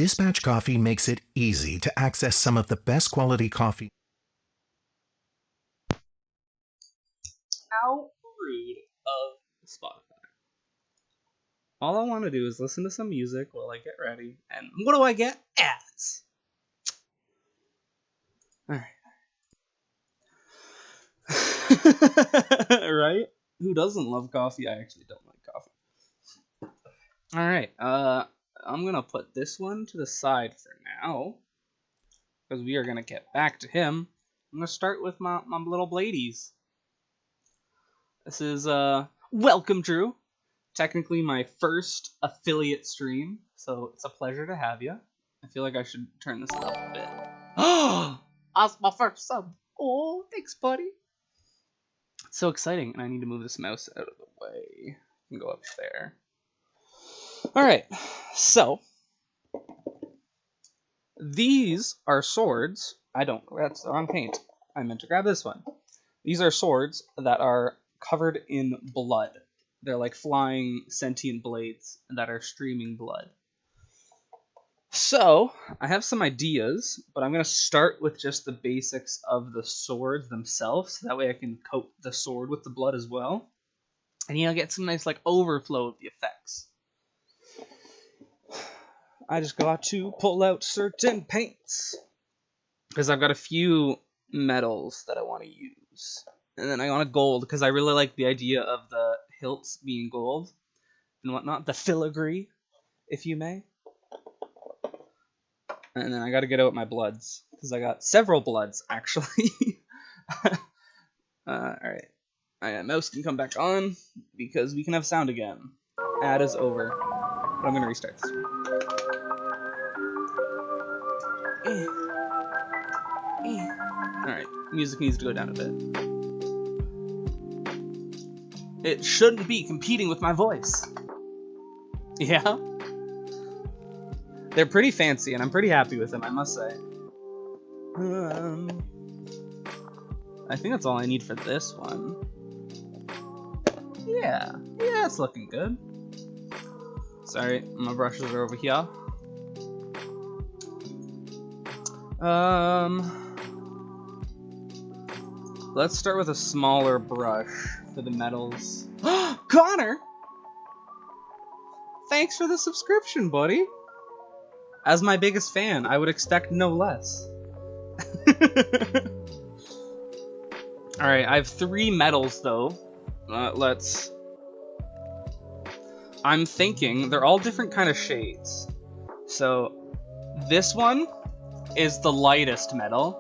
Dispatch Coffee makes it easy to access some of the best quality coffee. How rude of Spotify. All I want to do is listen to some music while I get ready, and what do I get? Ads. Alright. Right? Who doesn't love coffee? I actually don't like coffee. Alright, I'm gonna put this one to the side for now, because we are gonna get back to him. I'm gonna start with my little bladies. This is, welcome, Drew. Technically my first affiliate stream, so it's a pleasure to have you. I feel like I should turn this up a bit. Oh, that's my first sub. Oh, thanks, buddy. It's so exciting, and I need to move this mouse out of the way. I can go up there. Alright, so these are swords. That's on paint. I meant to grab this one. These are swords that are covered in blood. They're like flying sentient blades that are streaming blood. So, I have some ideas, but I'm going to start with just the basics of the swords themselves. So that way I can coat the sword with the blood as well. And get some nice like overflow of the effects. I just got to pull out certain paints, because I've got a few metals that I want to use. And then I want a gold, because I really like the idea of the hilts being gold and whatnot. The filigree, if you may. And then I gotta get out my bloods, because I got several bloods, actually. Alright. Mouse can come back on, because we can have sound again. Ad is over. But I'm gonna restart this. Alright, music needs to go down a bit. It shouldn't be competing with my voice. Yeah? They're pretty fancy, and I'm pretty happy with them, I must say. I think that's all I need for this one. Yeah, it's looking good. Sorry, my brushes are over here. Let's start with a smaller brush for the metals. Connor! Thanks for the subscription, buddy! As my biggest fan, I would expect no less. Alright, I have 3 metals, though. I'm thinking, they're all different kind of shades. So, this one is the lightest metal,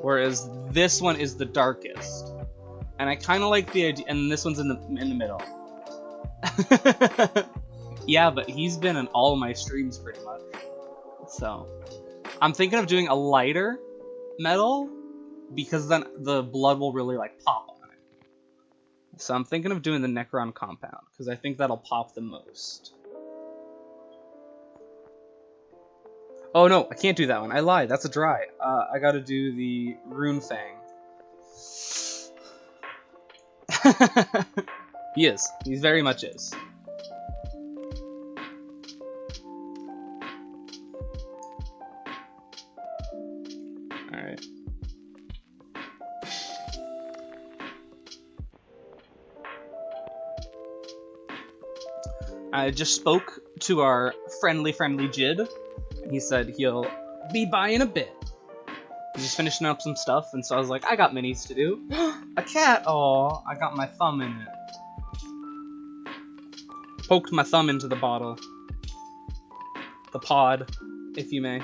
whereas this one is the darkest. And I kind of like the idea, and this one's in the middle. Yeah, but he's been in all my streams pretty much. So, I'm thinking of doing a lighter metal, because then the blood will really like pop on it. So I'm thinking of doing the Necron compound, because I think that'll pop the most. Oh no, I can't do that one. I lied. That's a dry. I gotta do the Rune Fang. He is. He very much is. Alright. I just spoke to our friendly Jid. He said he'll be by in a bit. He's just finishing up some stuff, and so I was like, I got minis to do. A cat! Aw, I got my thumb in it. Poked my thumb into the bottle. The pod, if you may.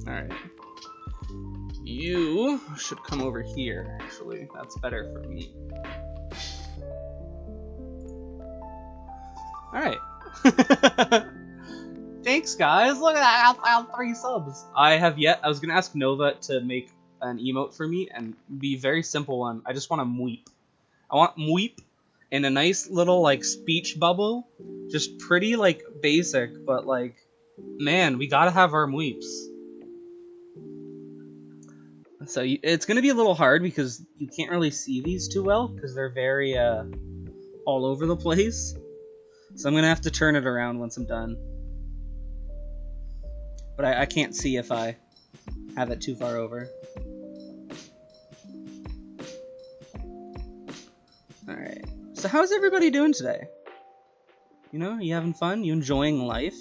Alright. You should come over here, actually. That's better for me. Alright. Thanks, guys. Look at that. I have 3 subs. I was gonna ask Nova to make an emote for me, and be a very simple one. I just want a mweep. I want mweep in a nice little, like, speech bubble. Just pretty, like, basic, but, like, man, we gotta have our mweeps. So it's gonna be a little hard because you can't really see these too well, because they're very, all over the place. So I'm going to have to turn it around once I'm done. But I can't see if I have it too far over. Alright. So how's everybody doing today? You know, you having fun? You enjoying life?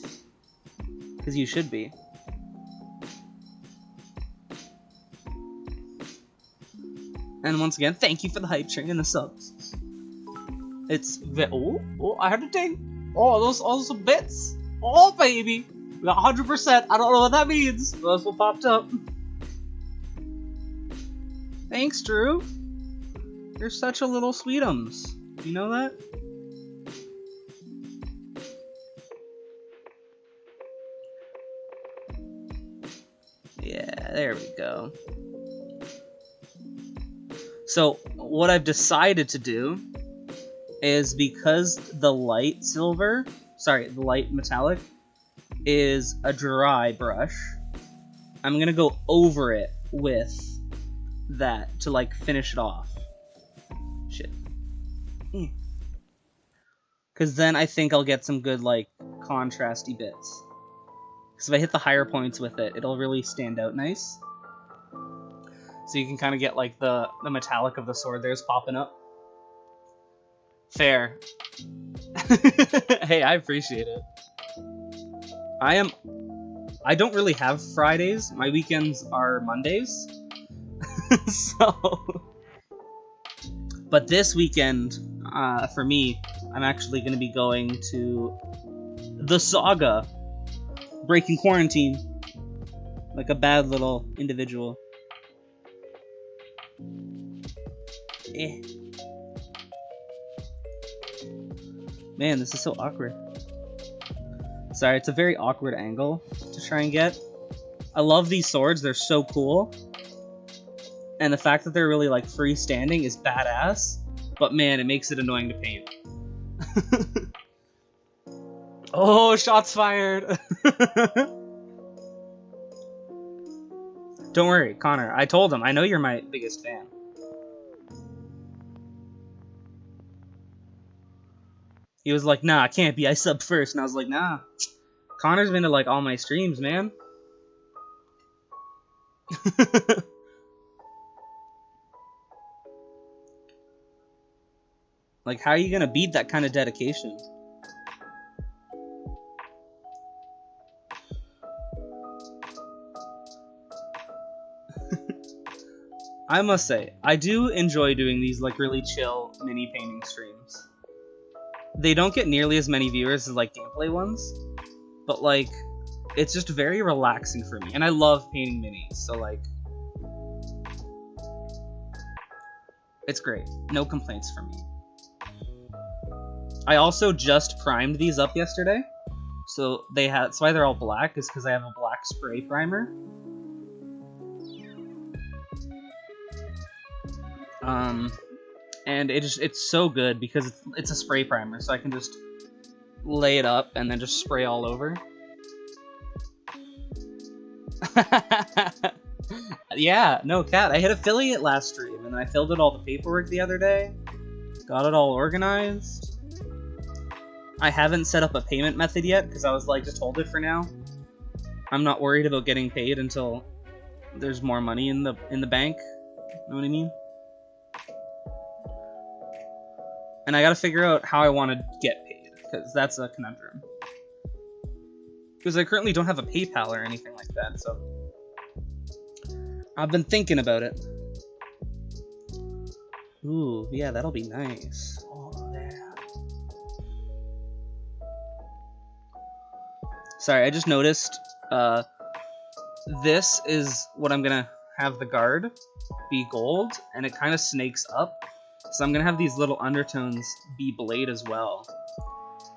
Because you should be. And once again, thank you for the hype train and the subs. It's oh, I had to ding. Oh, those bits. Oh, baby. 100%. I don't know what that means. That's what popped up. Thanks, Drew. You're such a little sweetums. You know that? Yeah, there we go. So, what I've decided to do is, because the light metallic is a dry brush, I'm gonna go over it with that to like finish it off. Shit. Because then I think I'll get some good like contrasty bits. Because if I hit the higher points with it, it'll really stand out nice. So you can kind of get like the metallic of the sword there's popping up. Fair. Hey, I appreciate it. I don't really have Fridays. My weekends are Mondays. So, but this weekend, for me, I'm actually going to be going to the Saga, breaking quarantine, like a bad little individual. Man, this is so awkward. Sorry, it's a very awkward angle to try and get. I love these swords, they're so cool. And the fact that they're really like freestanding is badass. But man, it makes it annoying to paint. Oh, shots fired! Don't worry, Connor. I told him, I know you're my biggest fan. He was like, nah, I can't be, I subbed first. And I was like, nah. Connor's been to like all my streams, man. Like, how are you gonna beat that kind of dedication? I must say, I do enjoy doing these like really chill mini painting streams. They don't get nearly as many viewers as like gameplay ones, but like, it's just very relaxing for me, and I love painting minis, so like, it's great. No complaints from me. I also just primed these up yesterday, so that's why they're all black, is because I have a black spray primer. And it's so good because it's a spray primer, so I can just lay it up and then just spray all over. Yeah, no, Kat, I hit affiliate last stream, and I filled out all the paperwork the other day. Got it all organized. I haven't set up a payment method yet, because I was like, just hold it for now. I'm not worried about getting paid until there's more money in the bank. You know what I mean? And I gotta figure out how I want to get paid, because that's a conundrum. Because I currently don't have a PayPal or anything like that, so I've been thinking about it. Ooh, yeah, that'll be nice. Oh, yeah. Sorry, I just noticed, this is what I'm gonna have the guard be gold, and it kind of snakes up. So I'm gonna have these little undertones be blade as well.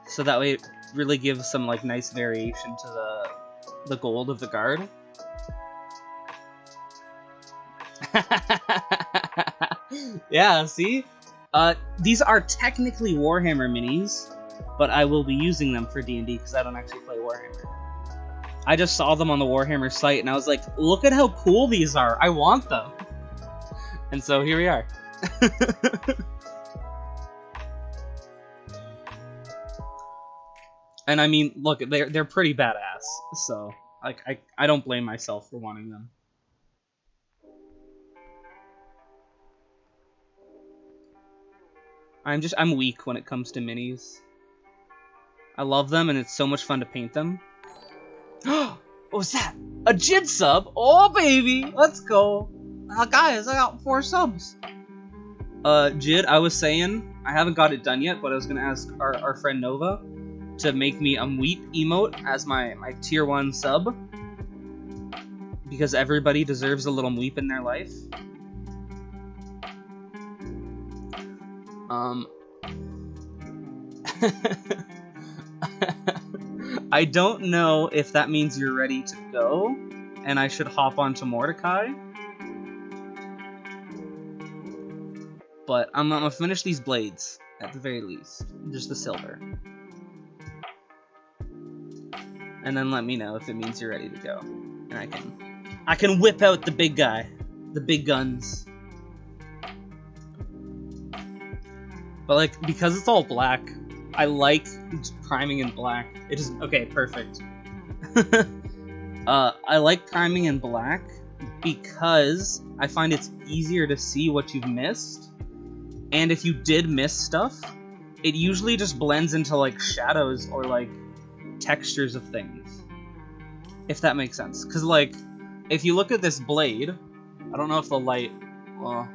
So that way it really gives some like nice variation to the gold of the guard. Yeah, see? These are technically Warhammer minis, but I will be using them for D&D because I don't actually play Warhammer. I just saw them on the Warhammer site and I was like, look at how cool these are. I want them. And so here we are. And I mean, look, they're pretty badass, so like I don't blame myself for wanting them. I'm weak when it comes to minis. I love them, and it's so much fun to paint them. What was that? A Jid sub? Oh baby, let's go! Guys, I got 4 subs. Jid, I was saying I haven't got it done yet, but I was gonna ask our friend Nova to make me a Mweep emote as my tier 1 sub, because everybody deserves a little Mweep in their life. I don't know if that means you're ready to go, and I should hop on to Mordecai. But I'm gonna finish these blades, at the very least. Just the silver. And then let me know if it means you're ready to go. And I can whip out the big guy. The big guns. But like, because it's all black, I like priming in black. It is okay, perfect. I like priming in black because I find it's easier to see what you've missed. And if you did miss stuff, it usually just blends into like shadows or like textures of things. If that makes sense. Because like, if you look at this blade, I don't know if the light, well,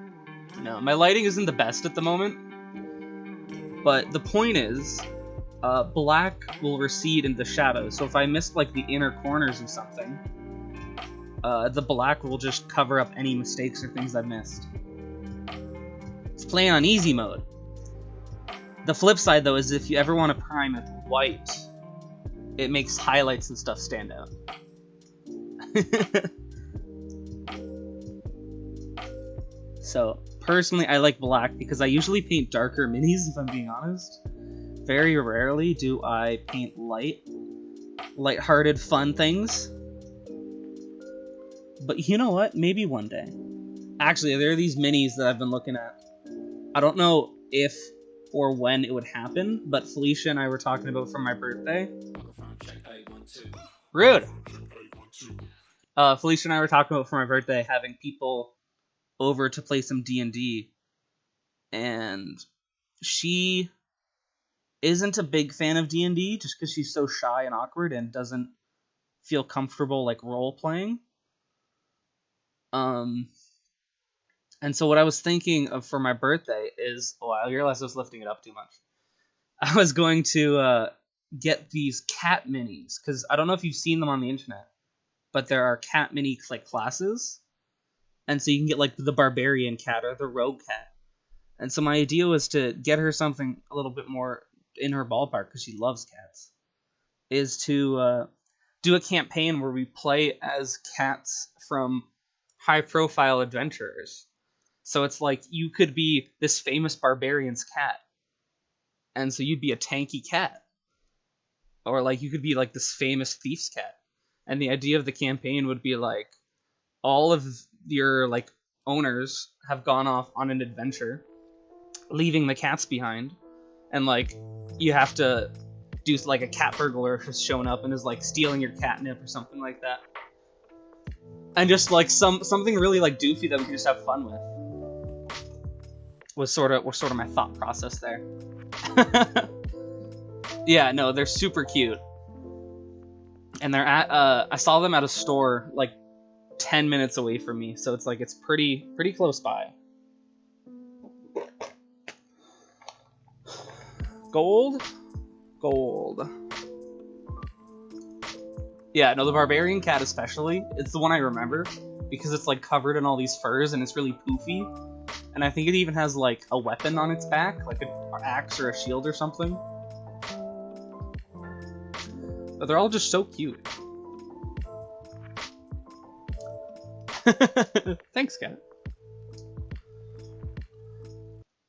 no, my lighting isn't the best at the moment. But the point is, black will recede into shadows. So if I missed like the inner corners of something, the black will just cover up any mistakes or things I've missed. It's playing on easy mode. The flip side though is if you ever want to prime it white, it makes highlights and stuff stand out. So personally, I like black because I usually paint darker minis, if I'm being honest. Very rarely do I paint light-hearted, fun things. But you know what? Maybe one day. Actually, there are these minis that I've been looking at. I don't know if or when it would happen, but Felicia and I were talking about for my birthday. Rude! Felicia and I were talking about for my birthday having people over to play some D&D, and she isn't a big fan of D&D just because she's so shy and awkward and doesn't feel comfortable like role playing. And so what I was thinking of for my birthday is, oh, I realized I was lifting it up too much. I was going to get these cat minis, because I don't know if you've seen them on the internet, but there are cat mini like classes, and so you can get like the barbarian cat or the rogue cat. And so my idea was to get her something a little bit more in her ballpark, because she loves cats, is to do a campaign where we play as cats from high-profile adventurers. So it's like you could be this famous barbarian's cat, and so you'd be a tanky cat. Or like you could be like this famous thief's cat. And the idea of the campaign would be like all of your like owners have gone off on an adventure, leaving the cats behind, and like you have to do like a cat burglar has shown up and is like stealing your catnip or something like that. And just like something really like doofy that we can just have fun with. Was sort of my thought process there. Yeah, no, they're super cute. And they're at I saw them at a store like 10 minutes away from me, so it's like it's pretty close by. Gold. Yeah, no, the barbarian cat especially, it's the one I remember because it's like covered in all these furs and it's really poofy. And I think it even has like a weapon on its back, like an axe or a shield or something. But they're all just so cute. Thanks, cat.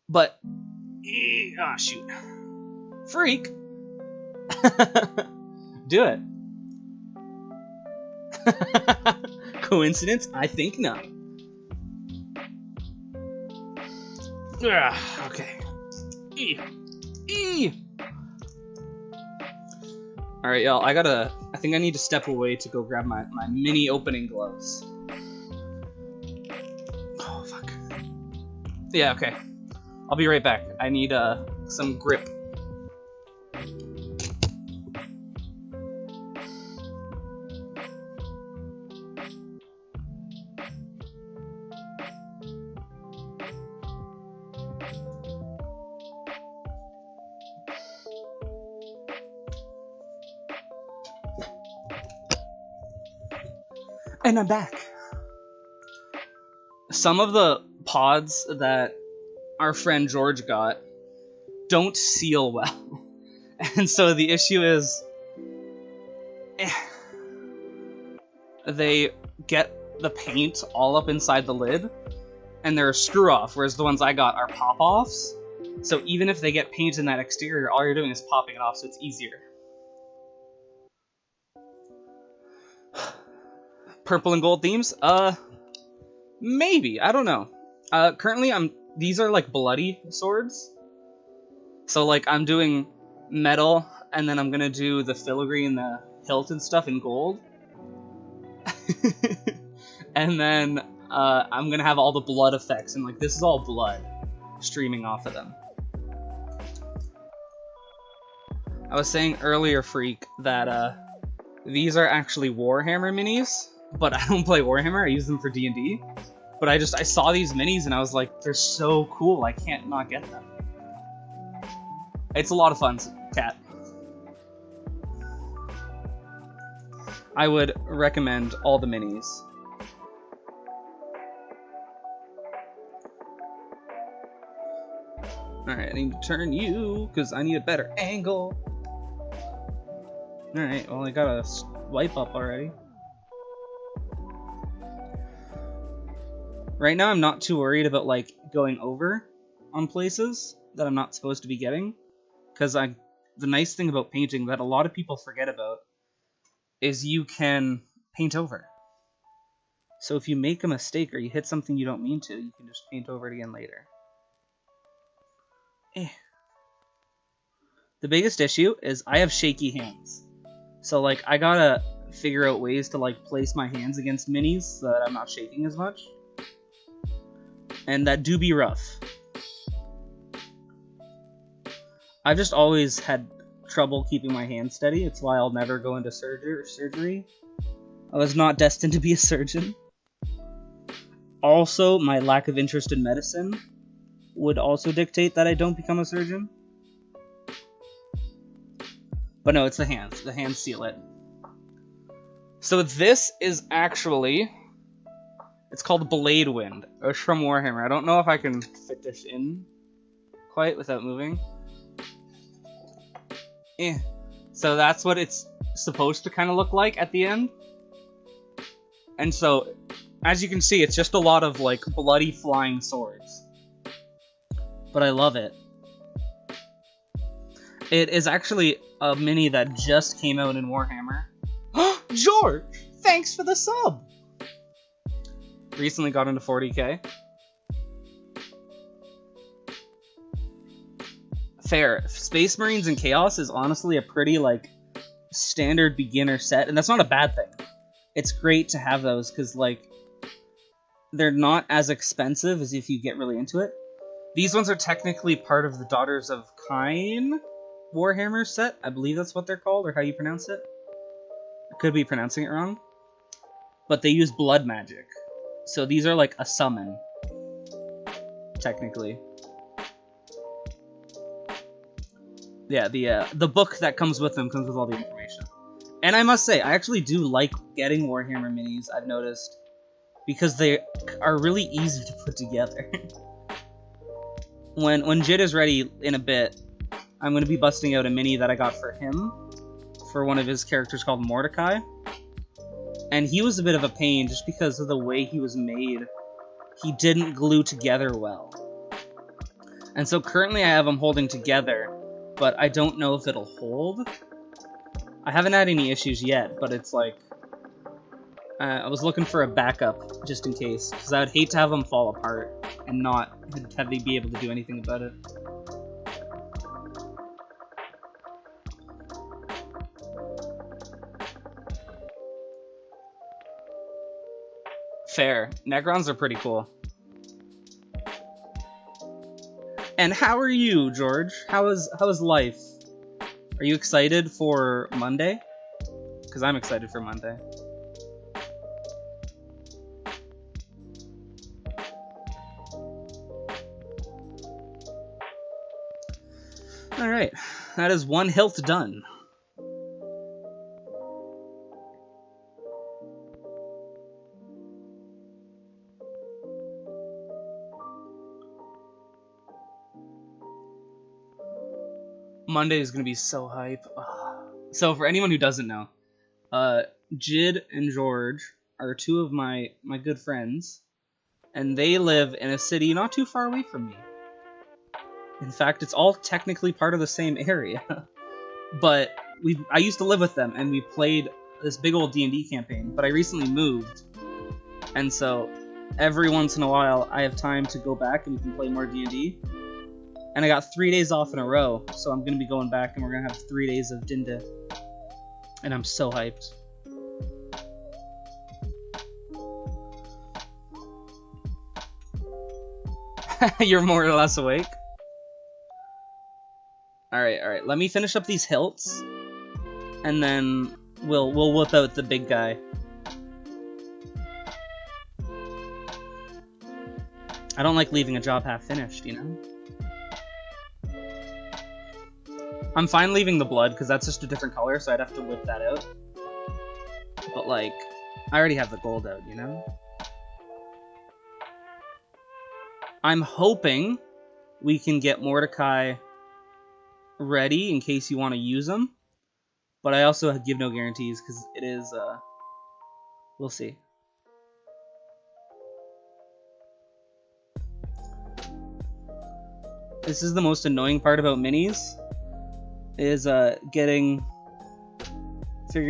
But, ah, shoot. Freak! Do it. Coincidence? I think not. Okay. Alright, y'all, I think I need to step away to go grab my mini opening gloves. Oh, fuck. Yeah, okay. I'll be right back. I need, some grip. And I'm back. Some of the pods that our friend George got don't seal well. And so the issue is they get the paint all up inside the lid and they're a screw off, whereas the ones I got are pop offs. So even if they get paint in that exterior, all you're doing is popping it off, so it's easier. Purple and gold themes? Maybe. I don't know. Currently, these are like bloody swords. So like I'm doing metal, and then I'm gonna do the filigree and the hilt and stuff in gold. And then I'm gonna have all the blood effects, and like this is all blood streaming off of them. I was saying earlier, Freak, that these are actually Warhammer minis, but I don't play Warhammer. I use them for D&D. But I saw these minis and I was like, they're so cool. I can't not get them. It's a lot of fun, Cat. I would recommend all the minis. Alright, I need to turn you, because I need a better angle. Alright, well I got a swipe up already. Right now I'm not too worried about like going over on places that I'm not supposed to be getting. Because the nice thing about painting that a lot of people forget about is you can paint over. So if you make a mistake or you hit something you don't mean to, you can just paint over it again later. The biggest issue is I have shaky hands. So like I gotta figure out ways to like place my hands against minis so that I'm not shaking as much. And that do be rough. I've just always had trouble keeping my hands steady. It's why I'll never go into surgery. I was not destined to be a surgeon. Also, my lack of interest in medicine would also dictate that I don't become a surgeon. But no, it's the hands. The hands seal it. So this is actually... It's called Blade Wind. It's from Warhammer. I don't know if I can fit this in quite without moving. So that's what it's supposed to kind of look like at the end. And so, as you can see, it's just a lot of like bloody flying swords. But I love it. It is actually a mini that just came out in Warhammer. George! Thanks for the sub! Recently got into 40k. Fair. Space Marines and Chaos is honestly a pretty, like, standard beginner set, and that's not a bad thing. It's great to have those, because, like, they're not as expensive as if you get really into it. These ones are technically part of the Daughters of Kain Warhammer set. I believe that's what they're called, or how you pronounce it. I could be pronouncing it wrong. But they use blood magic. So these are like a summon, technically. Yeah, the book that comes with them comes with all the information. And I must say, I actually do like getting Warhammer minis, I've noticed, because they are really easy to put together. When Jid is ready in a bit, I'm going to be busting out a mini that I got for him, for one of his characters called Mordecai. And he was a bit of a pain just because of the way he was made. He didn't glue together well. And so currently I have them holding together, but I don't know if it'll hold. I haven't had any issues yet, but it's like... I was looking for a backup, just in case, because I would hate to have them fall apart and not have they be able to do anything about it. Fair. Necrons are pretty cool. And how are you, George? How is life? Are you excited for Monday? Because I'm excited for Monday. Alright, that is one hilt done. Monday is gonna be so hype. So for anyone who doesn't know, Jid and George are two of my good friends, and they live in a city not too far away from me. In fact, it's all technically part of the same area. But I used to live with them, and we played this big old D&D campaign, but I recently moved, and so every once in a while I have time to go back and we can play more D&D. And I got 3 days off in a row, so I'm going to be going back and we're going to have 3 days of Dinda. And I'm so hyped. You're more or less awake? Alright. Let me finish up these hilts. And then we'll whip out the big guy. I don't like leaving a job half finished, you know? I'm fine leaving the blood, because that's just a different color, so I'd have to whip that out. But, like, I already have the gold out, you know? I'm hoping we can get Mordecai ready in case you want to use him. But I also give no guarantees, because it is, we'll see. This is the most annoying part about minis. Is figuring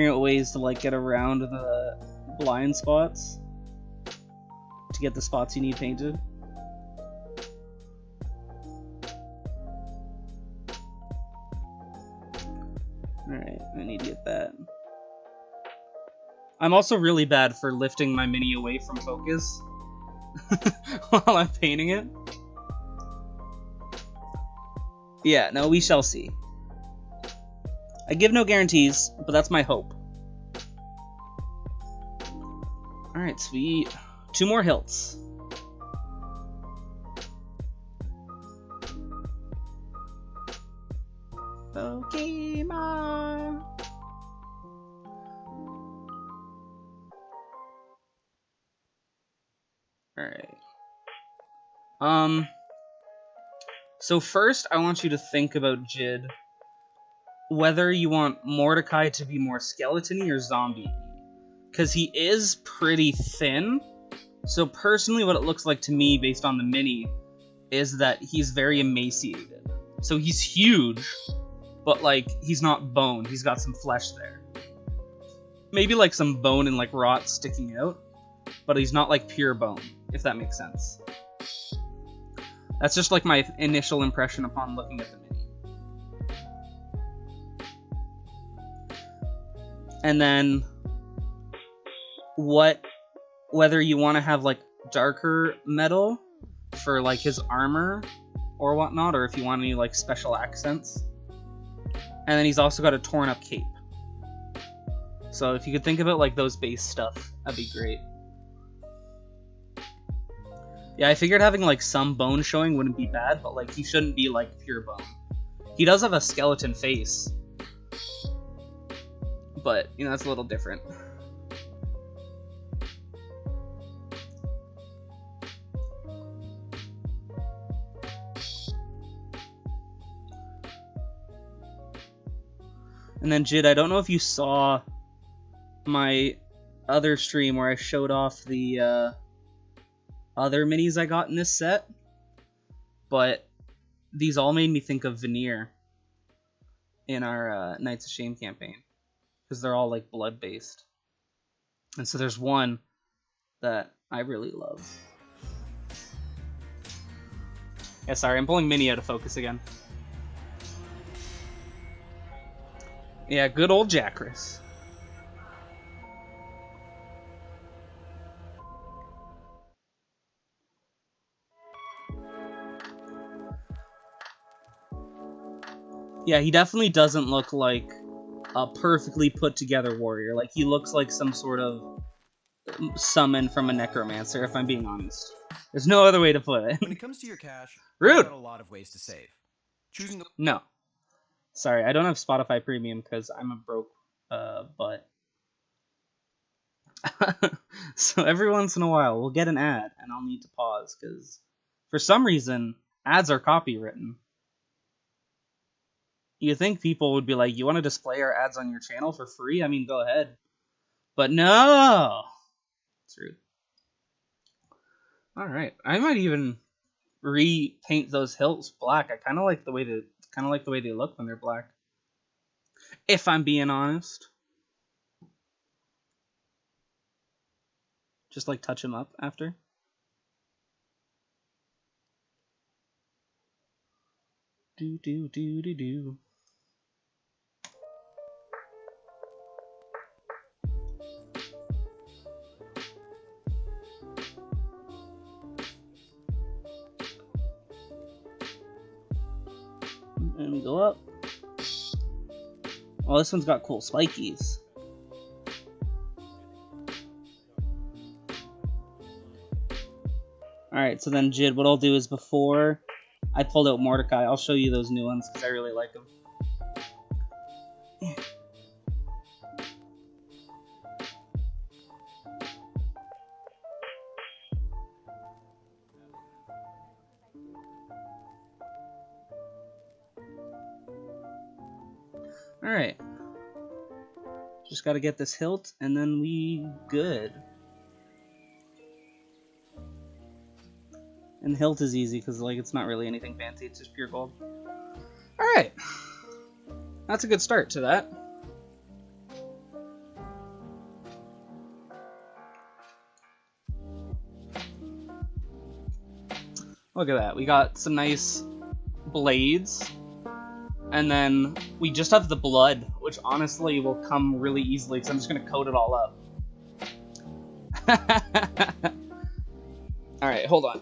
out ways to like get around the blind spots to get the spots you need painted. Alright, I need to get that. I'm also really bad for lifting my mini away from focus while I'm painting it. Yeah, no, we shall see. I give no guarantees, but that's my hope. Alright, sweet. 2 more hilts. Pokemon! Alright. So first, I want you to think about Jid. Whether you want Mordecai to be more skeleton-y or zombie. Because he is pretty thin. So personally, what it looks like to me, based on the mini, is that he's very emaciated. So he's huge, but like, he's not bone. He's got some flesh there. Maybe like some bone and like rot sticking out, but he's not like pure bone, if that makes sense. That's just like my initial impression upon looking at the mini. And then whether you want to have like darker metal for like his armor or whatnot, or if you want any like special accents. And then he's also got a torn up cape. So if you could think about like those base stuff, that'd be great. Yeah, I figured having like some bone showing wouldn't be bad, but like he shouldn't be like pure bone. He does have a skeleton face. But, you know, that's a little different. And then, Jid, I don't know if you saw my other stream where I showed off the other minis I got in this set, but these all made me think of Veneer in our Knights of Shame campaign. Because they're all like blood based. And so there's one that I really love. Yeah, sorry, I'm pulling Mini out of focus again. Yeah, good old Jacris. Yeah, he definitely doesn't look like a perfectly put together warrior. Like, he looks like some sort of summon from a necromancer, if I'm being honest. There's no other way to put it. When it comes to your cash, Rude! you've got a lot of ways to save. Choosing the... No. Sorry, I don't have Spotify Premium because I'm a broke butt. So every once in a while, we'll get an ad, and I'll need to pause, because for some reason, ads are copywritten. You think people would be like, you want to display our ads on your channel for free? I mean, go ahead. But no! It's rude. Alright, I might even repaint those hilts black. I kind of like the way they look when they're black. If I'm being honest. Just like touch them up after. Do do do do do. And we go up. Well, this one's got cool spikies. Alright, so then Jid, what I'll do is before I pulled out Mordecai, I'll show you those new ones because I really like them. Alright. Just gotta get this hilt, and then we good. And hilt is easy, because like it's not really anything fancy, it's just pure gold. Alright. That's a good start to that. Look at that, we got some nice blades. And then we just have the blood, which honestly will come really easily because I'm just going to coat it all up. Alright, hold on.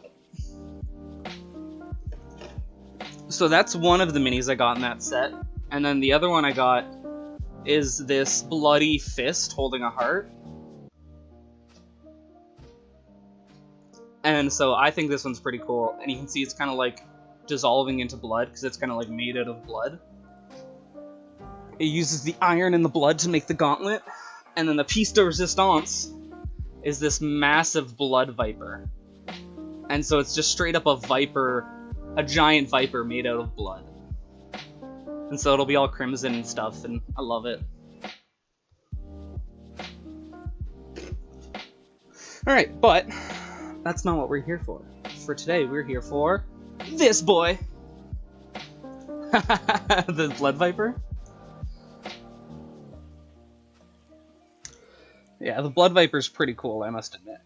So that's one of the minis I got in that set. And then the other one I got is this bloody fist holding a heart. And so I think this one's pretty cool. And you can see it's kind of like dissolving into blood because it's kind of like made out of blood. It uses the iron and the blood to make the gauntlet, and then the piece de resistance is this massive blood viper. And so it's just straight up a viper, a giant viper made out of blood. And so it'll be all crimson and stuff, and I love it. Alright, but that's not what we're here for. For today, we're here for this boy! The blood viper? Yeah, the blood viper's pretty cool, I must admit.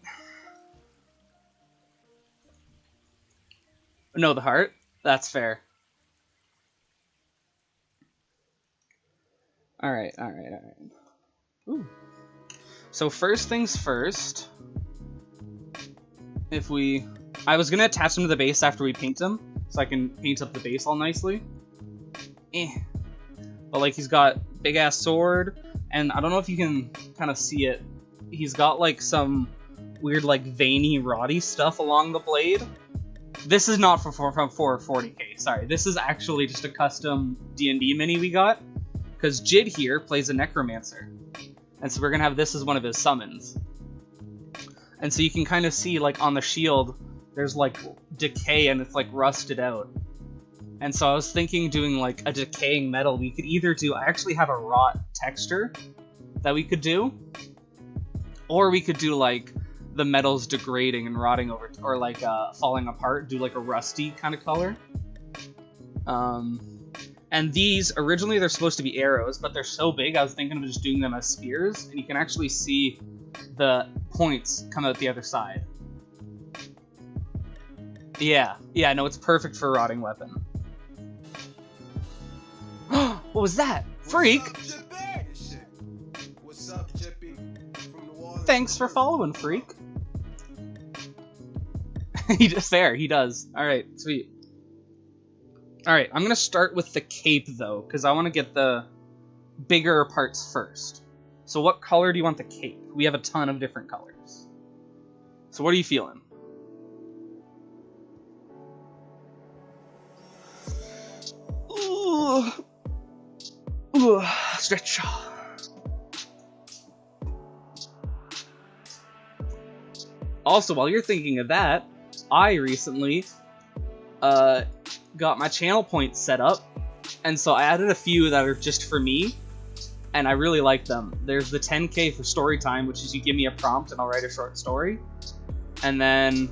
No, the heart? That's fair. Alright. Ooh. So first things first, I was gonna attach them to the base after we paint them, so I can paint up the base all nicely. But like, he's got big ass sword, and I don't know if you can kind of see it. He's got like some weird like veiny, roddy stuff along the blade. This is not from 40k. Sorry, this is actually just a custom D&D mini we got because Jid here plays a necromancer, and so we're gonna have this as one of his summons. And so you can kind of see like on the shield, there's like decay and it's like rusted out. And so I was thinking doing like a decaying metal. We could either do, I actually have a rot texture that we could do, or we could do like the metal's degrading and rotting over, or like falling apart, do like a rusty kind of color. And these, originally they're supposed to be arrows, but they're so big I was thinking of just doing them as spears, and you can actually see the points come out the other side. Yeah, no, it's perfect for a rotting weapon. What was that? Freak! What's up, Jippy? Thanks for following, Freak. Fair, he does. Alright, sweet. Alright, I'm going to start with the cape, though, because I want to get the bigger parts first. So what color do you want the cape? We have a ton of different colors. So what are you feeling? Ooh. Ooh. Stretch. Also, while you're thinking of that, I recently got my channel points set up, and so I added a few that are just for me, and I really like them. There's the 10k for story time, which is you give me a prompt and I'll write a short story. And then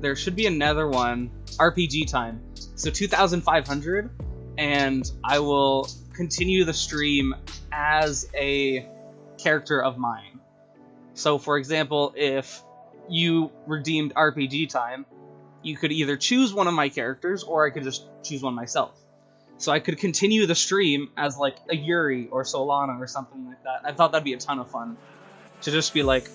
there should be another one, RPG time. So 2,500, and I will continue the stream as a character of mine. So for example, if you redeemed RPG time, you could either choose one of my characters, or I could just choose one myself. So I could continue the stream as like a Yuri or Solana or something like that. I thought that'd be a ton of fun. To just be like,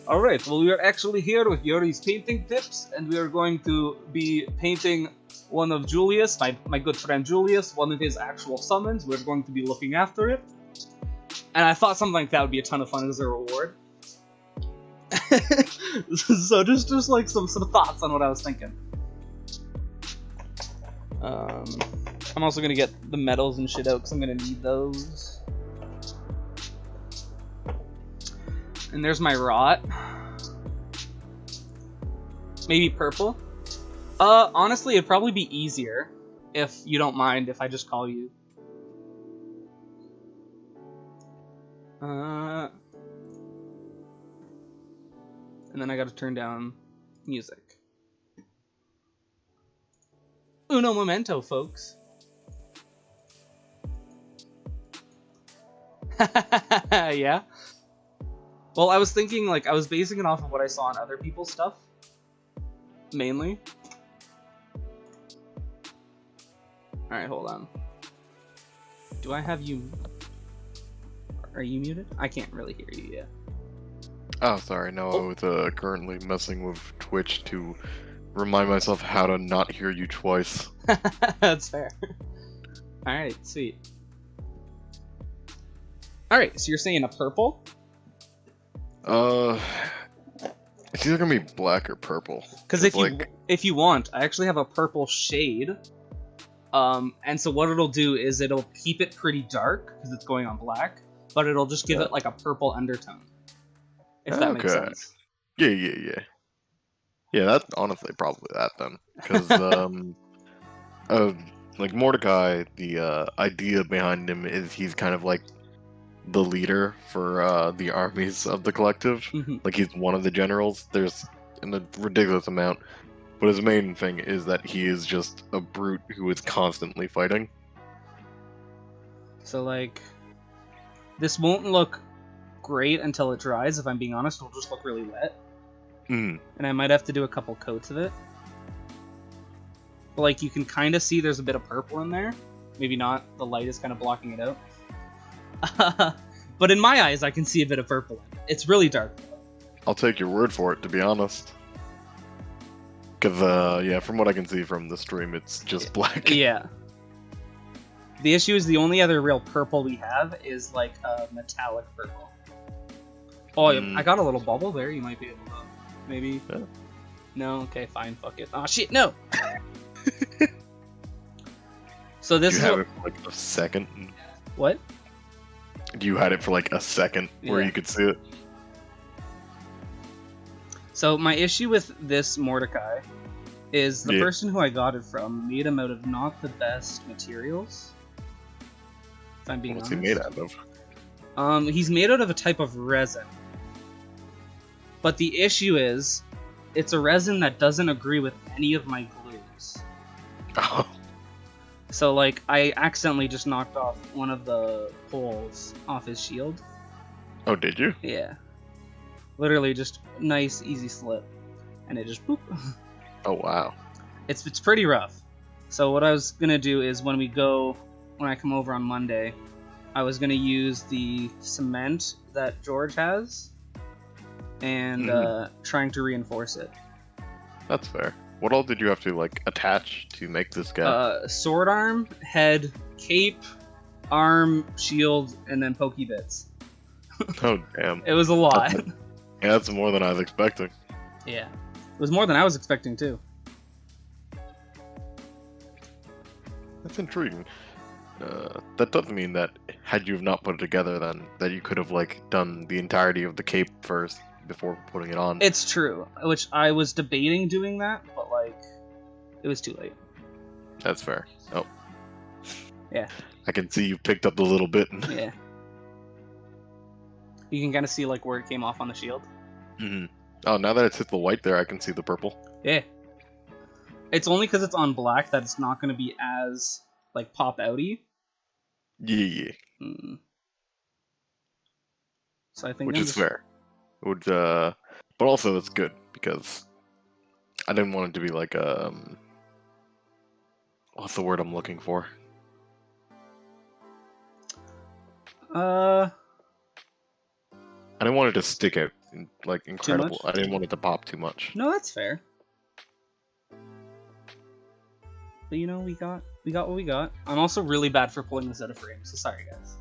alright, well we are actually here with Yuri's painting tips, and we are going to be painting one of Julius, my good friend Julius, one of his actual summons. We're going to be looking after it. And I thought something like that would be a ton of fun as a reward. So just like some thoughts on what I was thinking. I'm also gonna get the medals and shit out because I'm gonna need those. And there's my rot. Maybe purple. Honestly, it'd probably be easier if you don't mind if I just call you. And then I gotta turn down music. Uno momento, folks. Yeah? Well, I was thinking, like, I was basing it off of what I saw on other people's stuff. Mainly. Alright, hold on. Do I have you... Are you muted? I can't really hear you yet. Oh, sorry. No, I was currently messing with Twitch to remind myself how to not hear you twice. That's fair. Alright, sweet. Alright, so you're saying a purple? It's either gonna be black or purple. Because if you want, I actually have a purple shade. And so what it'll do is it'll keep it pretty dark because it's going on black, but it'll just give it like a purple undertone. If that makes sense. Yeah, that's honestly probably that then. Because, like Mordecai, the idea behind him is he's kind of like the leader for the armies of the collective. Mm-hmm. Like he's one of the generals. There's a ridiculous amount. But his main thing is that he is just a brute who is constantly fighting. So, like, this won't look great until it dries, if I'm being honest. It'll just look really wet. Mm. And I might have to do a couple coats of it. But, like, you can kind of see there's a bit of purple in there. Maybe not. The light is kind of blocking it out. But in my eyes, I can see a bit of purple in it. It's really dark. I'll take your word for it, to be honest. Because, yeah, from what I can see from the stream, it's just black. Yeah. The issue is the only other real purple we have is, like, a metallic purple. Oh, I got a little bubble there. You might be able to... Maybe... Yeah. No? Okay, fine. Fuck it. Oh, shit, no! So this You is... have it for, like, a second? What? You had it for, like, a second where Yeah. you could see it? So my issue with this Mordecai is the person who I got it from made him out of not the best materials. If I'm being What's honest. he made out of? He's made out of a type of resin. But the issue is, it's a resin that doesn't agree with any of my glues. Oh. So, like, I accidentally just knocked off one of the holes off his shield. Oh, did you? Yeah. Literally just nice, easy slip. And it just boop. Oh, wow. It's pretty rough. So what I was gonna do is when I come over on Monday, I was gonna use the cement that George has and trying to reinforce it. That's fair. What all did you have to like attach to make this guy? Sword arm, head, cape, arm, shield, and then pokey bits. Oh damn! It was a lot. Yeah, that's more than I was expecting. Yeah. It was more than I was expecting, too. That's intriguing. That doesn't mean that had you have not put it together, then that you could have like done the entirety of the cape first before putting it on. It's true, which I was debating doing that, but, like, it was too late. That's fair. Oh. Yeah. I can see you picked up the little bit. Yeah. You can kind of see, like, where it came off on the shield. Mm-hmm. Oh, now that it's hit the white there, I can see the purple. Yeah. It's only because it's on black that it's not going to be as, like, pop-outy. Yeah. Mm. So I think Which I'm is just... fair. Would but also it's good because I didn't want it to be like what's the word I'm looking for? Uh, I didn't want it to stick out like incredible. much? I didn't want it to pop too much. no, that's fair. But you know, we got what we got. I'm also really bad for pulling this out of frame, so sorry guys.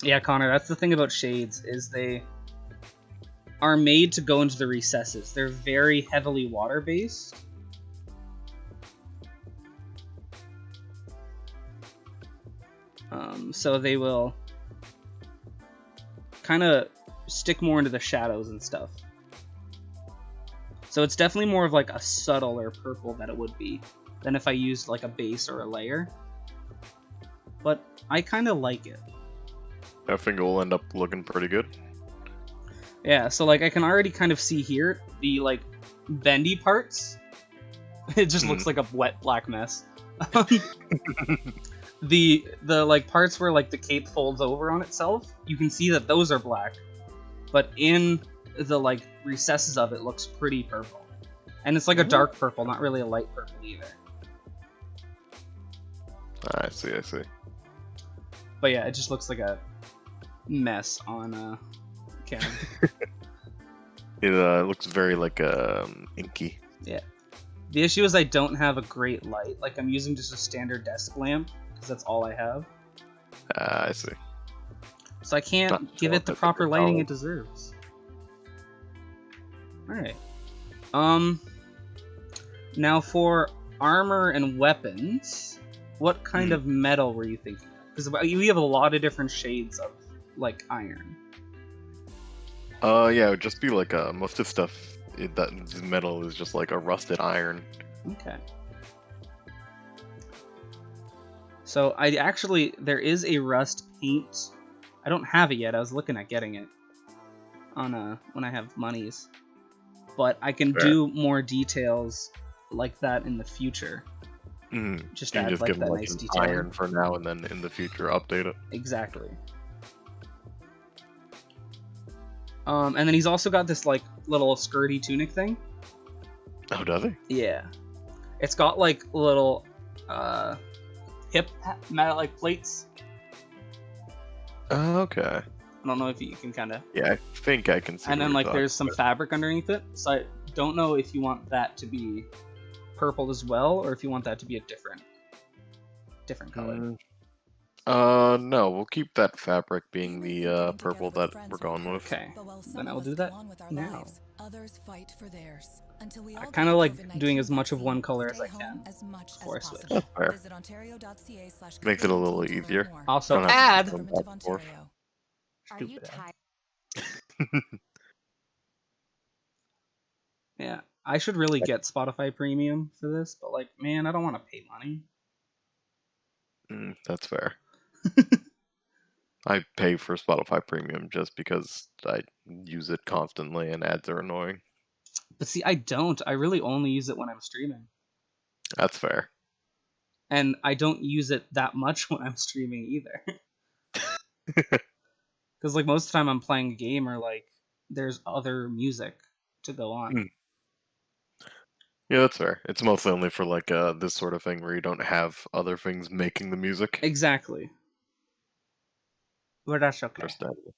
Yeah, Connor, that's the thing about shades, is they are made to go into the recesses. They're very heavily water-based. So they will kind of stick more into the shadows and stuff. So it's definitely more of like a subtler purple that it would be than if I used like a base or a layer. But I kind of like it. I think it will end up looking pretty good. Yeah, so like I can already kind of see here the like bendy parts. It just looks like a wet black mess. the like parts where like the cape folds over on itself, you can see that those are black. But in the like recesses of it looks pretty purple. And it's like a dark purple, not really a light purple either. I see. But yeah, it just looks like a mess on camera. It looks very like inky. Yeah. The issue is I don't have a great light. Like I'm using just a standard desk lamp because that's all I have. I see. So I can't Not give sure it the if it's a proper good lighting color. it deserves. Alright. Now for armor and weapons, what kind of metal were you thinking of? Because we have a lot of different shades of, like, iron. Yeah, it would just be like most of the stuff that is metal is just like a rusted iron. Okay. So there is a rust paint. I don't have it yet. I was looking at getting it on when I have monies, but I can do more details like that in the future. Just You add just like give that them like nice an detail. iron for now, and then in the future update it. Exactly. And then he's also got this like little skirty tunic thing. Oh, does he? Yeah. It's got like little hip like plates. Okay. I don't know if you can kind of. Yeah, I think I can see. And what then you're like talking there's some about. fabric underneath it. So I don't know if you want that to be purple as well, or if you want that to be a different color. No, we'll keep that fabric being the purple that we're going with. Okay, then I will do that now. Others fight for theirs. Until we I all kind of get like COVID-19 doing as much of one vaccine, color as stay I can home as much as before I switch. possible. Fair. Visit ontario.ca/COVID-19 Makes it a little to learn easier. more. Also, Don't have to add. come Government back of and forth. Ontario. Are you Stupid. tired? Yeah, I should really get Spotify Premium for this, but like, man, I don't want to pay money. That's fair. I pay for Spotify Premium just because I use it constantly and ads are annoying. But see, I don't. I really only use it when I'm streaming. That's fair. And I don't use it that much when I'm streaming either. Because like most of the time I'm playing a game or like there's other music to go on. Yeah, that's fair. It's mostly only for like this sort of thing where you don't have other things making the music. Exactly. But that's okay. Understandable.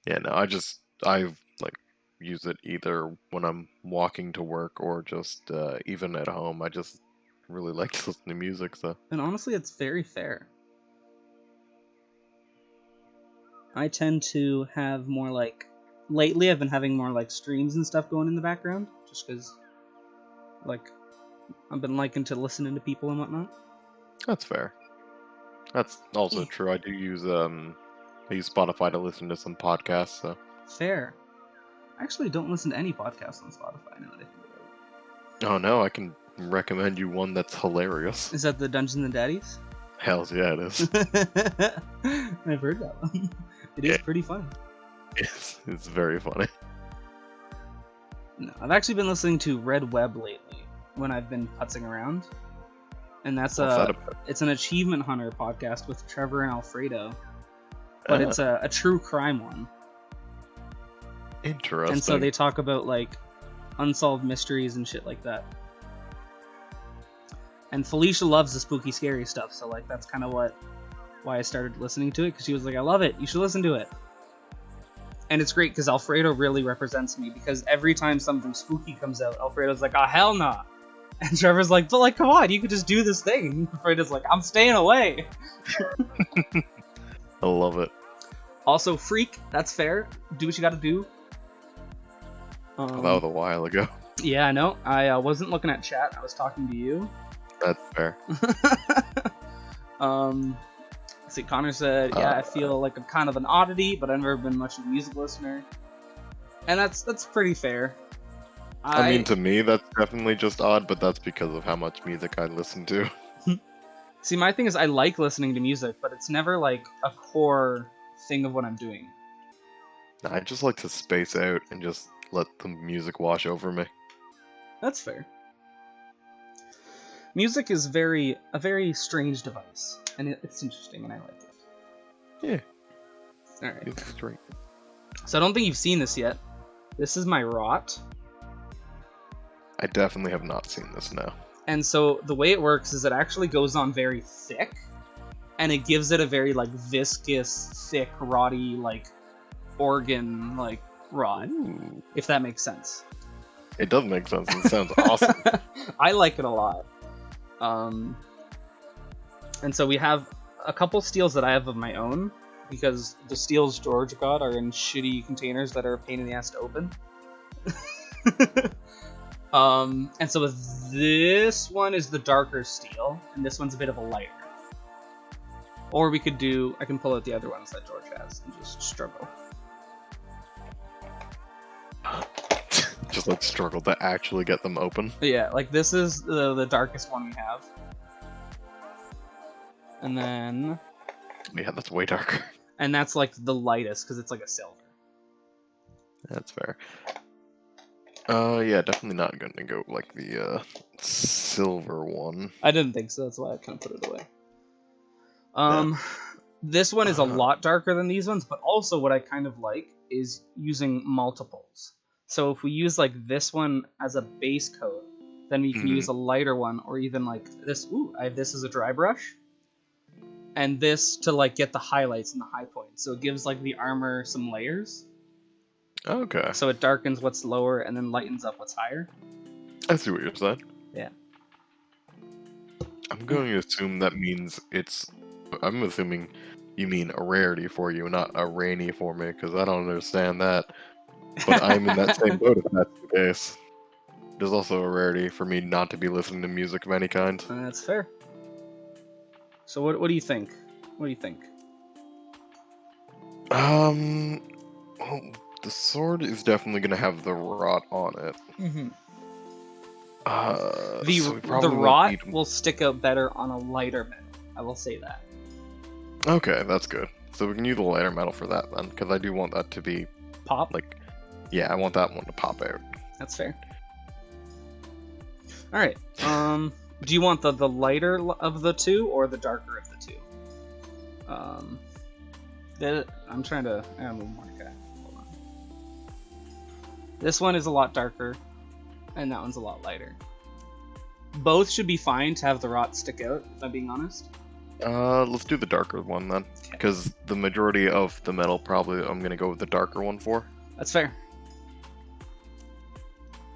Yeah, no, I like use it either when I'm walking to work or just even at home. I just really like to listen to music, so. And honestly, it's very fair. I tend to have more like... Lately, I've been having more like streams and stuff going in the background, just because, like, I've been liking to listening to people and whatnot. That's fair. That's also true. I use Spotify to listen to some podcasts, so. Fair. I actually don't listen to any podcasts on Spotify now that I think about it. Oh no, I can recommend you one that's hilarious. Is that the Dungeons and Daddies? Hells yeah, it is. I've heard that one. It is pretty funny. It's very funny. No, I've actually been listening to Red Web lately when I've been putzing around. And that's What's that about? It's an achievement hunter podcast with Trevor and Alfredo. But it's a true crime one. Interesting. And so they talk about like unsolved mysteries and shit like that. And Felicia loves the spooky, scary stuff, so like that's kind of why I started listening to it, because she was like, "I love it. You should listen to it." And it's great because Alfredo really represents me, because every time something spooky comes out, Alfredo's like, "Oh hell nah," and Trevor's like, "But like, come on, you could just do this thing." And Alfredo's like, "I'm staying away." I love it. Also, Freak, that's fair. Do what you got to do. That was a while ago. Yeah, I know. I wasn't looking at chat. I was talking to you. That's fair. Let's see, Connor said, "Yeah, I feel like I'm kind of an oddity, but I've never been much of a music listener," and that's pretty fair. I mean, to me, that's definitely just odd, but that's because of how much music I listen to. See, my thing is, I like listening to music, but it's never like a core thing of what I'm doing. I just like to space out and just let the music wash over me. That's fair. Music is a very strange device, and it's interesting, and I like it. Yeah. All right. It's great. So I don't think you've seen this yet. This is my rot. I definitely have not seen this now. And so the way it works is it actually goes on very thick, and it gives it a very like viscous, thick, rotty, like organ like rot. Ooh. If that makes sense. It does make sense. It sounds awesome. I like it a lot. And so we have a couple steels that I have of my own, because the steels George got are in shitty containers that are a pain in the ass to open. And so this one is the darker steel, and this one's a bit of a lighter. Or we could I can pull out the other ones that George has and just struggle. Just like struggle to actually get them open. Yeah, like this is the darkest one we have. And then... Yeah, that's way darker. And that's like the lightest, because it's like a silver. That's fair. Yeah, definitely not going to go like the silver one. I didn't think so, that's why I kind of put it away. This one is a lot darker than these ones, but also what I kind of like is using multiples. So if we use like this one as a base coat, then we can use a lighter one, or even like this. Ooh, I have this as a dry brush, and this to like get the highlights and the high points. So it gives like the armor some layers. Okay. So it darkens what's lower and then lightens up what's higher. I see what you're saying. Yeah. I'm going to assume that means I'm assuming you mean a rarity for you, not a rainy for me, because I don't understand that. But I'm in that same boat if that's the case. There's also a rarity for me not to be listening to music of any kind. That's fair. So what do you think? What do you think? Well, the sword is definitely going to have the rot on it. Mm-hmm. So we The probably won't rot need- will stick out better on a lighter metal. I will say that. Okay, that's good. So we can use the lighter metal for that then, because I do want that to be Pop? like, yeah, I want that one to pop out. That's fair. Alright, do you want the lighter of the two, or the darker of the two? I'm trying to... I gotta move more, okay. Hold on. This one is a lot darker, and that one's a lot lighter. Both should be fine to have the rot stick out, if I'm being honest. Let's do the darker one then, because the majority of the metal probably I'm gonna go with the darker one for. That's fair.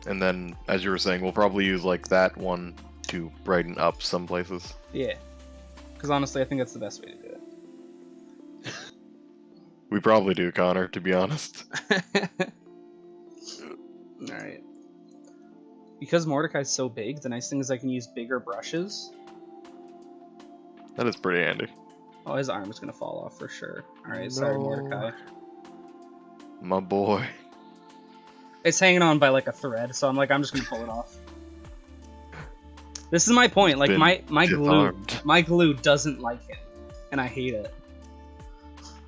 And then, as you were saying, we'll probably use like that one to brighten up some places. Yeah. Because honestly, I think that's the best way to do We probably do, Connor, to be honest. it. Alright. Because Mordecai's so big, the nice thing is I can use bigger brushes. That is pretty handy. Oh, his arm is going to fall off for sure. Alright, sorry, No. Mordecai. My boy. It's hanging on by like a thread, so I'm just going to pull it off. This is my point. Like, Been my disarmed. glue doesn't like him, and I hate it.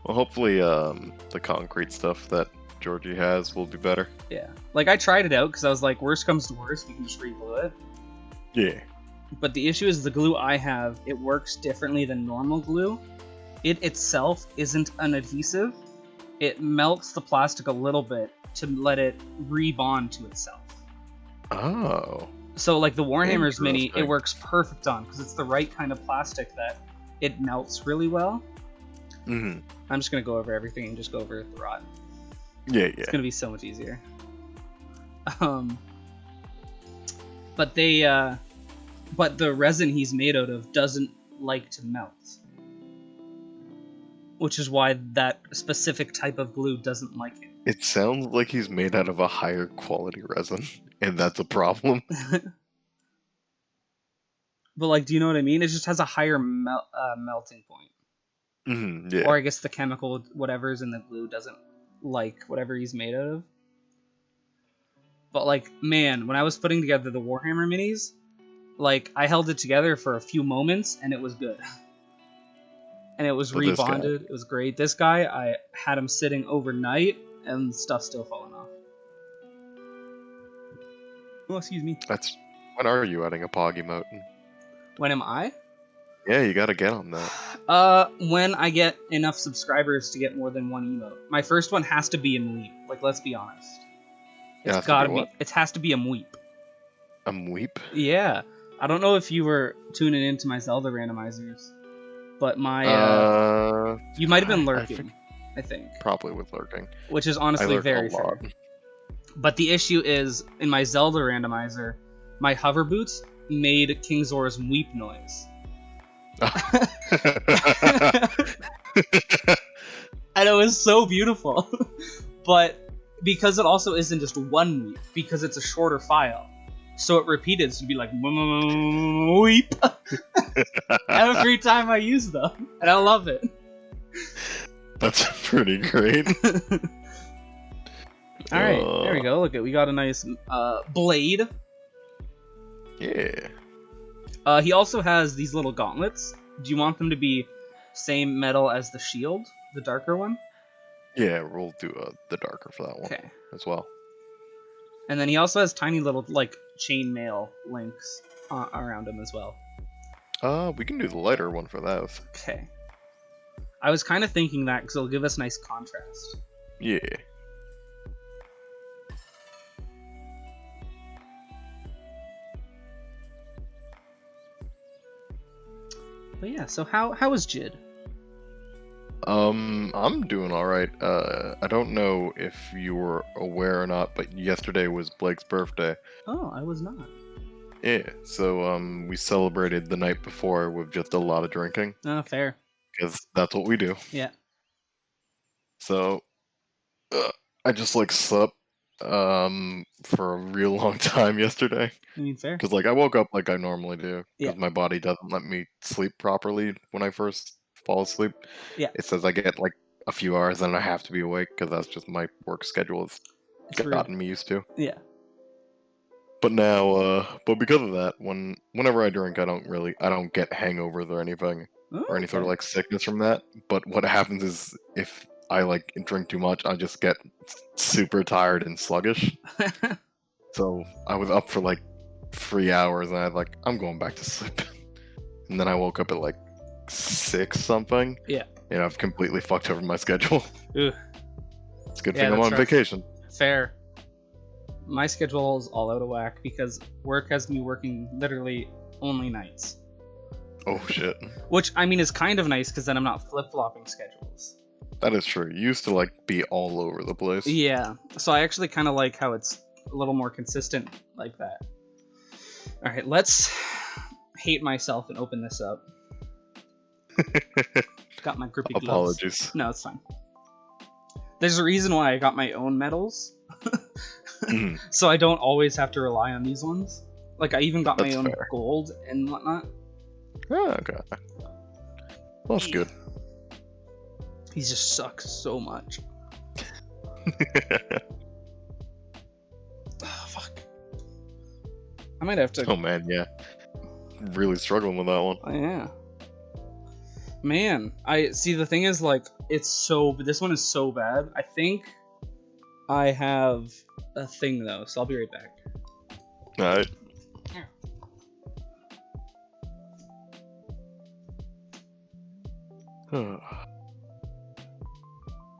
Well, hopefully, the concrete stuff that Georgie has will be better. Yeah. Like, I tried it out because I was like, worst comes to worst, we can just re-glue it. Yeah. But the issue is the glue I have, it works differently than normal glue. It itself isn't an adhesive. It melts the plastic a little bit to let it rebond to itself. Oh. So, like, the Warhammer's Mini, it Interesting. works perfect on, because it's the right kind of plastic that it melts really well. Mm-hmm. I'm just going to go over everything and just go over the rod. Yeah, It's yeah. going to be so much easier. But the resin he's made out of doesn't like to melt. Which is why that specific type of glue doesn't like him. It sounds like he's made out of a higher quality resin, and that's a problem. But, like, do you know what I mean? It just has a higher melting point. Mm-hmm, yeah. Or I guess the chemical, whatever's in the glue, doesn't like whatever he's made out of. But, like, man, when I was putting together the Warhammer minis, like, I held it together for a few moments, and it was good. And it was But this guy- rebonded. It was great. This guy, I had him sitting overnight, and stuff's still falling off. Oh, excuse me. That's when are you adding a Pog emote? When am I? Yeah, you gotta get on that. When I get enough subscribers to get more than one emote. My first one has to be a mweep. Like, let's be honest. It has It's to be gotta what? It has to be a mweep. A mweep? Yeah. I don't know if you were tuning into my Zelda randomizers, but my you might have been lurking, I think, Probably with lurking. which is I honestly lurk very a lot. fair. But the issue is, in my Zelda randomizer, my hover boots made King Zora's weep noise. And it was so beautiful. But because it also isn't just one weep, because it's a shorter file, so it repeated, so it'd be like weep every time I use them, and I love it. That's pretty great. All right, there we go. Look, we got a nice blade. Yeah. He also has these little gauntlets. Do you want them to be same metal as the shield, the darker one? Yeah, we'll do the darker for that one Okay. as well. And then he also has tiny little, like, chainmail links around him as well. We can do the lighter one for those. Okay. I was kind of thinking that because it'll give us nice contrast. Yeah. But yeah, so how is Jid? I'm doing alright. I don't know if you were aware or not, but yesterday was Blake's birthday. Oh, I was not. Yeah, so we celebrated the night before with just a lot of drinking, Oh, fair. because that's what we do. Yeah. So, I just like slept for a real long time yesterday. I mean, fair. Because like I woke up like I normally do. Yeah. Because my body doesn't let me sleep properly when I first fall asleep. Yeah. It says I get like a few hours and I have to be awake because that's just my work schedule has It's rude. gotten me used to. Yeah. But now, but because of that, whenever I drink, I don't get hangovers or anything Oh, or any sort of okay. like sickness from that. But what happens is if I like drink too much, I just get super tired and sluggish. So I was up for like 3 hours and I'm going back to sleep. And then I woke up at like 6 something. Yeah. And I've completely fucked over my schedule. Ugh. It's a good Yeah, thing I'm that's on rough. vacation. Fair. My schedule is all out of whack because work has me working literally only nights. Oh shit. Which, I mean, is kind of nice because then I'm not flip-flopping schedules. That is true. You used to like be all over the place. Yeah, so I actually kind of like how it's a little more consistent like that. All right, let's hate myself and open this up. Got my grippy gloves. Apologies. No, it's fine. There's a reason why I got my own medals, Mhm. so I don't always have to rely on these ones. Like I even got my That's own fair. gold and whatnot. Oh, okay. Well, that's good. He just sucks so much. Oh, fuck. I might have to. Oh man, yeah. Really struggling with that one. Oh, yeah. Man, I see. The thing is, like, this one is so bad. I think I have a thing though, so I'll be right back. Alright.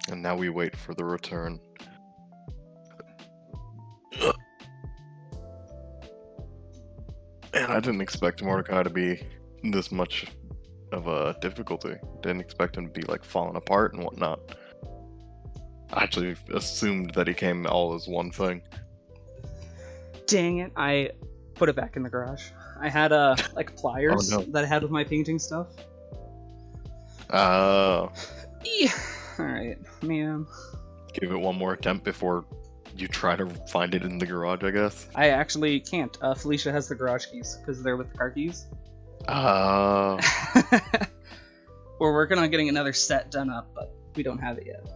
And now we wait for the return. And I didn't expect Mordecai to be this much of a difficulty. Didn't expect him to be like falling apart and whatnot. I actually assumed that he came all as one thing. Dang it! I put it back in the garage. I had like pliers Oh, no. that I had with my painting stuff. Oh. Yeah. All right, man. Give it one more attempt before you try to find it in the garage, I guess. I actually can't. Felicia has the garage keys because they're with the car keys. Oh. We're working on getting another set done up, but we don't have it yet.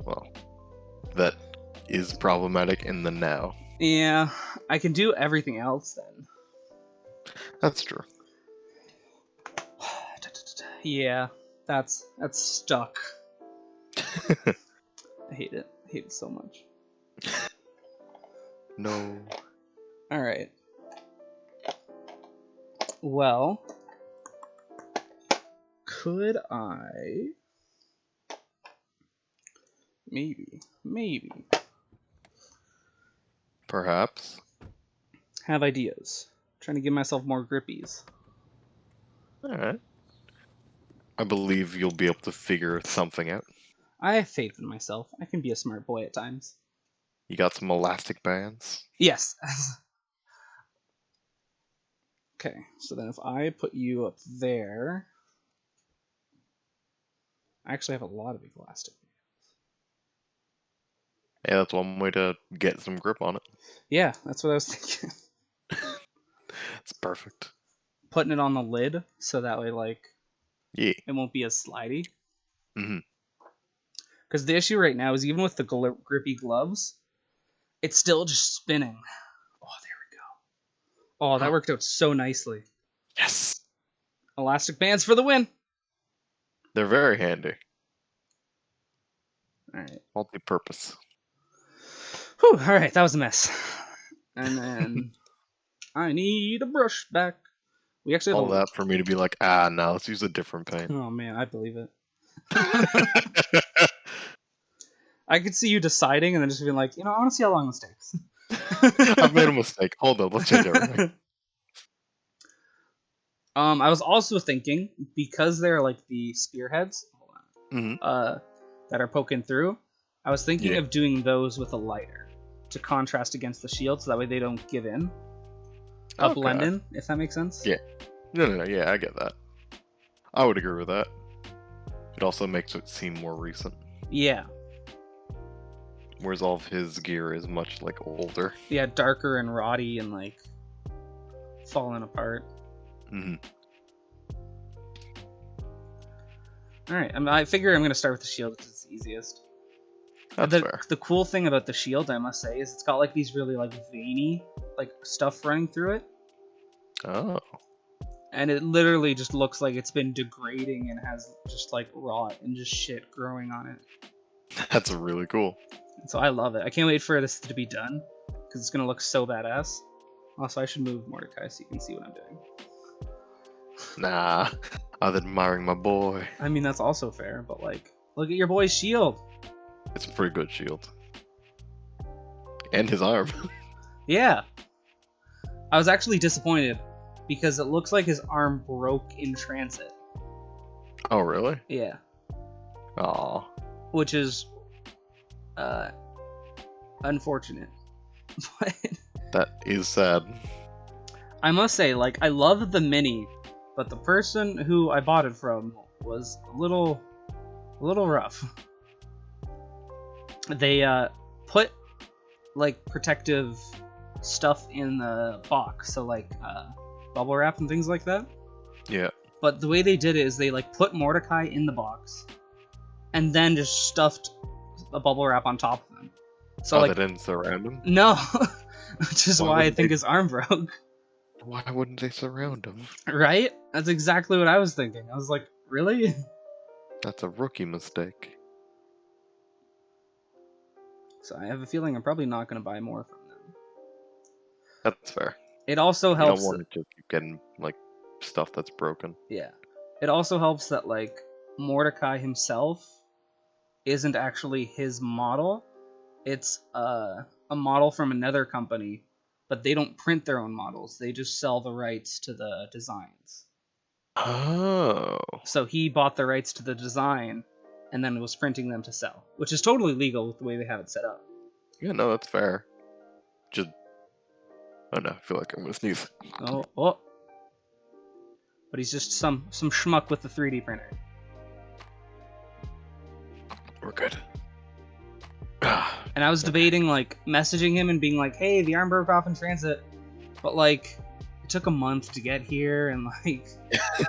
Well, that is problematic in the now. Yeah, I can do everything else then. That's true. Yeah, that's stuck. I hate it. I hate it so much. No. Alright. Well, could I... Maybe Perhaps. have ideas. Trying to give myself more grippies. Alright. I believe you'll be able to figure something out. I have faith in myself. I can be a smart boy at times. You got some elastic bands? Yes. Okay, so then if I put you up there... I actually have a lot of elastic. Yeah, that's one way to get some grip on it. Yeah, that's what I was thinking. It's perfect. Putting it on the lid, so that way, like, Yeah. it won't be as slidey. Mm-hmm. Because the issue right now is even with the grippy gloves, it's still just spinning. Oh, there we go. Oh, that worked out so nicely. Yes! Elastic bands for the win! They're very handy. Alright. Multi-purpose. Whew, alright, that was a mess. And then I need a brush back. We actually have All that for me to be like, no, let's use a different paint. Oh man, I believe it. I could see you deciding and then just being like, I want to see how long this takes. I've made a mistake. Hold up, let's change everything. I was also thinking, because they're like the spearheads Mhm. that are poking through, I was thinking Yeah. of doing those with a lighter to contrast against the shield, so that way they don't give in. Okay. Blend in, if that makes sense. Yeah. No, yeah, I get that. I would agree with that. It also makes it seem more recent. Yeah. Whereas all of his gear is much, like, older. Yeah, darker and rotty and like falling apart. Mhm. Alright, I figure I'm going to start with the shield because it's the easiest. That's the, fair. the cool thing about the shield, I must say, is it's got like these really like veiny like stuff running through it. Oh. And it literally just looks like it's been degrading and has just like rot and just shit growing on it. That's really cool. And so I love it. I can't wait for this to be done because it's gonna look so badass. Also, I should move Mordecai so you can see what I'm doing. Nah, I'm admiring my boy. I mean, that's also fair, but like, look at your boy's shield. It's a pretty good shield. And his arm. Yeah. I was actually disappointed because it looks like his arm broke in transit. Oh, really? Yeah. Aw. Which is unfortunate. But That is sad. I must say, like, I love the mini, but the person who I bought it from was a little rough. They put like protective stuff in the box, so like bubble wrap and things like that. Yeah. But the way they did it is they like put Mordecai in the box, and then just stuffed a bubble wrap on top of them. So They like didn't surround him? no, which is Why why I wouldn't think they- his arm broke. Why wouldn't they surround him? Right? That's exactly what I was thinking. I was like, really? That's a rookie mistake. So I have a feeling I'm probably not going to buy more from them. That's fair. It also You helps. don't want to just keep getting like stuff that's broken. Yeah. It also helps that like Mordecai himself isn't actually his model. It's a model from another company, but they don't print their own models. They just sell the rights to the designs. Oh. So he bought the rights to the design and then was printing them to sell, which is totally legal with the way they have it set up. Yeah, no, that's fair. Just. Oh no, I feel like I'm gonna sneeze. Oh. But he's just some schmuck with the 3D printer. We're good. And I was debating, like, messaging him and being like, hey, the arm broke off in transit. But, like, it took a month to get here, and, like...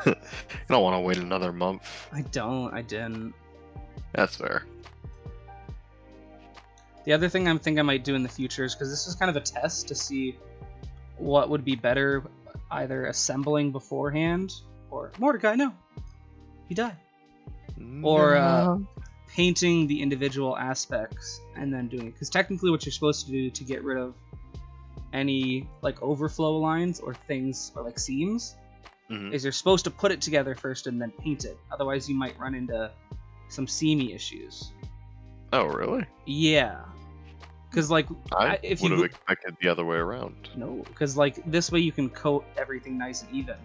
You don't want to wait another month. I didn't. That's fair. The other thing I think I might do in the future is, because this is kind of a test to see what would be better, either assembling beforehand, or... Mordecai, no! He died. Or, painting the individual aspects and then doing it. Because technically what you're supposed to do to get rid of any like overflow lines or things or like seams is you're supposed to put it together first and then paint it. Otherwise you might run into some seamy issues. Oh, really? Yeah. Because like I if would you have expected the other way around. No, because like this way you can coat everything nice and even.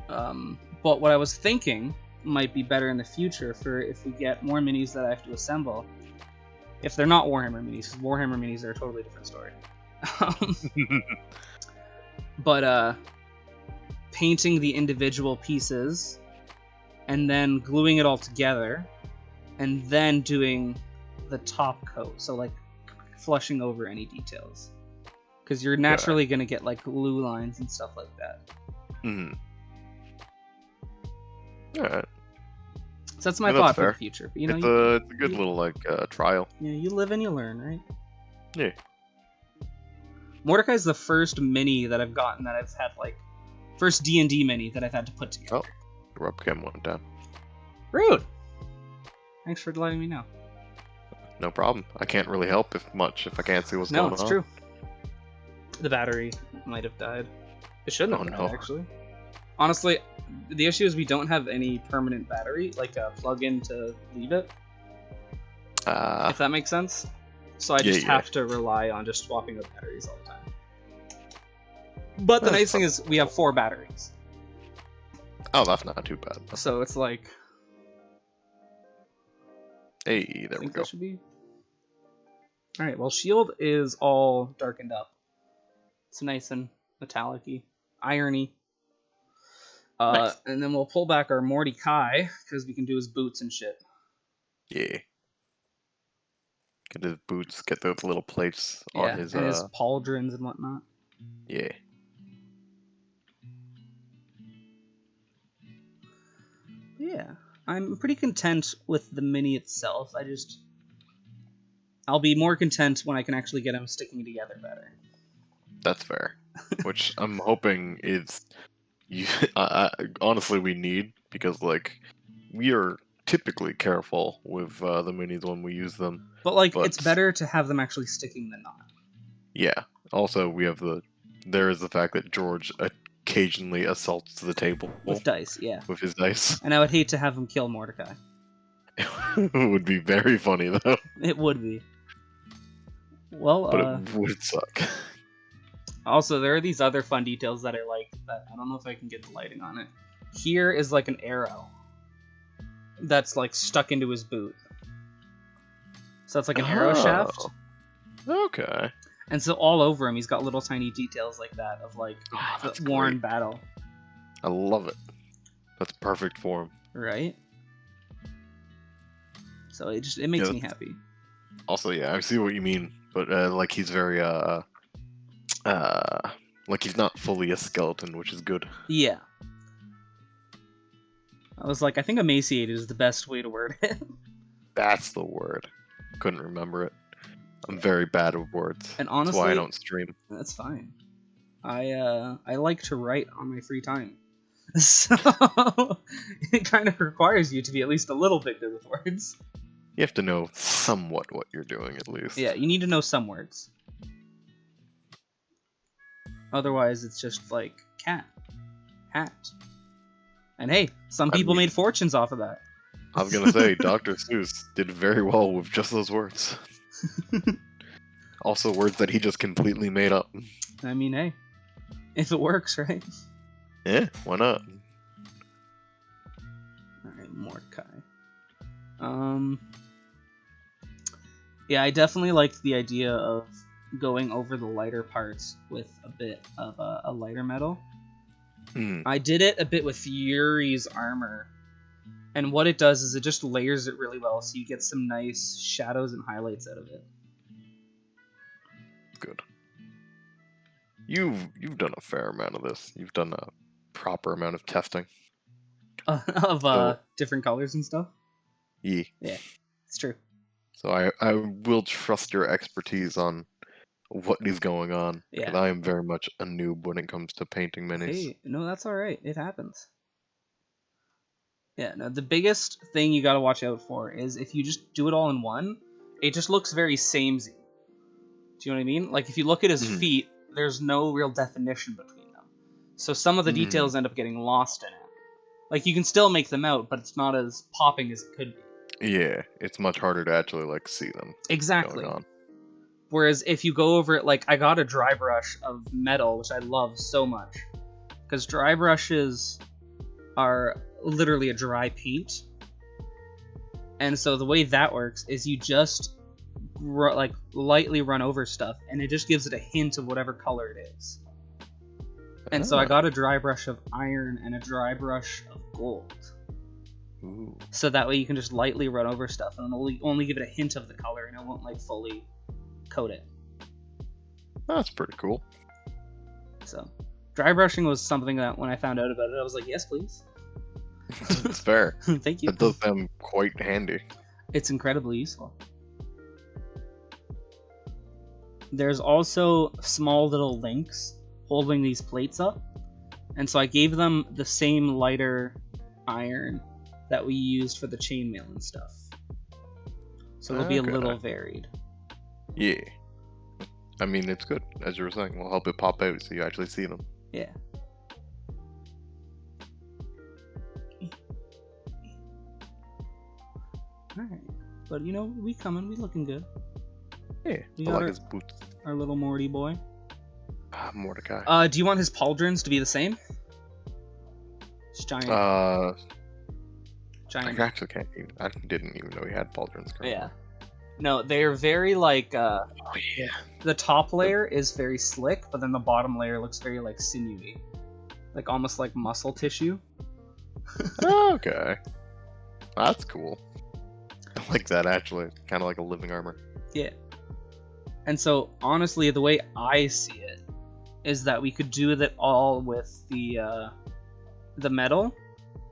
But what I was thinking might be better in the future for if we get more minis that I have to assemble. If they're not Warhammer minis, because Warhammer minis are a totally different story. But painting the individual pieces and then gluing it all together and then doing the top coat, so like flushing over any details, because you're naturally going to get like glue lines and stuff like that. Alright. So that's my Yeah, that's thought for fair. the future. But, you know, It's a good little like trial. you live and you learn, right? Yeah. Mordecai's the first mini that I've gotten that I've had like first D&D mini that I've had to put together. Oh, your webcam went down. Rude. Thanks for letting me know. No problem. I can't really help if I can't see what's going on. No, it's true. The battery might have died. It shouldn't have Oh, died, no. actually. Honestly, the issue is we don't have any permanent battery, like a plug-in to leave it, if that makes sense. So I just yeah. have to rely on just swapping out batteries all the time. But the That's nice thing is we have 4 batteries. Oh, that's not too bad. So it's like... Hey, I there we think go. that should be... Alright, well, shield is all darkened up. It's nice and metallic-y. Irony. Nice. And then we'll pull back our Mordecai, because we can do his boots and shit. Yeah. Get his boots, get those little plates Yeah, on his and his pauldrons and whatnot. Yeah. Yeah, I'm pretty content with the mini itself. I'll be more content when I can actually get them sticking together better. That's fair. Which I'm hoping is honestly we need, because like we are typically careful with the minis when we use them. But it's better to have them actually sticking than not. Yeah. Also, there is the fact that George occasionally assaults the table With dice, yeah. with his dice. And I would hate to have him kill Mordecai. It would be very funny though, It would be. Well, but it would suck. also, there are these other fun details that I like that I don't know if I can get the lighting on it. Here is like an arrow that's like stuck into his boot. So it's like an arrow shaft. Okay. And so all over him, he's got little tiny details like that of like Ah, the that's worn great. battle, I love it. That's perfect for him. right? So it Yeah, makes me happy. Also, yeah, I see what you mean, but like he's very like he's not fully a skeleton, which is good. Yeah. I was like, I think emaciated is the best way to word it. That's the word. Couldn't remember it. I'm very bad with words. And That's why I honestly- don't stream. That's fine. I like to write on my free time. So it kind of requires you to be at least a little bit good with words. You have to know somewhat what you're doing at least. Yeah, you need to know some words. Otherwise, it's just like cat, hat. And hey, some I people mean- made fortunes off of that. I was gonna say, Dr. Seuss did very well with just those words. Also, words that he just completely made up. I mean, hey, if it works, right? Yeah, why not? Alright, Mordecai. Yeah, I definitely liked the idea of going over the lighter parts with a bit of a lighter metal. Hmm. I did it a bit with Yuri's armor, and what it does is it just layers it really well, so you get some nice shadows and highlights out of it. Good. You've done a fair amount of this. You've done a proper amount of testing. Of So- different colors and stuff. Yeah. Yeah, it's true. So I will trust your expertise on what is going on. Because Yeah. I am very much a noob when it comes to painting minis. Hey, no, that's all right. It happens. Yeah, no, the biggest thing you gotta watch out for is if you just do it all in one, it just looks very samey. Do you know what I mean? Like if you look at his Mhm. feet, there's no real definition between them. So some of the details end up getting lost in it. Like you can still make them out, but it's not as popping as it could be. Yeah, it's much harder to actually like see them Exactly. going on. Whereas if you go over it, like I got a dry brush of metal, which I love so much, because dry brushes are literally a dry paint, and so the way that works is you just like lightly run over stuff, and it just gives it a hint of whatever color it is. And so I Ah. got a dry brush of iron and a dry brush of gold. Ooh. So that way you can just lightly run over stuff and only give it a hint of the color, and it won't like fully coat it. That's pretty cool. So dry brushing was something that when I found out about it, I was like, yes, please. It's fair. Thank you. It does sound quite handy. It's incredibly useful. There's also small little links holding these plates up, and so I gave them the same lighter iron that we used for the chainmail and stuff. So they'll be a Okay. little varied. Yeah. I mean, it's good, as you were saying. We'll help it pop out so you actually see them. Yeah. Alright. But you know, we coming, we looking good. Yeah. You I got like it. his boots. Our little Morty boy. Ah, Mordecai. Do you want his pauldrons to be the same? It's giant. I giant. actually can't even. I didn't even know he had pauldrons. currently. Yeah. No, they're very like Oh yeah. the top layer is very slick, but then the bottom layer looks very like sinewy. Like almost like muscle tissue. Okay. That's cool. I like that actually. Kind of like a living armor. Yeah. And so honestly, the way I see it is that we could do that all with the metal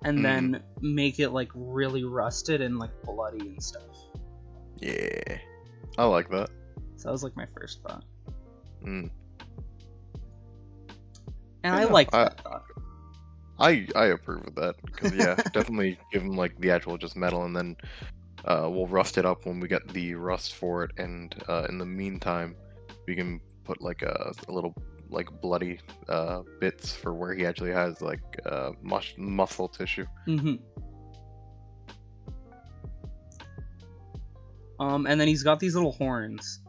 and then make it like really rusted and like bloody and stuff. Yeah. I like that. So that was like my first thought. Mm. And Yeah, I like I- that thought. I approve of that because yeah, definitely give him like the actual just metal, and then we'll rust it up when we get the rust for it. And in the meantime, we can put like a little like bloody bits for where he actually has like muscle tissue. Mm-hmm. And then he's got these little horns.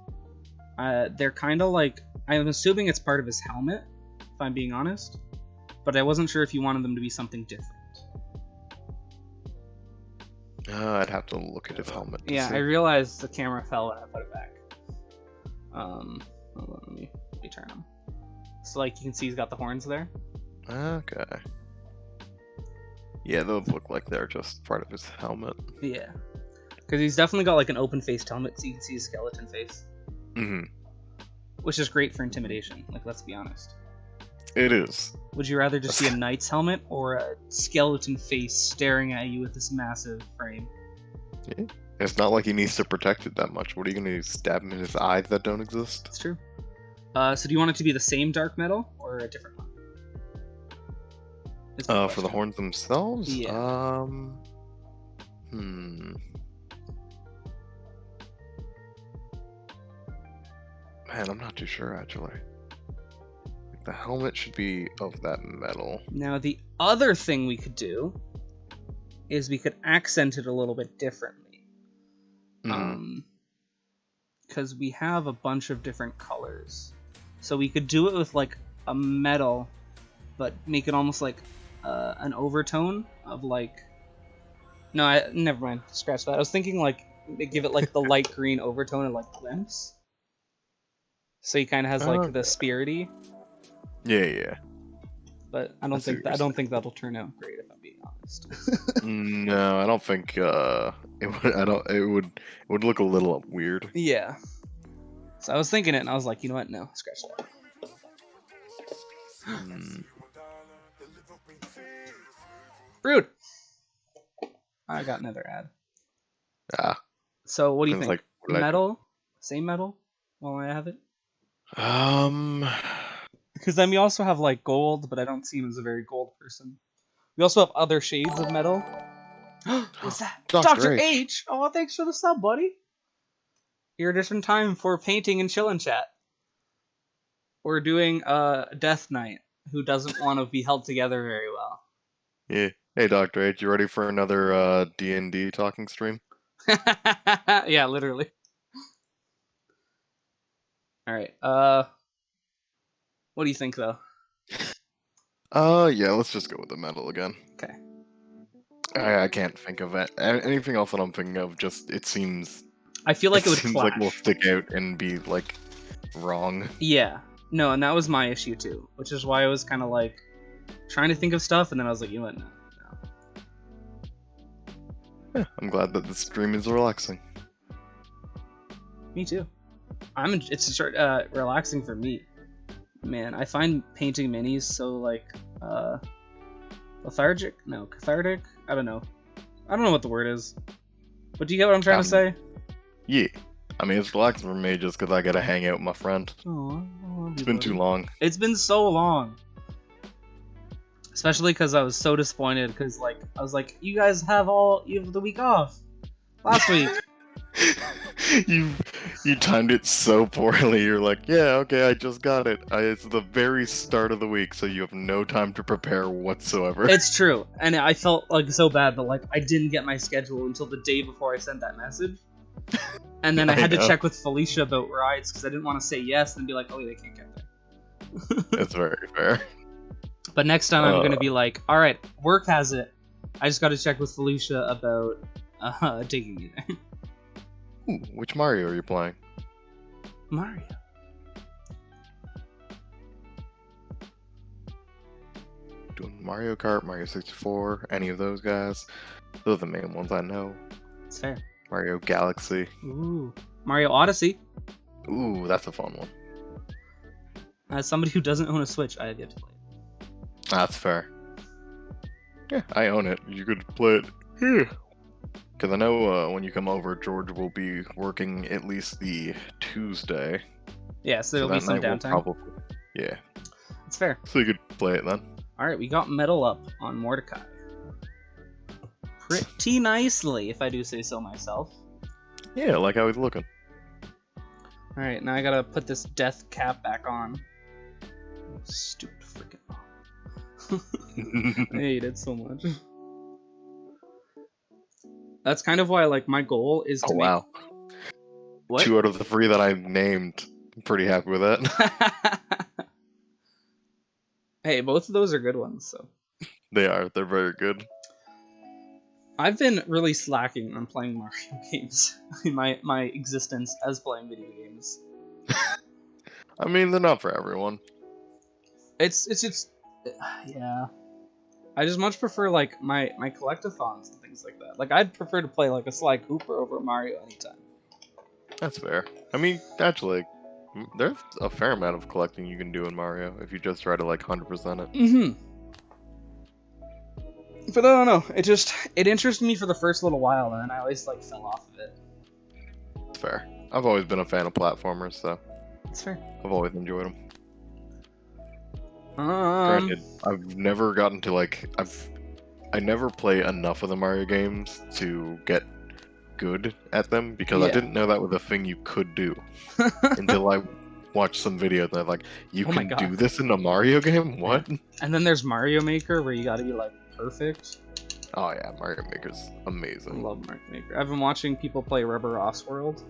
They're kind of like, I'm assuming it's part of his helmet, if I'm being honest. But I wasn't sure if you wanted them to be something different. I'd have to look at his helmet. To Yeah, see. I realized the camera fell when I put it back. Hold on, let me turn him. So like you can see he's got the horns there. Okay. Yeah, those look like they're just part of his helmet. Yeah. Because he's definitely got like an open-faced helmet, so you can see his skeleton face. Mm-hmm. Which is great for intimidation, like let's be honest. It is. Would you rather just see a knight's helmet or a skeleton face staring at you with this massive frame? Yeah. It's not like he needs to protect it that much. What are you gonna do? Stab him in his eyes that don't exist? It's true. So do you want it to be the same dark metal or a different one? Is my For the question. horns themselves? Yeah. Man, I'm not too sure actually. The helmet should be of that metal. Now the other thing we could do is we could accent it a little bit differently. Mhm. Because we have a bunch of different colors. So we could do it with like a metal, but make it almost like an overtone of like... No, never mind. Scratch that. I was thinking like give it like the light green overtone and like glimpse. So he kind of has like the spirity. Yeah. But I I don't see think what you're think that'll turn out great if I'm being honest. No, I don't think it would. It would look a little weird. Yeah. So I was thinking it, and I was like, you know what? No, scratch that. Hmm. Rude. I got another ad. Ah, So what do you it's think? like what did I do? Metal? Same metal? While I have it? Um, Because then we also have like gold, but I don't see him as a very gold person. We also have other shades of metal. What's that? Dr. Dr. H. H! Oh, thanks for the sub, buddy. You're just in time for painting and chillin' chat. We're doing Death Knight, who doesn't want to be held together very well. Yeah. Hey, Dr. H, you ready for another D&D talking stream? Yeah, literally. Alright, what do you think, though? Yeah, let's just go with the metal again. Okay. I can't think of it. Anything else that I'm thinking of, just, it seems... I feel like it would seems clash. like we'll stick out and be, like, wrong. Yeah. No, and that was my issue, too. Which is why I was kind of, like, trying to think of stuff, and then I was like, you know what, no. Yeah, I'm glad that the stream is relaxing. Me too. It's relaxing for me. Man, I find painting minis so like lethargic? No, cathartic? I don't know. I don't know what the word is. But do you get what I'm trying to say? Yeah. I mean, it's relaxing for me just because I gotta hang out with my friend. Oh, It's been too long. It's been so long. Especially because I was so disappointed because like I was like, you guys have the week off last week. You timed it so poorly. You're like, yeah, okay, I just got it. It's the very start of the week, so you have no time to prepare whatsoever. It's true, and I felt like so bad that like I didn't get my schedule until the day before I sent that message, and then I had to know. check with Felicia about rides because I didn't want to say yes and be like, oh, they can't get there. That's very fair. But next time I'm gonna be like, all right, work has it. I just got to check with Felicia about taking you there. Ooh, which Mario are you playing? Mario. Doing Mario Kart, Mario 64, any of those guys? Those are the main ones I know. It's fair. Mario Galaxy. Ooh, Mario Odyssey. Ooh, that's a fun one. As somebody who doesn't own a Switch, I have yet to play it. That's fair. Yeah, I own it. You could play it here. Because I know when you come over, George will be working at least the Tuesday. Yeah, so there'll be that some night we'll downtime. probably... Yeah, It's fair. so you could play it then. Alright, we got metal up on Mordecai. Pretty nicely, if I do say so myself. Yeah, like how he's looking. Alright, now I gotta put this death cap back on. Stupid freaking I hate it so much. That's kind of why, like, my goal is to Oh, wow. What? 2 out of the 3 that I named. I'm pretty happy with that. Hey, both of those are good ones, so. They are. They're very good. I've been really slacking on playing Mario games in my existence as playing video games. I mean, they're not for everyone. It's just yeah. I just much prefer like my collectathons and things like that. Like I'd prefer to play like a Sly Cooper over Mario anytime. That's fair. I mean, actually, there's a fair amount of collecting you can do in Mario if you just try to like 100% it. Mm-hmm. But I don't know. It interested me for the first little while, and then I always like fell off of it. It's fair. I've always been a fan of platformers, so It's fair. I've always enjoyed them. Granted, I've never gotten to like I never play enough of the Mario games to get good at them because I Yeah. didn't know that was a thing you could do until I watched some videos and I'm like, you Oh my can God. do this in a Mario game? What? And then there's Mario Maker, where you gotta be like perfect. Oh yeah, Mario Maker's I amazing. love Mario Maker. I've been watching people play Rubber Ross World,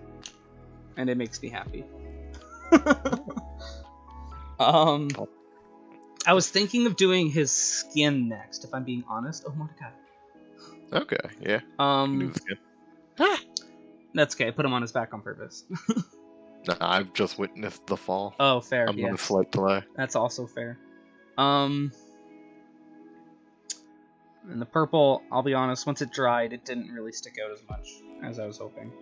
and it makes me happy. I was thinking of doing his skin next, if I'm being honest. Oh my God. Okay, yeah. You can do this again. That's okay. I put him on his back on purpose. Nah, I've just witnessed the fall. Oh, fair. I'm Yeah, on a slight delay. that's also fair. And the purple, I'll be honest, once it dried, it didn't really stick out as much as I was hoping.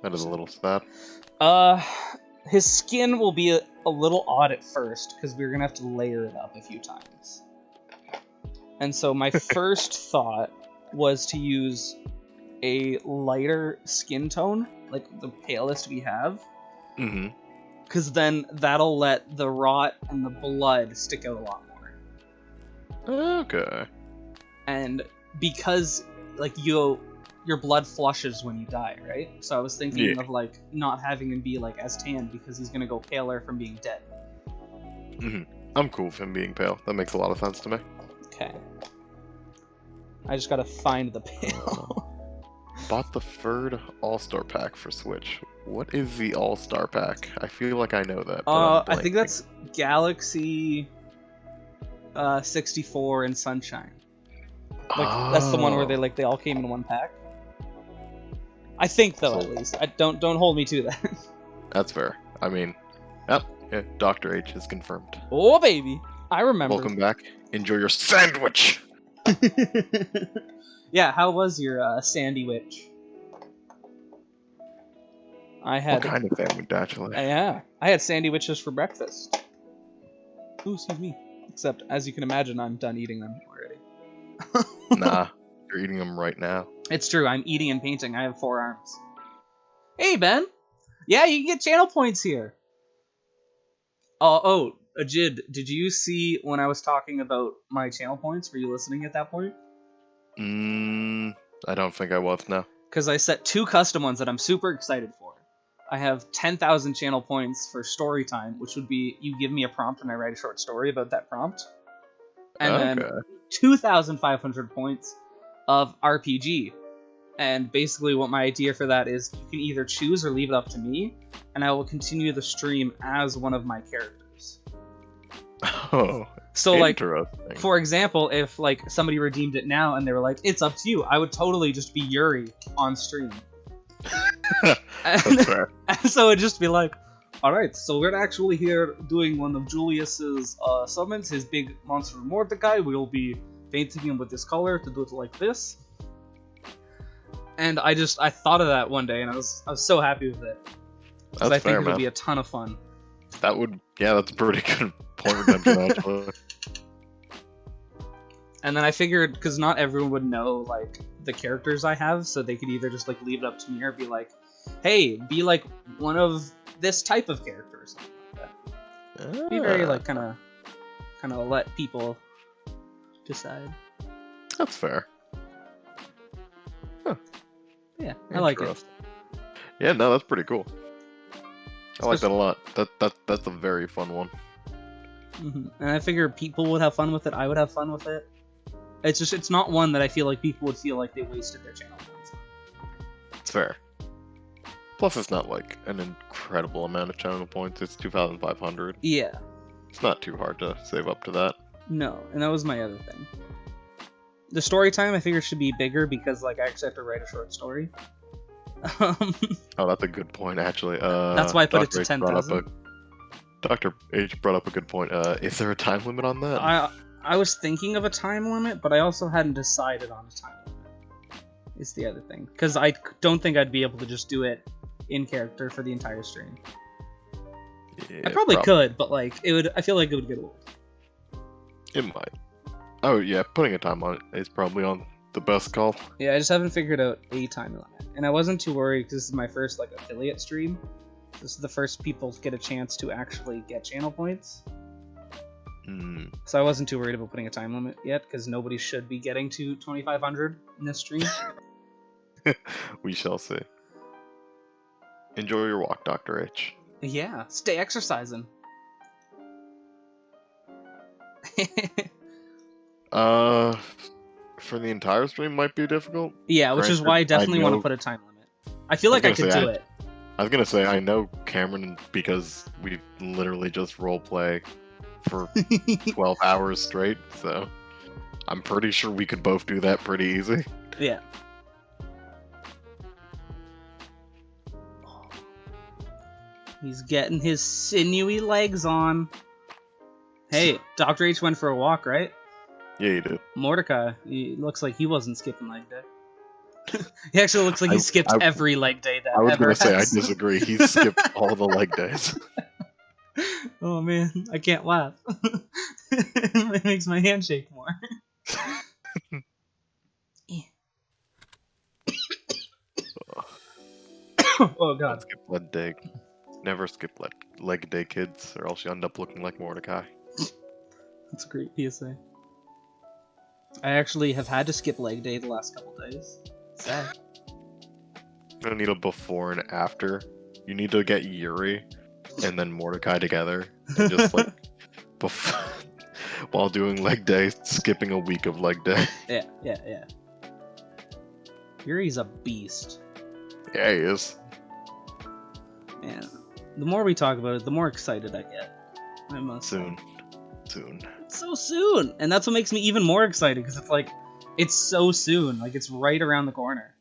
That is a little sad. His skin will be a little odd at first because we're gonna have to layer it up a few times. And so my first thought was to use a lighter skin tone, like the palest we have, Mm-hmm. because then that'll let the rot and the blood stick out a lot more. Okay. And because like your blood flushes when you die, right? So I was thinking Yeah. of like not having him be like as tan because he's gonna go paler from being dead. I'm cool with him being pale. That makes a lot of sense to me. Okay. I just gotta find the pale. Bought the third All-Star pack for Switch. What is the All-Star pack? I feel like I know that. But I'm I think blanking. that's Galaxy 64 and Sunshine. Like that's the one where they all came in one pack. I think though, So- at least. I don't hold me to that. That's fair. I mean, yeah, Dr. H is confirmed. Oh baby, I remember. Welcome back. Enjoy your sandwich. Yeah, how was your Sandy Witch? I had What kind of sandwich, actually? yeah, I had Sandy Witches for breakfast. Ooh, excuse me. Except, as you can imagine, I'm done eating them already. Nah, you're eating them right now. It's true. I'm eating and painting. I have 4 arms. Hey, Ben. Yeah, you can get channel points here. Ajid, did you see when I was talking about my channel points? Were you listening at that point? I don't think I was, no. Because I set 2 custom ones that I'm super excited for. I have 10,000 channel points for story time, which would be you give me a prompt and I write a short story about that prompt. And then Okay. 2,500 points of RPG. And basically what my idea for that is you can either choose or leave it up to me, and I will continue the stream as one of my characters. Oh, So like, interesting. for example, if like somebody redeemed it now and they were like, it's up to you, I would totally just be Yuri on stream. That's fair. And so it'd just be like, alright, so we're actually here doing one of Julius's summons, his big monster Mordecai. We'll be painting him with this color to do it like this. And I thought of that one day and I was so happy with it. Because That's I think fair, it would man. be a ton of fun. That would, yeah, that's a pretty good point redemption, actually. And then I figured, because not everyone would know like the characters I have, so they could either just like leave it up to me or be like, hey, be like one of this type of character or something like that. Be very like kind of let people decide. That's fair. Yeah, I like it. Interesting. Yeah, no, that's pretty cool. I like that a lot. That's a very fun one. And I figure people would have fun with it. I would have fun with it. It's not one that I feel like people would feel like they wasted their channel points. It's fair. Plus, it's not like an incredible amount of channel points. It's 2,500. Yeah. It's not too hard to save up to that. No, and that was my other thing. The story time I figure should be bigger because like I actually have to write a short story. Um, Oh, that's a good point, actually. That's why I put it to Dr. H brought up 10,000. Dr. H brought up a good point. Is there a time limit on that? I was thinking of a time limit, but I also hadn't decided on a time limit. Is the other thing, because I don't think I'd be able to just do it in character for the entire stream. Yeah, I probably could, but like it would. I feel like it would get old. It might. Oh yeah, putting a time on it is probably on the best call. Yeah, I just haven't figured out a time limit, and I wasn't too worried because this is my first like affiliate stream. This is the first people to get a chance to actually get channel points. So I wasn't too worried about putting a time limit yet, because nobody should be getting to 2,500 in this stream. We shall see. Enjoy your walk, Dr. H. Yeah, stay exercising. For the entire stream might be difficult. Yeah, which is Granted, why I definitely want to know- put a time limit. I feel like I could do it. I was gonna say I know Cameron because we literally just roleplay for 12 hours straight, so I'm pretty sure we could both do that pretty easy. Yeah. He's getting his sinewy legs on. Hey, Dr. H went for a walk, right? Yeah, you did. Mordecai, he looks like he wasn't skipping leg day. He actually looks like he skipped every leg day that I was ever gonna say I has. disagree. He skipped all the leg days. Oh man, I can't laugh. It makes my hand shake more. Oh god. Skip leg day. Never skip leg day, kids, or else you end up looking like Mordecai. That's a great PSA. I actually have had to skip leg day the last couple days. Sad. You don't need a before and after. You need to get Yuri and then Mordecai together, and just like while doing leg day, skipping a week of leg day. Yeah. Yuri's a beast. Yeah, he is. Man, the more we talk about it, the more excited I get. I must say. Soon. It's so soon, and that's what makes me even more excited, because it's like, it's so soon. Like, it's right around the corner.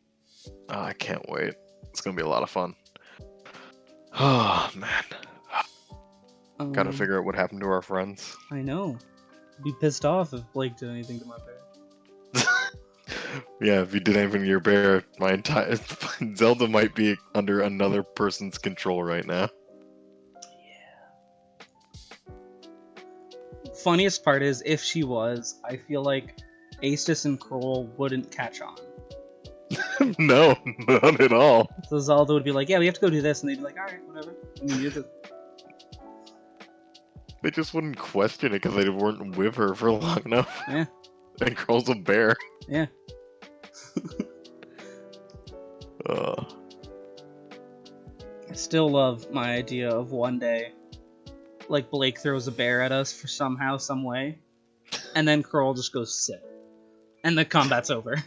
Oh, I can't wait. It's gonna be a lot of fun. Oh man. Gotta figure out what happened to our friends. I know. I'd be pissed off if Blake did anything to my bear. Yeah, if you did anything to your bear, my entire Zelda might be under another person's control right now. Funniest part is, if she was, I feel like Aestus and Kroll wouldn't catch on. No, not at all. So Zelda would be like, yeah, we have to go do this, and they'd be like, alright, whatever. I mean, you just... They just wouldn't question it because they weren't with her for long enough. Yeah. And Kroll's a bear. Yeah. Uh, I still love my idea of one day, like, Blake throws a bear at us for somehow, some way, and then Kroll just goes sit. And the combat's over.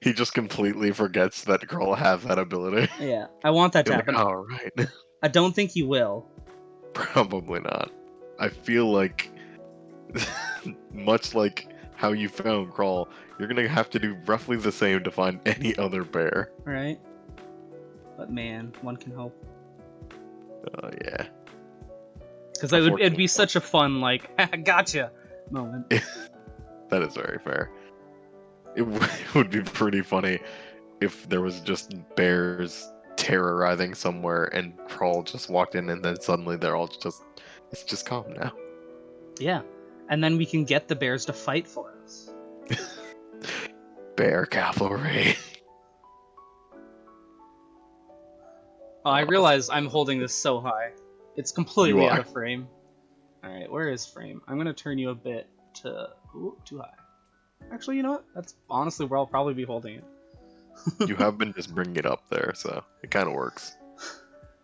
he just completely forgets that Kroll has that ability. Yeah, I want that to You're like, happen. all right. I don't think he will. Probably not. I feel like, much like how you found Kroll, you're gonna have to do roughly the same to find any other bear. Right? But man, one can hope. Oh yeah. Because it'd be such a fun, like, gotcha moment. That is very fair. It would be pretty funny if there was just bears terrorizing somewhere and Kroll just walked in and then suddenly they're all just... It's just calm now. Yeah. And then we can get the bears to fight for us. Bear cavalry. Oh, I realize I'm holding this so high. It's completely You out are. of frame. Alright, where is frame? I'm going to turn you a bit to... Ooh, too high. Actually, you know what? That's honestly where I'll probably be holding it. You have been just bringing it up there, so it kind of works.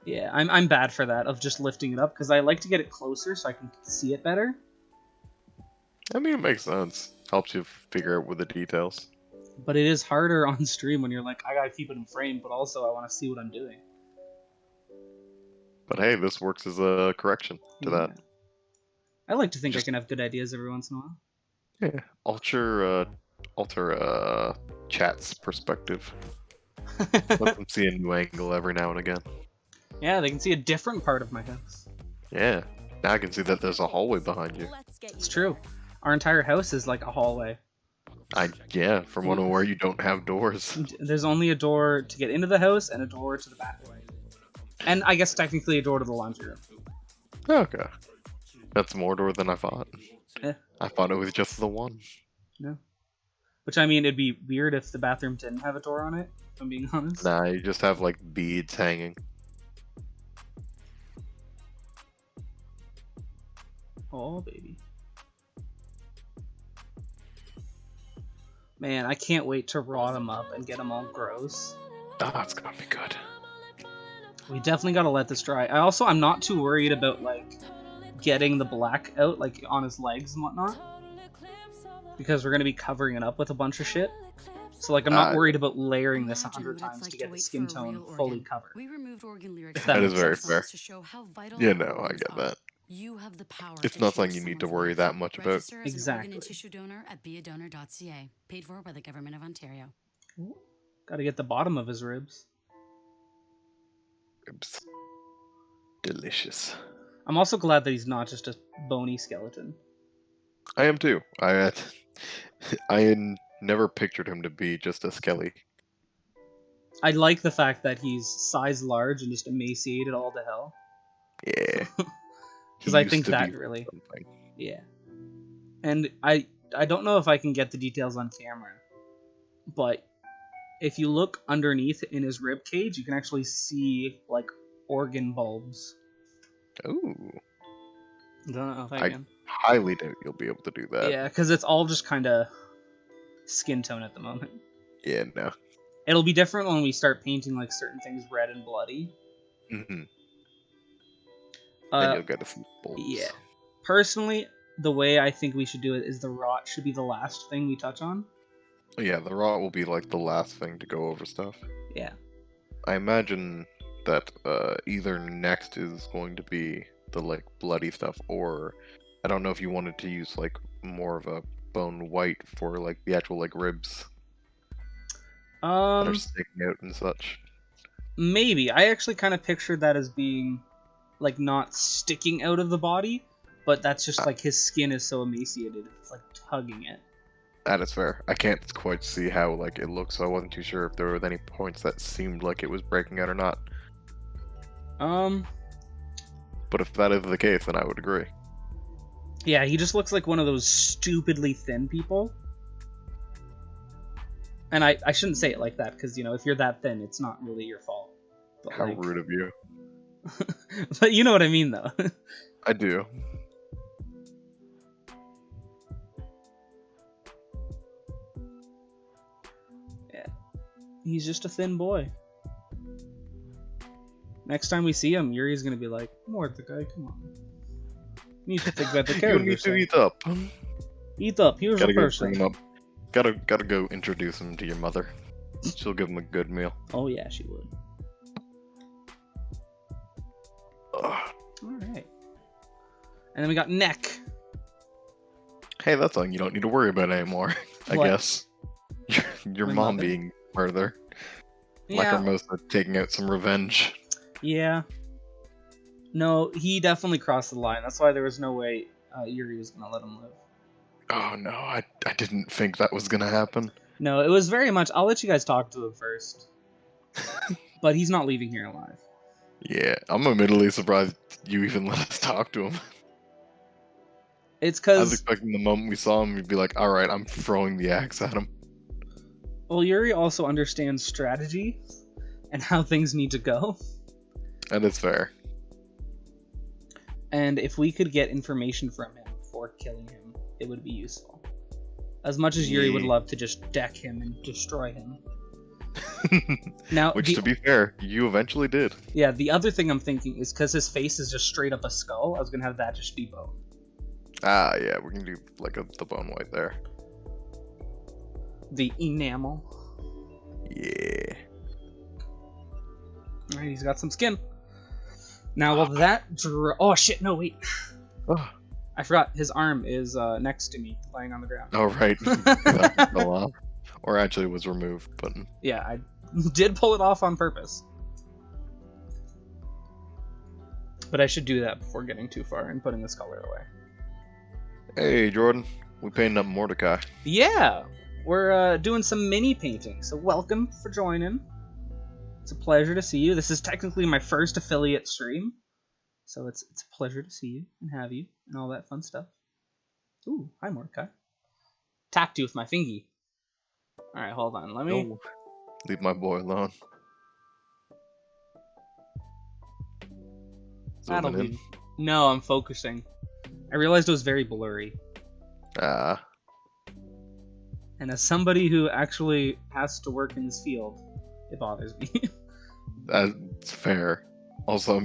Yeah, I'm bad for that, of just lifting it up, because I like to get it closer so I can see it better. I mean, it makes sense. Helps you figure out with the details. But it is harder on stream when you're like, I gotta keep it in frame, but also I want to see what I'm doing. But hey, this works as a correction to that. I like to think Just- I can have good ideas every once in a while. Yeah, alter chat's perspective. Let them see a new angle every now and again. Yeah, they can see a different part of my house. Yeah. Now I can see that there's a hallway behind you. It's true. Our entire house is like a hallway. Yeah, from one where you don't have doors. There's only a door to get into the house and a door to the bathroom. And I guess technically a door to the laundry room. Okay. That's more door than I thought. Yeah. I thought it was just the one. No. Which, I mean, it'd be weird if the bathroom didn't have a door on it, if I'm being honest. Nah, you just have like beads hanging. Oh, baby. Man, I can't wait to raw them up and get them all gross. Oh, it's gonna be good. We definitely gotta let this dry. I'm not too worried about, like, getting the black out, like, on his legs and whatnot. Because we're gonna be covering it up with a bunch of shit. So, like, I'm not worried about layering this 100 times to get the skin tone fully covered. We removed organ lyrics. That is very fair. fair. Yeah, no, I get that. You have the power It's to not change something you need to someone's worry life. that much about. Register as an Exactly. organ and tissue donor at beadonor.ca. Paid for by the Government of Ontario. Gotta get the bottom of his ribs. Oops. Delicious. I'm also glad that he's not just a bony skeleton. I am too. I had never pictured him to be just a skelly. I like the fact that he's size large and just emaciated all to hell. Yeah. Because He I used think to that be really, something. yeah. And I don't know if I can get the details on camera, but if you look underneath in his rib cage, you can actually see like organ bulbs. Ooh. I don't know if I I- can. Highly doubt you'll be able to do that. Yeah, because it's all just kind of skin tone at the moment. Yeah, no. It'll be different when we start painting like certain things red and bloody. Mm-hmm. Then Uh, you'll get a few bulbs. yeah. Personally, the way I think we should do it is the rot should be the last thing we touch on. Yeah, the rot will be like the last thing to go over stuff. Yeah. I imagine that either next is going to be the like bloody stuff, or I don't know if you wanted to use like more of a bone white for like the actual like ribs that are sticking out and such. Maybe. I actually kind of pictured that as being like not sticking out of the body, but that's just like his skin is so emaciated, it's like tugging it. That is fair. I can't quite see how like it looks, so I wasn't too sure if there were any points that seemed like it was breaking out or not. But if that is the case, then I would agree. Yeah, he just looks like one of those stupidly thin people. And I shouldn't say it like that, because, you know, if you're that thin, it's not really your fault. But, How like... rude of you. But you know what I mean, though. I do. Yeah. He's just a thin boy. Next time we see him, Yuri's gonna be like, more the guy, come on. You need to think about the You character. need to side. eat up. Eat up, here's Gotta a go person. bring him up. Gotta go introduce him to your mother. She'll give him a good meal. Oh yeah, she would. Ugh. Alright. And then we got Neck. Hey, that's something you don't need to worry about anymore. I What? guess. Your My mom mother? being murder. Like Yeah. Hermosa taking out some revenge. Yeah. No, he definitely crossed the line. That's why there was no way Yuri was gonna let him live. Oh no, I didn't think that was gonna happen. No, it was very much. I'll let you guys talk to him first. But he's not leaving here alive. Yeah, I'm admittedly surprised you even let us talk to him. It's I was because, expecting the moment we saw him, we'd be like, alright, I'm throwing the axe at him. well, Yuri also understands strategy and how things need to go. And it's fair. And if we could get information from him before killing him, it would be useful. As much as Yuri would Yeah. love to just deck him and destroy him. Now, Which, the- to be fair, you eventually did. yeah, the other thing I'm thinking is because his face is just straight up a skull, I was gonna have that just be bone. Ah, yeah, we can do like the bone white there. The enamel. Yeah. Alright, he's got some skin. Now, will that oh shit, no, wait. Oh, I forgot, his arm is next to me, lying on the ground. oh right. That fell off. Or actually was removed, but Yeah, I Did pull it off on purpose. But I should do that before getting too far and putting this color away. Hey, Jordan. We painted up Mordecai. Yeah, we're doing some mini painting, so welcome for joining. It's a pleasure to see you. This is technically my first affiliate stream, so it's a pleasure to see you and have you and all that fun stuff. Ooh, hi Mordecai. Tapped you with my fingy. All right, hold on. Let me. No, leave my boy alone. That'll Zooming be. No, I'm focusing. I realized it was very blurry. in. And as somebody who actually has to work in this field, it bothers me. That's fair. Also,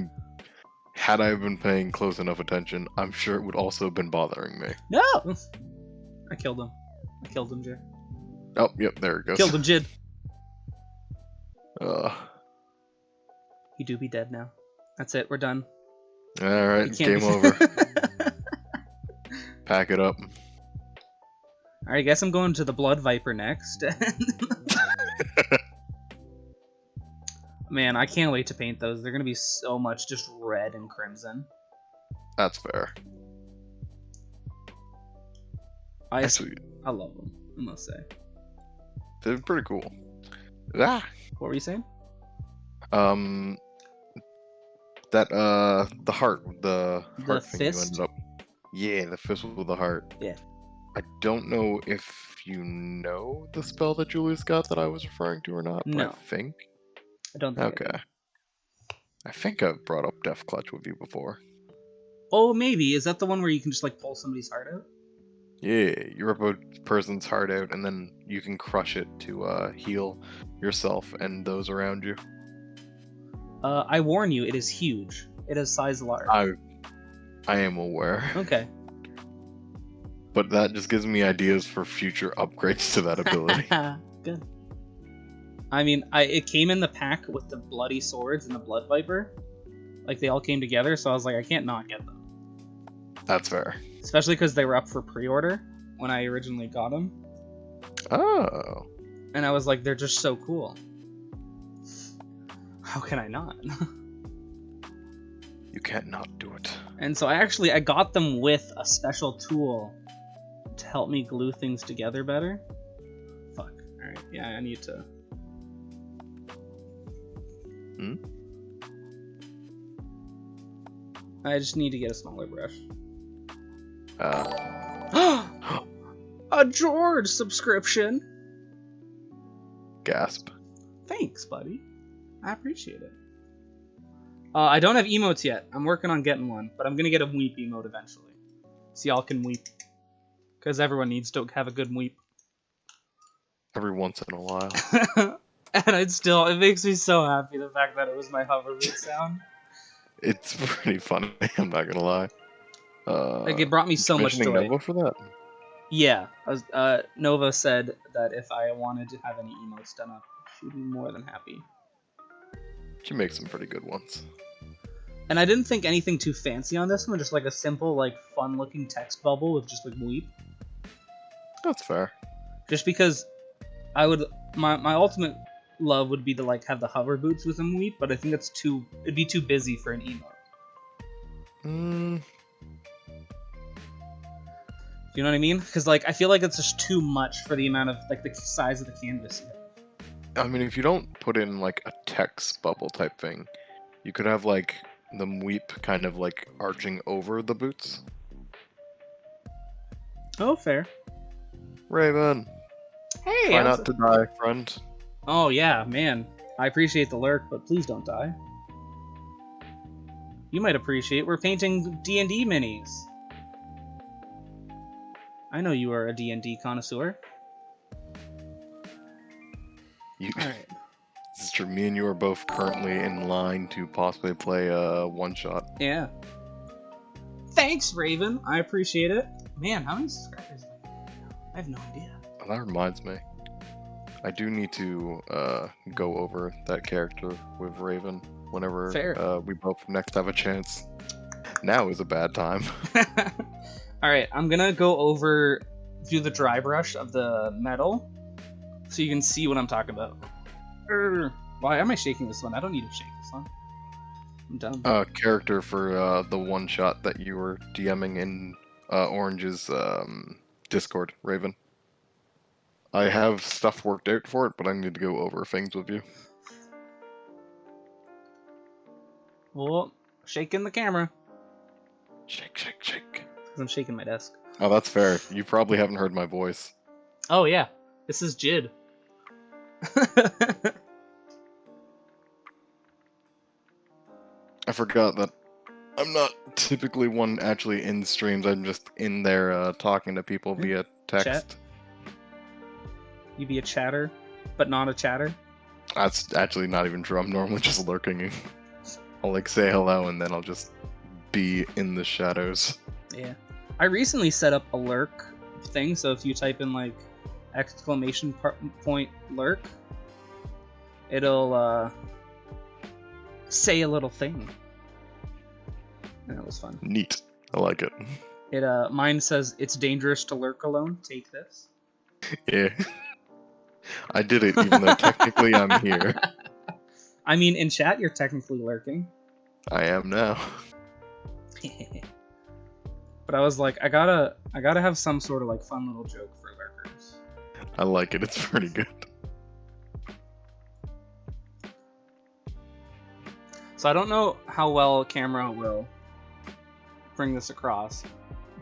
had I been paying close enough attention, I'm sure it would also have been bothering me. No! I killed him. I killed him, Jid. Oh, yep, there it goes. Killed him, Jid. He do be dead now. That's it, we're done. Alright, You can't game be- over. Pack it up. Alright, I guess I'm going to the Blood Viper next. Man, I can't wait to paint those. They're gonna be so much just red and crimson. That's fair. I Actually, love them, I must say. they're pretty cool. Ah! What were you saying? The heart, the heart thing you fist? ended up. Yeah, the fist with the heart. Yeah. I don't know if you know the spell that Julius got that I was referring to or not, but No. I think. I don't think I Okay. did. I think I've brought up Death Clutch with you before. Oh, maybe. Is that the one where you can just like pull somebody's heart out? Yeah, you rip a person's heart out and then you can crush it to heal yourself and those around you. I warn you, it is huge. It is size large. I am aware. Okay. But that just gives me ideas for future upgrades to that ability. Good. I mean, it came in the pack with the bloody swords and the blood viper. Like, they all came together, so I was like, I can't not get them. That's fair. Especially because they were up for pre-order when I originally got them. Oh. And I was like, they're just so cool. How can I not? You can't not do it. And so I got them with a special tool to help me glue things together better. Fuck. Alright, yeah, I need to... I just need to get a smaller brush. A George subscription! Gasp. Thanks, buddy. I appreciate it. I don't have emotes yet. I'm working on getting one, but I'm gonna get a weep emote eventually. So y'all can weep. Because everyone needs to have a good weep. Every once in a while. And it makes me so happy, the fact that it was my hoverboard sound. It's pretty funny, I'm not gonna lie. Like, it brought me so much mentioning joy. Nova for that? Yeah, Nova said that if I wanted to have any emotes done up, she would be more than happy. She makes some pretty good ones. And I didn't think anything too fancy on this one, just like a simple, like, fun-looking text bubble with just, like, weep. That's fair. Just because I would... My ultimate love would be to, like, have the hover boots with them weep, but I think it'd be too busy for an emote. You know what I mean? Because, like, I feel like it's just too much for the amount of, like, the size of the canvas here. I mean, if you don't put in, like, a text bubble type thing, you could have, like, them weep kind of, like, arching over the boots. Oh, fair. Raven! Hey! Try not to die, friend. Oh, yeah, man. I appreciate the lurk, but please don't die. You might appreciate we're painting D&D minis. I know you are a D&D connoisseur. Alright. This is true. Me and you are both currently in line to possibly play a one-shot. Yeah. Thanks, Raven. I appreciate it. Man, how many subscribers do I have now? I have no idea. Oh, that reminds me. I do need to go over that character with Raven whenever we both next have a chance. Now is a bad time. Alright, I'm gonna go do the dry brush of the metal so you can see what I'm talking about. Why am I shaking this one? I don't need to shake this one. I'm done. Character for the one shot that you were DMing in Orange's Discord, Raven. I have stuff worked out for it, but I need to go over things with you. Well, shaking the camera. Shake, shake, shake. Because I'm shaking my desk. Oh, that's fair. You probably haven't heard my voice. Oh, yeah. This is Jid. I forgot that I'm not typically one actually in streams. I'm just in there talking to people via text. Chat? You be a chatter, but not a chatter? That's actually not even true. I'm normally just lurking. I'll like say hello and then I'll just be in the shadows. Yeah. I recently set up a lurk thing, so if you type in like exclamation point lurk, it'll say a little thing. And that was fun. Neat. I like it. Mine says it's dangerous to lurk alone. Take this. Yeah. I did it even though technically I'm here. I mean, in chat you're technically lurking. I am now. But I was like, I gotta have some sort of like fun little joke for lurkers. I like it. It's pretty good. So I don't know how well camera will bring this across,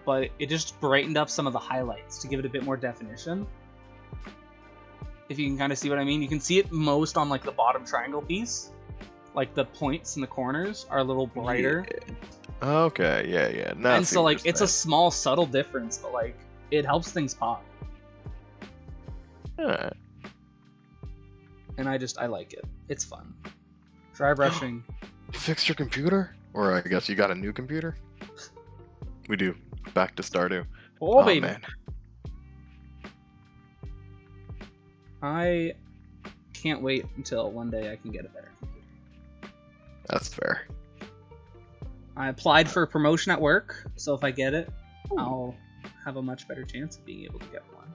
but it just brightened up some of the highlights to give it a bit more definition. If you can kind of see what I mean, you can see it most on like the bottom triangle piece. Like the points in the corners are a little brighter. Yeah. Okay, yeah. Now And so like it's a small subtle difference, but like it helps things pop. Alright. And I like it. It's fun. Dry brushing. You fixed your computer? Or I guess you got a new computer? We do. Back to Stardew. Oh, baby. Man. I can't wait until one day I can get a better computer. That's fair. I applied for a promotion at work, so if I get it, I'll have a much better chance of being able to get one.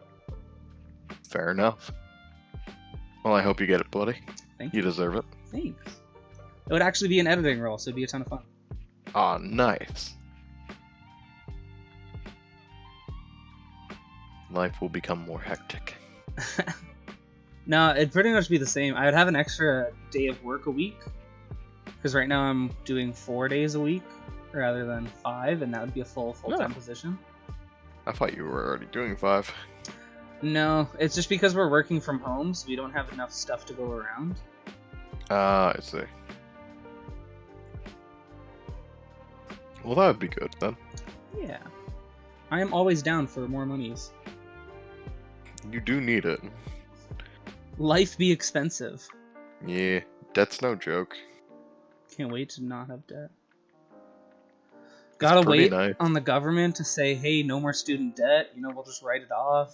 Fair enough. Well, I hope you get it, buddy. Thank You you. deserve it. Thanks. It would actually be an editing role, so it'd be a ton of fun. Aw, nice. Life will become more hectic. No, it'd pretty much be the same. I would have an extra day of work a week, because right now I'm doing 4 days a week rather than 5, and that would be a full-time position. I thought you were already doing 5. No, it's just because we're working from home, so we don't have enough stuff to go around. Ah, I see. Well, that would be good then. Yeah. I am always down for more monies. You do need it. Life be expensive. Yeah, debt's no joke. Can't wait to not have debt. Gotta pretty wait nice. on the government to say, hey, no more student debt. You know, we'll just write it off.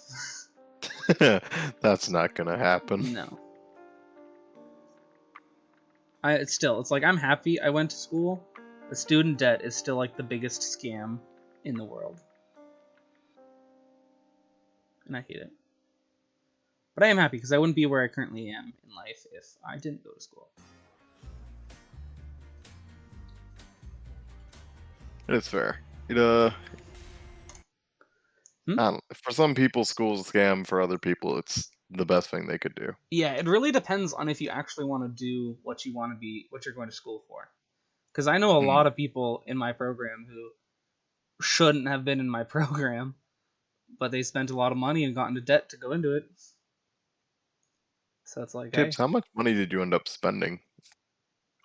That's not gonna happen. No. It's like, I'm happy I went to school. The student debt is still like the biggest scam in the world. And I hate it. But I am happy because I wouldn't be where I currently am in life if I didn't go to school. It's fair. I don't know. For some people, school's a scam. For other people, it's the best thing they could do. Yeah, it really depends on if you actually want to do what you want to be, what you're going to school for. Because I know a lot of people in my program who shouldn't have been in my program, but they spent a lot of money and got into debt to go into it. So it's like, Tips, hey. how much money did you end up spending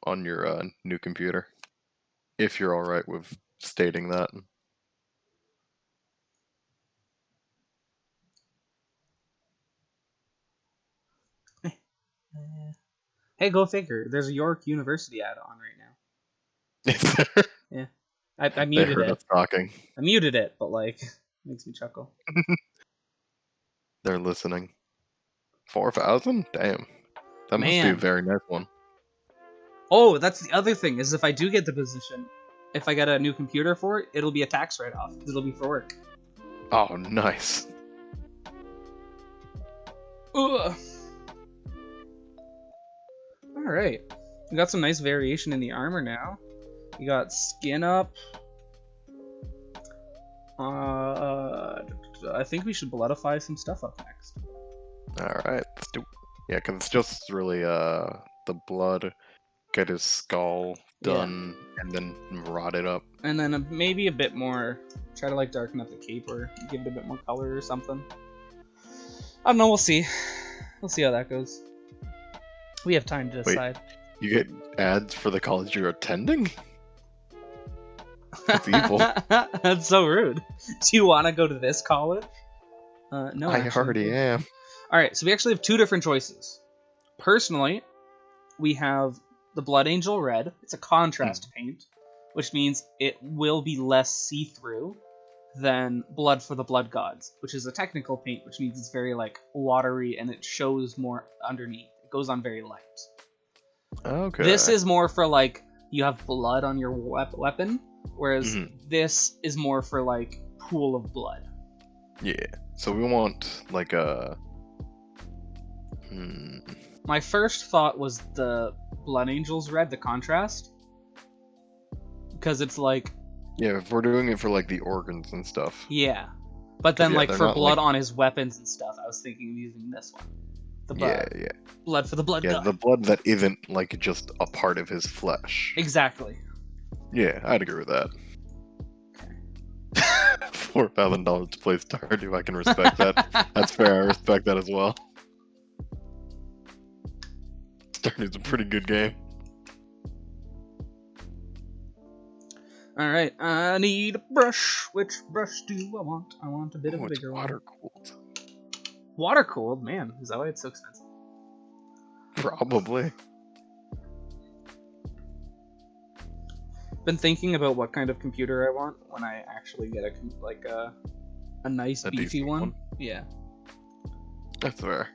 on your new computer? If you're alright with stating that. Hey, go figure. There's a York University ad on right now. Is there? Yeah. I They muted heard it. us talking. I muted it, but like, makes me chuckle. They're listening. 4,000? Damn. That must be a Man. very nice one. Oh, that's the other thing, is if I do get the position, if I get a new computer for it, it'll be a tax write-off, because it'll be for work. Oh, nice. Ugh. Alright. We got some nice variation in the armor now. We got skin up. I think we should bloodify some stuff up next. Alright, let's do. Yeah, because it's just really the blood, get his skull done, and then rot it up. And then maybe a bit more. Try to like darken up the cape or give it a bit more color or something. I don't know. We'll see. We'll see how that goes. We have time to decide. You get ads for the college you're attending? That's evil. That's so rude. Do you want to go to this college? No. I actually. already am. Alright, so we actually have two different choices. Personally, we have the Blood Angel Red. It's a contrast paint, which means it will be less see-through than Blood for the Blood Gods, which is a technical paint, which means it's very like watery and it shows more underneath. It goes on very light. Okay. This is more for like you have blood on your weapon, whereas this is more for like pool of blood. Yeah. So we want like a. My first thought was the Blood Angels Red, the contrast, because it's like. Yeah, if we're doing it for like the organs and stuff. Yeah, but then Yeah, like they're for not, blood like- on his weapons and stuff, I was thinking of using this one. The blood. Yeah. Blood for the blood Yeah, god. the blood that isn't like just a part of his flesh. Exactly. Yeah, I'd agree with that. $4,000 to play Stardew, I can respect that. That's fair, I respect that as well. Stardew's a pretty good game. Alright, I need a brush. Which brush do I want? I want a bit of a Oh, it's bigger water one. cooled. Water cooled? Man, is that why it's so expensive? Probably. Been thinking about what kind of computer I want when I actually get a nice A beefy decent one. one? Yeah. That's fair.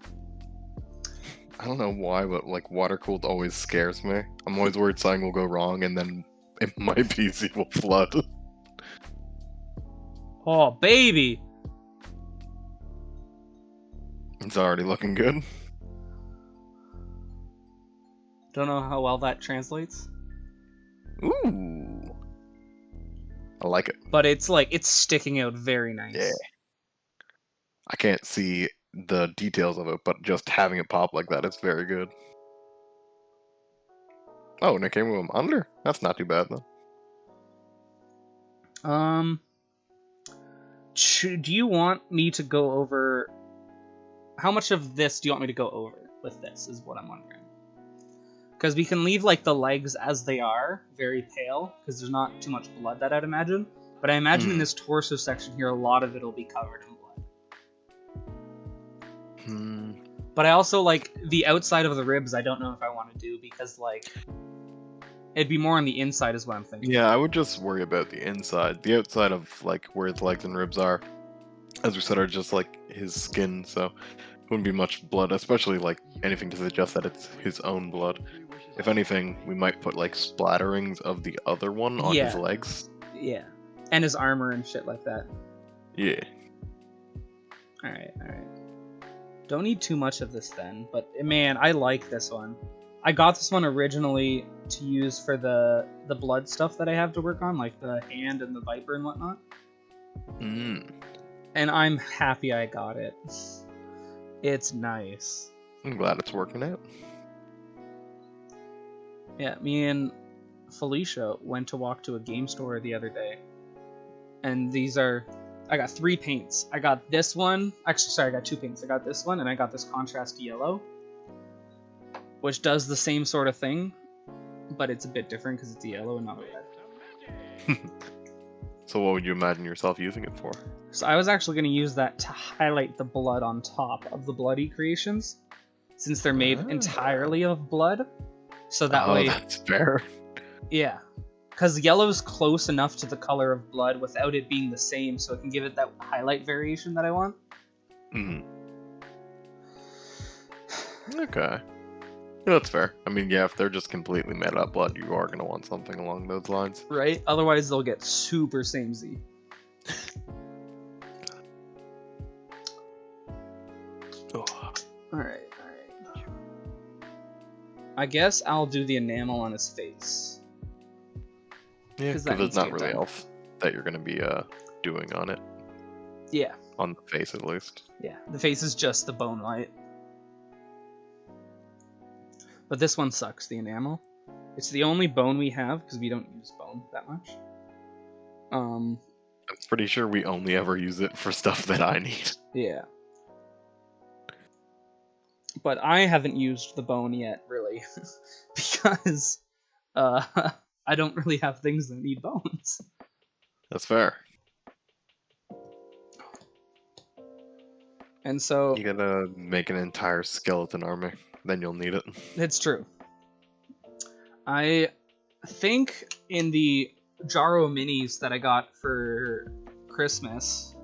I don't know why, but like water cooled always scares me. I'm always worried something will go wrong and then my PC will flood. Oh, baby! It's already looking good. Don't know how well that translates. Ooh. I like it. But it's like, it's sticking out very nice. Yeah. I can't see the details of it, but just having it pop like that is very good. Oh, and it came with a monitor? That's not too bad, though. Do you want me to go over... How much of this do you want me to go over with this, is what I'm wondering. Because we can leave, like, the legs as they are, very pale, because there's not too much blood that I'd imagine. But I imagine in this torso section here, a lot of it will be covered in blood. But I also, like, the outside of the ribs, I don't know if I want to do, because, like, it'd be more on the inside is what I'm thinking. Yeah, I would just worry about the inside. The outside of, like, where his legs and ribs are, as we said, are just, like, his skin, so it wouldn't be much blood, especially, like, anything to suggest that it's his own blood. If anything, we might put, like, splatterings of the other one on his legs. Yeah. And his armor and shit like that. Yeah. Alright. Don't need too much of this then, but man, I like this one. I got this one originally to use for the blood stuff that I have to work on, like the hand and the viper and whatnot. And I'm happy I got it. It's nice. I'm glad it's working out. Yeah, me and Felicia went to walk to a game store the other day. And these are... I got 3 paints. I got this one. Actually, sorry, I got 2 paints. I got this one, and I got this contrast yellow. Which does the same sort of thing, but it's a bit different because it's yellow and not red. So what would you imagine yourself using it for? So I was actually going to use that to highlight the blood on top of the bloody creations, since they're made entirely of blood. So that way... that's fair. Yeah. Because yellow's close enough to the color of blood without it being the same, so it can give it that highlight variation that I want. Okay. Yeah, that's fair. I mean, yeah, if they're just completely made up blood, you are going to want something along those lines. Right? Otherwise, they'll get super samey. Alright. I guess I'll do the enamel on his face. Yeah, 'Cause because that there's needs to not get really done. else that you're gonna be doing on it. Yeah, On the face, at least. yeah. The face is just the bone light. But this one sucks, the enamel. It's the only bone we have, because we don't use bone that much. I'm pretty sure we only ever use it for stuff that I need. Yeah. But I haven't used the bone yet, really. Because I don't really have things that need bones. That's fair. And so, You gotta make an entire skeleton army. Then you'll need it. it's true. I think in the Jaro minis that I got for Christmas,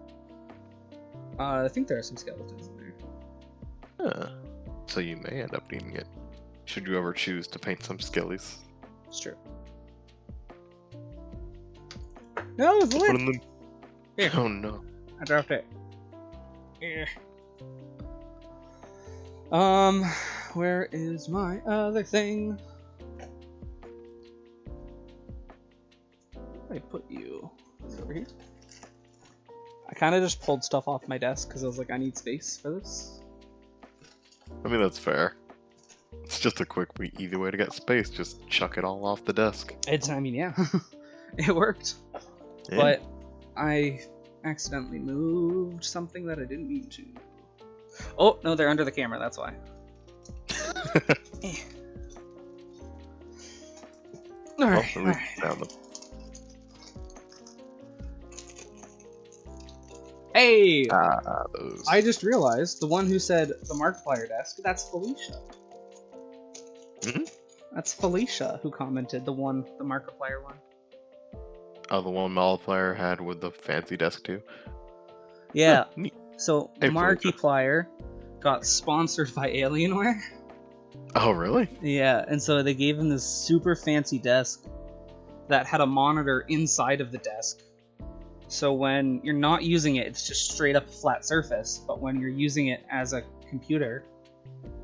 I think there are some skeletons in there. Huh. So you may end up needing it. Should you ever choose to paint some skillies. It's true. No, it's Put lit. in them. Here. Oh no. I dropped it. Yeah. Where is my other thing? Where did I put you? Is it over here? I kind of just pulled stuff off my desk because I was like, I need space for this. I mean, that's fair. It's just a quick, easy way to get space. Just chuck it all off the desk. I mean, yeah, it worked. Yeah. But I accidentally moved something that I didn't mean to. Oh, no, they're under the camera, that's why. Alright, At least alright. you found them. Hey! Those. I just realized the one who said the Markiplier desk, that's Felicia. Mhm. That's Felicia who commented the Markiplier one. Oh, the one Mollifier had with the fancy desk too. Yeah. Huh, neat. So Hey, Felicia. Markiplier got sponsored by Alienware. Oh, really? Yeah, and so they gave him this super fancy desk that had a monitor inside of the desk. So when you're not using it, it's just straight up a flat surface. But when you're using it as a computer,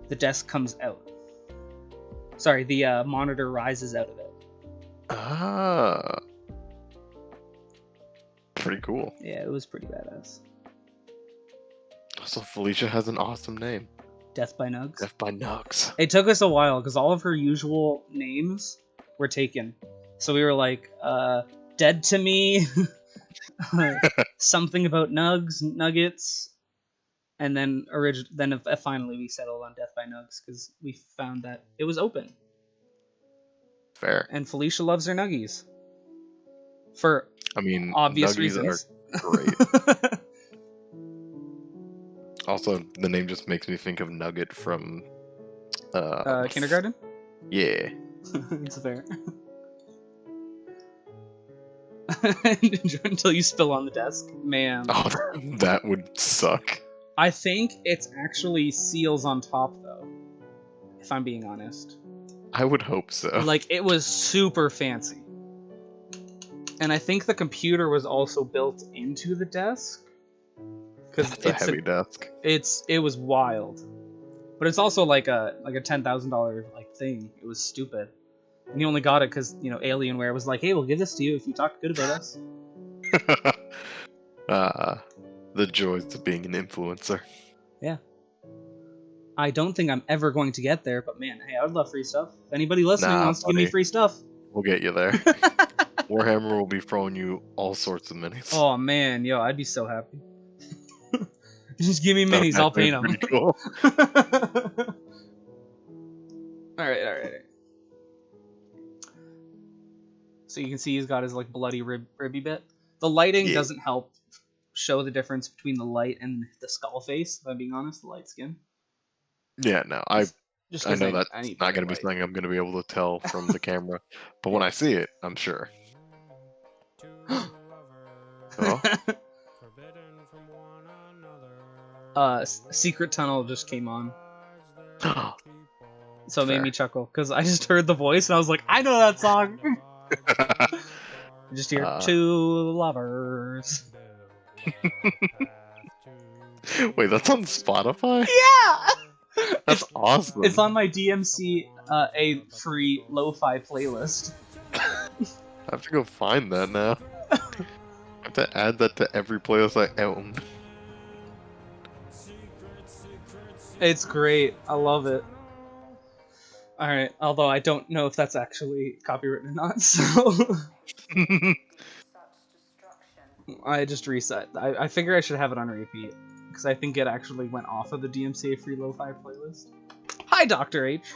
the desk comes out. Sorry, the monitor rises out of it. Ah. Pretty cool. Yeah, it was pretty badass. So Felicia has an awesome name. Death by Nugs. Death by Nugs. It took us a while because all of her usual names were taken. So we were like, Dead to Me, something about Nuggets, and then finally we settled on Death by Nugs because we found that it was open. Fair. And Felicia loves her Nuggies. For I mean, obvious Nuggies reasons. are great. Also, the name just makes me think of Nugget from Kindergarten? Yeah. It's fair. Until you spill on the desk. Man. Oh, that would suck. I think it's actually seals on top, though. If I'm being honest. I would hope so. Like, it was super fancy. And I think the computer was also built into the desk. That's a heavy desk. It was wild. But it's also like a $10,000 like thing. It was stupid. And you only got it because, Alienware was like, hey, we'll give this to you if you talk good about us. The joys of being an influencer. Yeah. I don't think I'm ever going to get there, but man, hey, I would love free stuff. If anybody listening wants to give me buddy. free stuff. We'll get you there. Warhammer will be throwing you all sorts of minis. Oh man, yo, I'd be so happy. Just give me minis, I'll paint them. Pretty cool. Alright. So you can see he's got his like bloody ribby bit. The lighting doesn't help show the difference between the light and the skull face, if I'm being honest, the light skin. Yeah, no, I Just I 'cause know that's need not going to be light. something I'm going to be able to tell from the camera, but when I see it, I'm sure. Oh, Secret Tunnel just came on. oh. So it made Fair. me chuckle, because I just heard the voice and I was like, I know that song! You just hear two lovers. Wait, that's on Spotify? Yeah! That's awesome. It's on my DMC a free lo-fi playlist. I have to go find that now. I have to add that to every playlist I own. It's great. I love it. Alright, although I don't know if that's actually copywritten or not, so I just reset. I figure I should have it on repeat, because I think it actually went off of the DMCA free lo-fi playlist. Hi, Dr. H!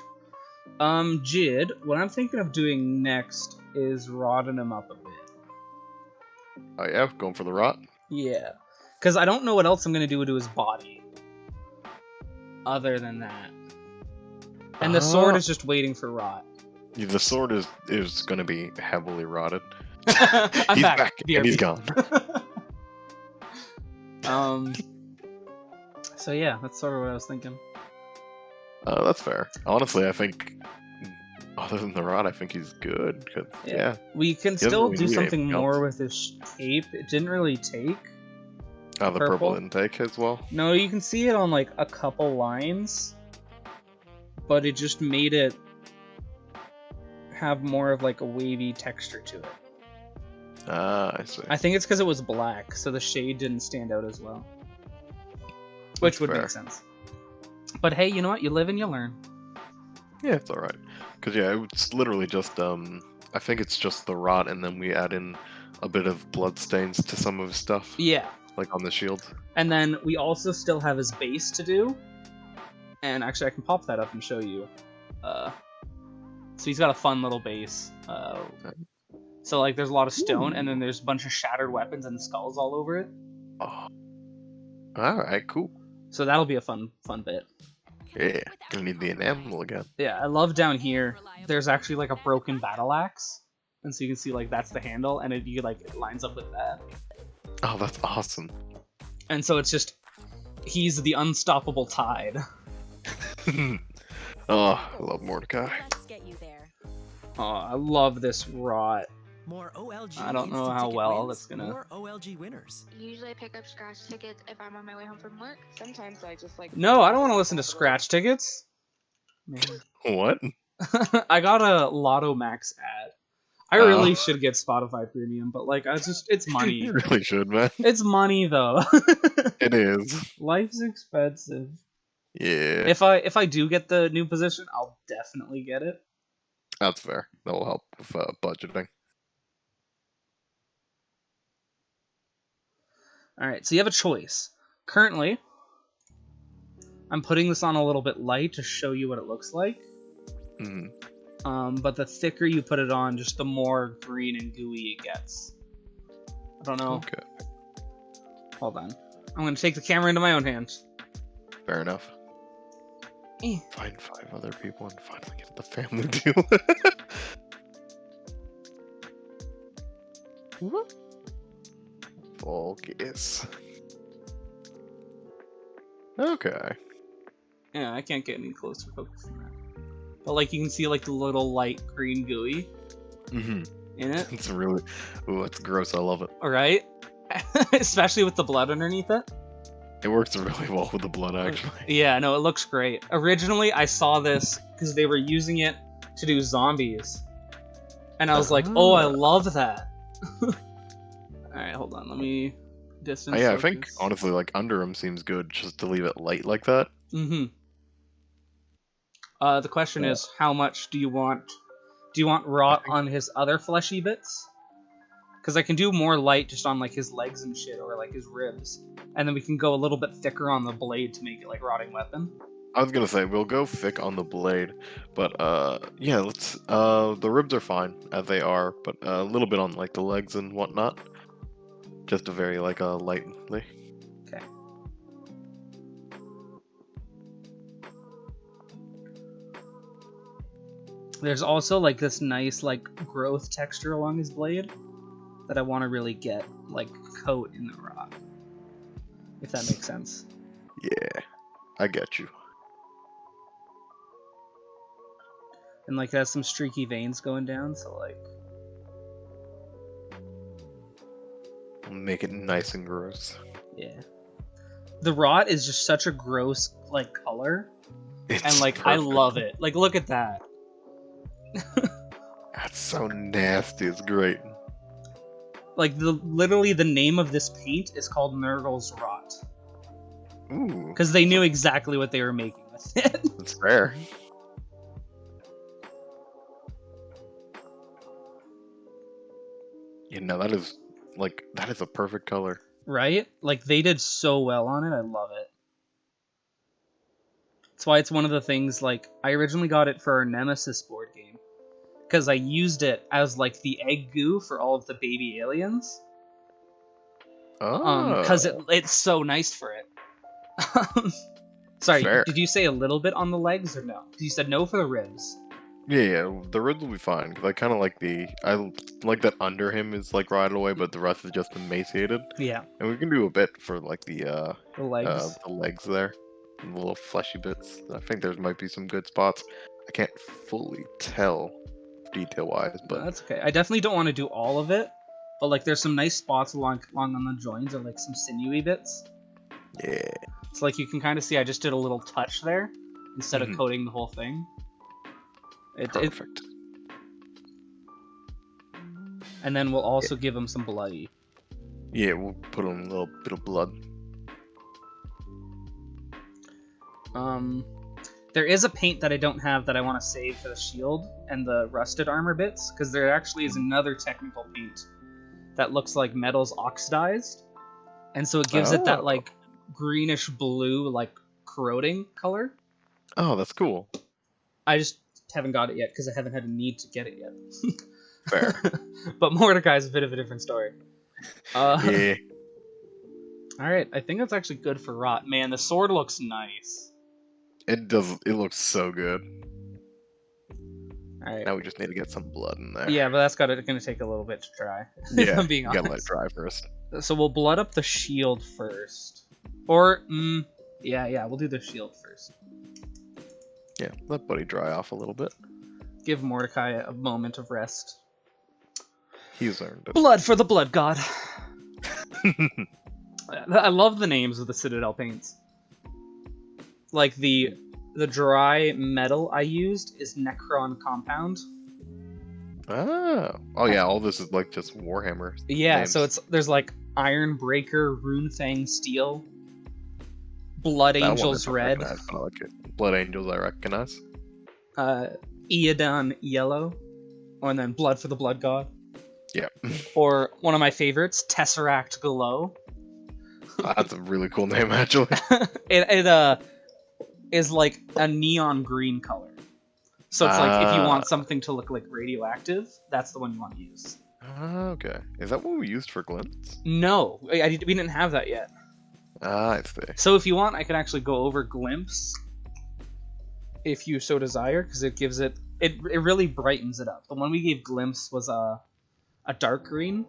Jid, what I'm thinking of doing next is rotting him up a bit. Oh yeah, going for the rot. Yeah. Because I don't know what else I'm going to do to his body. Other than that. And the sword is just waiting for rot. Yeah, the sword is going to be heavily rotted. I'm He's back. back and he's gone. So yeah, that's sort of what I was thinking. That's fair. Honestly, I think, other than the rot, I think he's good. Cause, yeah. We can doesn't still really do need something anything more else. with this tape. It didn't really take. Oh, the purple intake as well. No, you can see it on like a couple lines, but it just made it have more of like a wavy texture to it. Ah, I see. I think it's because it was black, so the shade didn't stand out as well. Which would fair. make sense. But hey, you know what? You live and you learn. Yeah, it's alright. Because, yeah, it's literally just, I think it's just the rot, and then we add in a bit of blood stains to some of his stuff. Yeah. Like on the shield. And then we also still have his base to do. And actually, I can pop that up and show you. So he's got a fun little base. So, like, there's a lot of stone, and then there's a bunch of shattered weapons and skulls all over it. Oh. Alright, cool. So that'll be a fun bit. Yeah, gonna need the enamel again. Yeah, I love down here, there's actually, like, a broken battle axe. And so you can see, like, that's the handle, and it lines up with that. Oh, that's awesome. And so it's just, he's the unstoppable tide. Oh, I love Mordecai. Let's get you there. Oh, I love this rot. More OLG I don't know instant how ticket well wins, that's gonna- More OLG winners. Usually I pick up scratch tickets if I'm on my way home from work. Sometimes I just like... No, I don't want to listen to scratch tickets. Man. What? I got a Lotto Max ad. I really should get Spotify Premium, but like, it's money. You really should, man. It's money though. It is. Life's expensive. Yeah. If I do get the new position, I'll definitely get it. That's fair. That will help with budgeting. Alright, so you have a choice. Currently, I'm putting this on a little bit light to show you what it looks like. But the thicker you put it on, just the more green and gooey it gets. I don't know. Okay. Hold on. I'm going to take the camera into my own hands. Fair enough. Eh. Find 5 other people and finally get the family deal. Focus. Okay. Yeah, I can't get any closer focus than that. But like you can see like the little light green gooey in it. It's really... Ooh, it's gross. I love it. Alright? Especially with the blood underneath it. It works really well with the blood, actually. Yeah, no, it looks great. Originally, I saw this because they were using it to do zombies. And I was like, oh, I love that. Alright, hold on. Let me distance Yeah, I focus. think, honestly, like, under him seems good just to leave it light like that. The question is, how much do you want? Do you want rot on his other fleshy bits? Because I can do more light just on like his legs and shit, or like his ribs, and then we can go a little bit thicker on the blade to make it like rotting weapon. I was gonna say we'll go thick on the blade, but yeah, let's. The ribs are fine as they are, but a little bit on like the legs and whatnot, just a very like lightly. Okay. There's also like this nice like growth texture along his blade that I want to really get like coat in the rot, if that makes sense. Yeah, I get you. And like that's some streaky veins going down, so like Make it nice and gross. yeah. The rot is just such a gross like color And like I love it. Like look at that. That's so nasty. It's great. Like literally the name of this paint is called Nurgle's Rot. Ooh, Because they knew exactly what they were making with it. that's fair. Yeah, no, that is a perfect color. Right? Like they did so well on it. I love it. That's why it's one of the things, like, I originally got it for our Nemesis board game. Because I used it as, like, the egg goo for all of the baby aliens. Oh, Because it's so nice for it. Sorry, fair. did you say a little bit on the legs or no? 'Cause you said no for the ribs. Yeah, the ribs will be fine because I kind of like I like that under him is like rotted away, but the rest has just emaciated. Yeah, And we can do a bit for like the legs. the legs there, the little fleshy bits. I think there might be some good spots. I can't fully tell detail wise, No, but that's okay. I definitely don't want to do all of it. But, like, there's some nice spots along on the joints or, like, some sinewy bits. yeah, So, like, you can kind of see I just did a little touch there instead of coating the whole thing. perfect. And then we'll also give him some bloody. Yeah, we'll put on a little bit of blood. There is a paint that I don't have that I want to save for the shield and the rusted armor bits, because there actually is another technical paint that looks like metal's oxidized, and so it gives it that, like, greenish blue, like, corroding color. Oh, that's cool. I just haven't got it yet because I haven't had a need to get it yet. Fair. But Mordecai's a bit of a different story. Yeah. Alright, I think that's actually good for Rot. Man, the sword looks nice. It does. It looks so good. Alright. Now we just need to get some blood in there. Yeah, but that's gonna take a little bit to dry. Yeah. If I'm being You gotta honest. let it dry first. So we'll blood up the shield first. Or, yeah, we'll do the shield first. Yeah, let Buddy dry off a little bit. Give Mordecai a moment of rest. He's earned it. Blood for the blood god. I love the names of the Citadel paints. Like the dry metal I used is Necron Compound. Oh yeah, all this is like just Warhammer. Yeah, names. so there's like Iron Breaker, Runefang Steel, Blood That one Angels I don't Red, recognize, but I like it. Blood Angels I recognize. Eodon Yellow, and then Blood for the Blood God. Yeah. Or one of my favorites, Tesseract Glow. That's a really cool name actually. It is like a neon green color. So it's like if you want something to look like radioactive, that's the one you want to use. Okay. Is that what we used for glints? No, we didn't have that yet. I see. So if you want, I can actually go over Glimpse, if you so desire, because it gives it really brightens it up. The one we gave Glimpse was a dark green,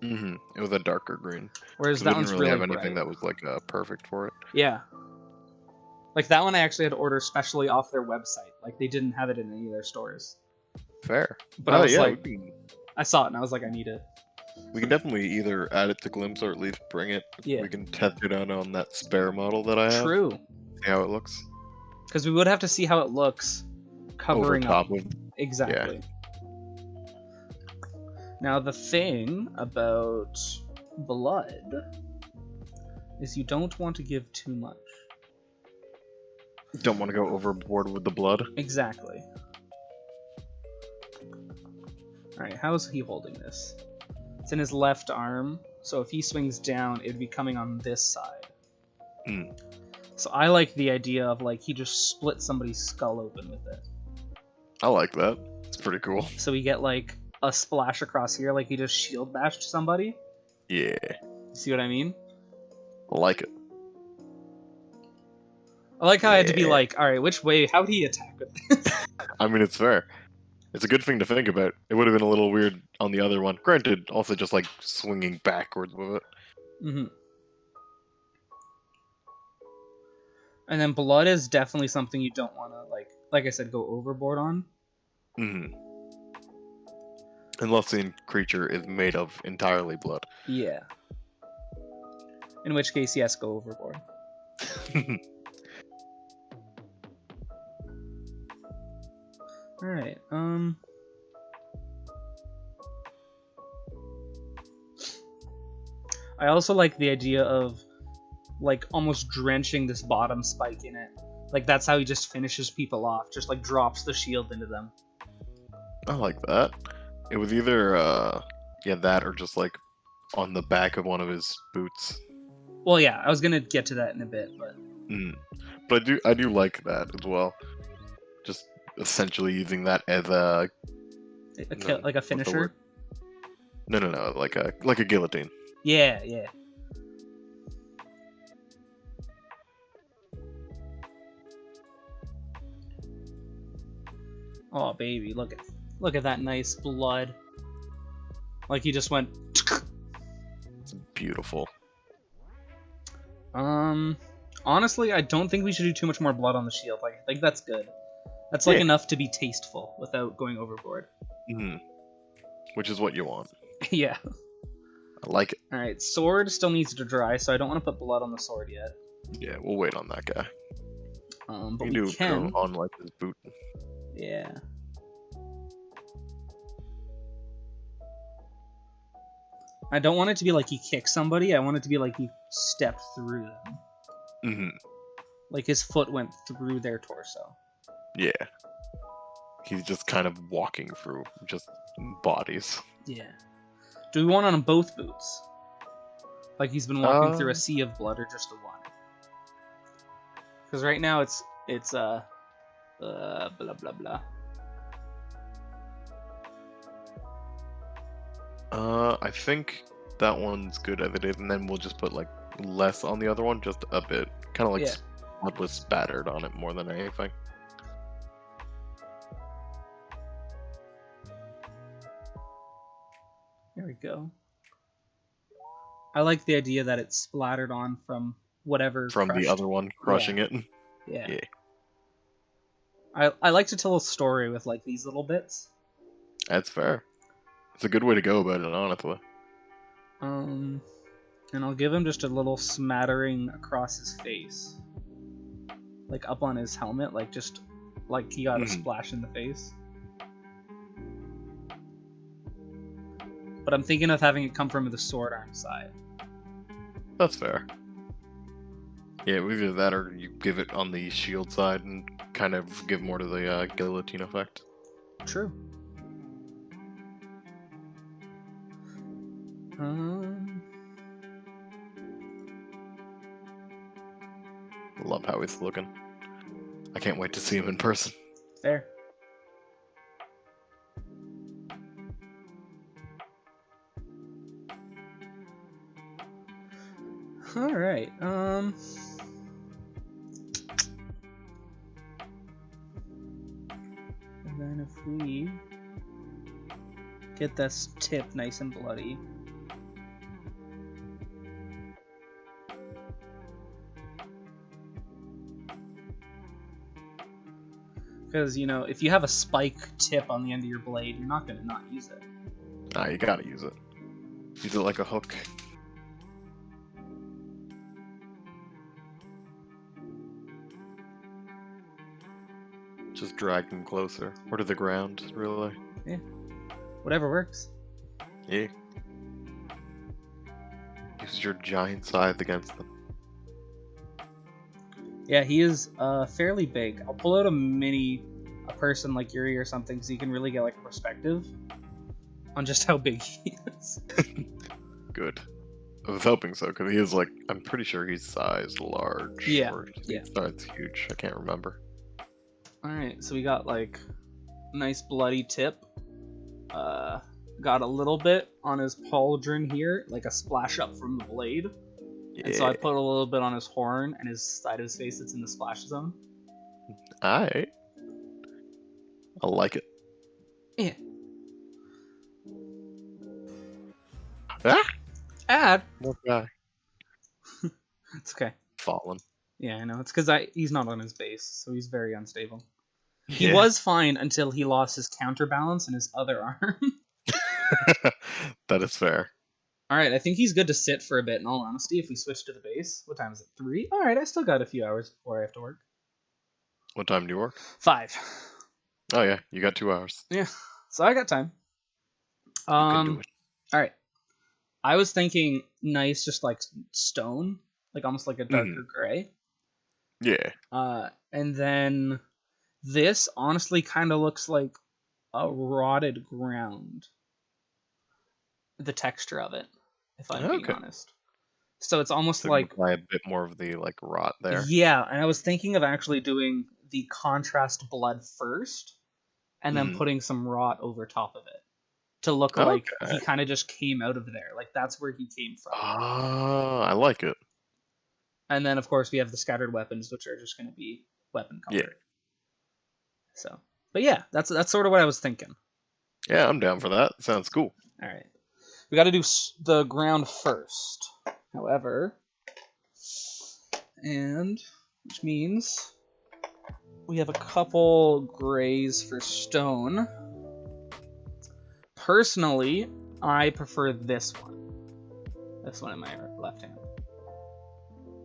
It was a darker green. whereas So that we one's didn't really really have anything bright. that was like perfect for it. Yeah. Like that one I actually had to order specially off their website. Like they didn't have it in any of their stores. Fair. But I was yeah, like, we can, I saw it and I was like, I need it. we can definitely either add it to Glimpse or at least bring it. Yeah. We can test it out on that spare model that I have. True. See how it looks. Because we would have to see how it looks covering Over top up. of. Exactly. Now the thing about blood is you don't want to give too much. Don't want to go overboard with the blood. Exactly. Alright, how is he holding this? It's in his left arm, so if he swings down, it would be coming on this side. So I like the idea of, like, he just split somebody's skull open with it. I like that. It's pretty cool. So we get, like, a splash across here, like he just shield bashed somebody. Yeah. See what I mean? I like it. I like how I had to be like, alright, which way, how would he attack with this? I mean, it's fair. It's a good thing to think about. It would have been a little weird on the other one. Granted, also just like swinging backwards with it. Mm-hmm. And then blood is definitely something you don't want to, like I said, go overboard on. Unless the creature is made of entirely blood. Yeah. In which case, yes, go overboard. Alright, I also like the idea of, like, almost drenching this bottom spike in it. Like, that's how he just finishes people off. Just, like, drops the shield into them. I like that. It was either, yeah, that or just, like, on the back of one of his boots. Well, yeah, I was gonna get to that in a bit, but... But I do like that as well. Just essentially using that as a... like a finisher? No, like a guillotine. Yeah, yeah. Oh, baby, look at that nice blood. Like he just went... It's beautiful. Honestly, I don't think we should do too much more blood on the shield. Like, I think that's good. That's like enough to be tasteful without going overboard. Which is what you want. Yeah. I like it. Alright, sword still needs to dry, so I don't want to put blood on the sword yet. Yeah, we'll wait on that guy. But you we can... go on like his boot. Yeah. I don't want it to be like he kicked somebody, I want it to be like he stepped through them. Like his foot went through their torso. Yeah. He's just kind of walking through just bodies. Yeah. Do we want on both boots? Like he's been walking through a sea of blood, or just the one? Because right now it's blah blah blah. I think that one's good as it is, and then we'll just put like less on the other one, just a bit, kind of like blood was spattered on it more than anything. There we go. I like the idea that it's splattered on from whatever from crushed. The other one crushing it. Yeah. I like to tell a story with like these little bits. That's fair. It's a good way to go about it, honestly. And I'll give him just a little smattering across his face. Like up on his helmet, like just like he got a splash in the face. But I'm thinking of having it come from the sword arm side. That's fair. Yeah, either that or you give it on the shield side and kind of give more to the guillotine effect. True. Love how he's looking. I can't wait to see him in person. Fair. Alright, and then if we get this tip nice and bloody. Because, you know, if you have a spike tip on the end of your blade, you're not going to not use it. Nah, you gotta use it. Use it like a hook. Just drag them closer. Or to the ground, really. Yeah. Whatever works. Yeah. Use your giant scythe against them. Yeah, he is fairly big. I'll pull out a person like Yuri or something, so you can really get like a perspective on just how big he is. Good. I was hoping so, because he is like, I'm pretty sure he's sized large. Yeah. Or Yeah. It's huge. I can't remember. Alright, so we got like nice bloody tip. Got a little bit on his pauldron here, like a splash up from the blade. Yeah. And so I put a little bit on his horn and his side of his face that's in the splash zone. Alright. I like it. Yeah. Ah! Add. What guy? It's okay. Fallen. Yeah, I know. It's because he's not on his base, so he's very unstable. He Yeah. was fine until he lost his counterbalance in his other arm. That is fair. Alright, I think he's good to sit for a bit, in all honesty, if we switch to the base. What time is it? 3? Alright, I still got a few hours before I have to work. What time do you work? 5. Oh yeah, you got 2 hours. Yeah, so I got time. You can do it. All right. I was thinking nice, just like stone, like almost like a darker gray. Yeah. And then this honestly kind of looks like a rotted ground. The texture of it, if I'm being Okay. honest. So it's almost So like, apply a bit more of the like rot there. yeah. And I was thinking of actually doing the contrast blood first, and then Mhm. putting some rot over top of it to look like he Okay. kind of just came out of there. Like that's where he came from. Ah, I like it. And then of course we have the scattered weapons, which are just going to be weapon Yeah. color. So, but yeah, that's sort of what I was thinking. Yeah, I'm down for that. Sounds cool. All right, we got to do the ground first. However, and which means we have a couple grays for stone. Personally, I prefer this one. This one in my left hand.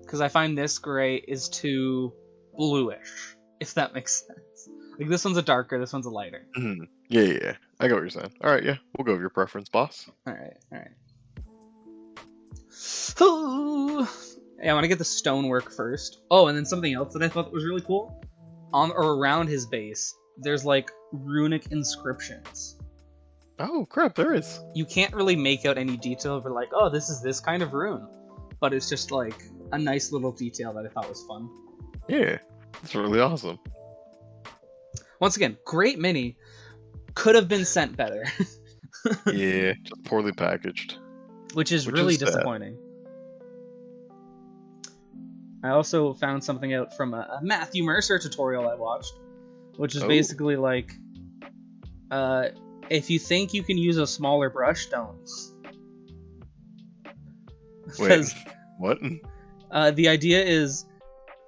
Because I find this gray is too bluish, if that makes sense. Like this one's a darker, this one's a lighter. Mhm. Yeah. I get what you're saying. All right, yeah, we'll go with your preference, boss. All right. Ooh. Yeah, I want to get the stonework first. Oh, and then something else that I thought was really cool. On or around his base, there's like runic inscriptions. Oh crap, there is. You can't really make out any detail, but like, oh, this is this kind of rune. But it's just like a nice little detail that I thought was fun. Yeah, it's really awesome. Once again, great mini. Could have been sent better. Yeah, just poorly packaged. Which is Which really is sad. disappointing. I also found something out from a Matthew Mercer tutorial I watched, which is basically like, if you think you can use a smaller brush, don't. Wait, what? The idea is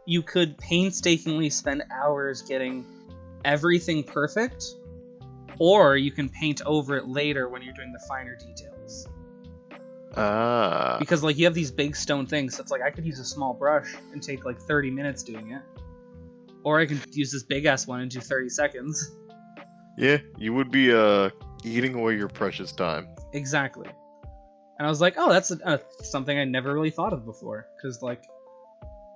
you could painstakingly spend hours getting everything perfect, or you can paint over it later when you're doing the finer details. Ah. Because like you have these big stone things, so it's like I could use a small brush and take like 30 minutes doing it. Or I can use this big ass one and do 30 seconds. Yeah, you would be eating away your precious time. Exactly. And I was like, oh, that's something I never really thought of before. Because like,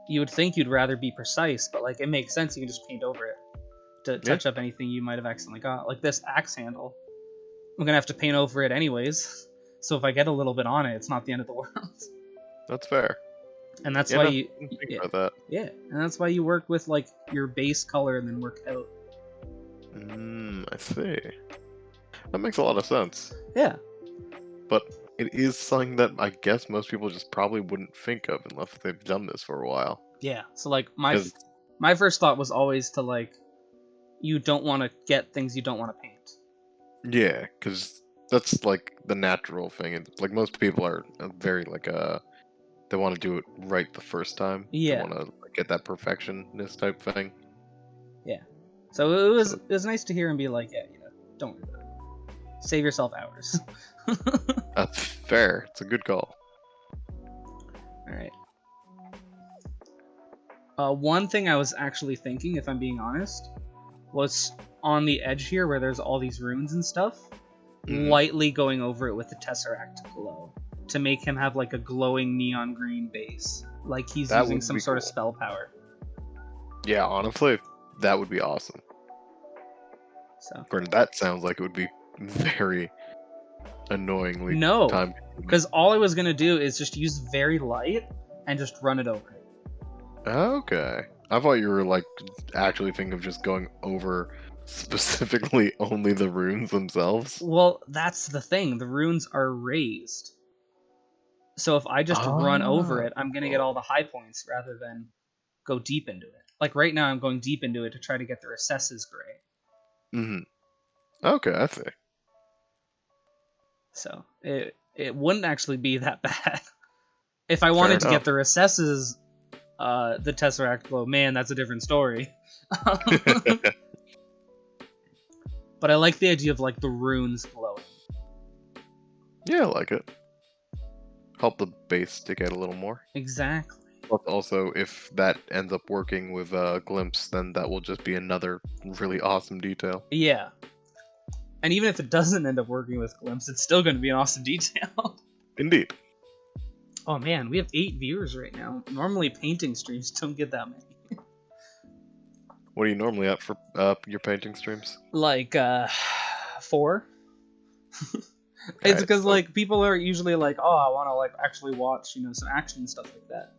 you would think you'd rather be precise, but like it makes sense. You can just paint over it to touch up anything you might have accidentally got. Like this axe handle, I'm gonna have to paint over it anyways. So if I get a little bit on it, it's not the end of the world. That's fair. And that's why you didn't think about that. Yeah, and that's why you work with like your base color and then work out. I see. That makes a lot of sense. Yeah. But it is something that I guess most people just probably wouldn't think of unless they've done this for a while. Yeah. So like my first thought was always to like, you don't want to get things you don't want to paint. Yeah, because that's like the natural thing. It's like most people are very like they want to do it right the first time. Yeah. They want to get that perfectionist type thing. Yeah. So it was nice to hear him be like, yeah, don't worry about it. Save yourself hours. That's fair. It's a good call. All right. One thing I was actually thinking, if I'm being honest, was on the edge here where there's all these runes and stuff, lightly going over it with the Tesseract Glow to make him have like a glowing neon green base, like he's using some sort of spell power. Yeah, honestly, that would be awesome. So That sounds like it would be very annoyingly time. Because all I was gonna do is just use very light and just run it over. Okay. I thought you were like actually thinking of just going over specifically only the runes themselves. Well, that's the thing. The runes are raised. So if I just run over it, I'm gonna get all the high points rather than go deep into it. Like right now I'm going deep into it to try to get the recesses gray. Okay, I see. So it wouldn't actually be that bad. If I wanted to get the recesses, the Tesseract Glow, man, that's a different story. But I like the idea of like the runes glowing. Yeah, I like it. Help the base stick out a little more. Exactly. Plus, also, if that ends up working with Glimpse, then that will just be another really awesome detail. Yeah. And even if it doesn't end up working with Glimpse, it's still going to be an awesome detail. Indeed. Oh man, we have 8 viewers right now. Normally painting streams don't get that many. What are you normally at for your painting streams? Like, 4? It's Okay, because, so- like, people are usually like, oh, I want to, like, actually watch, you know, some action and stuff like that.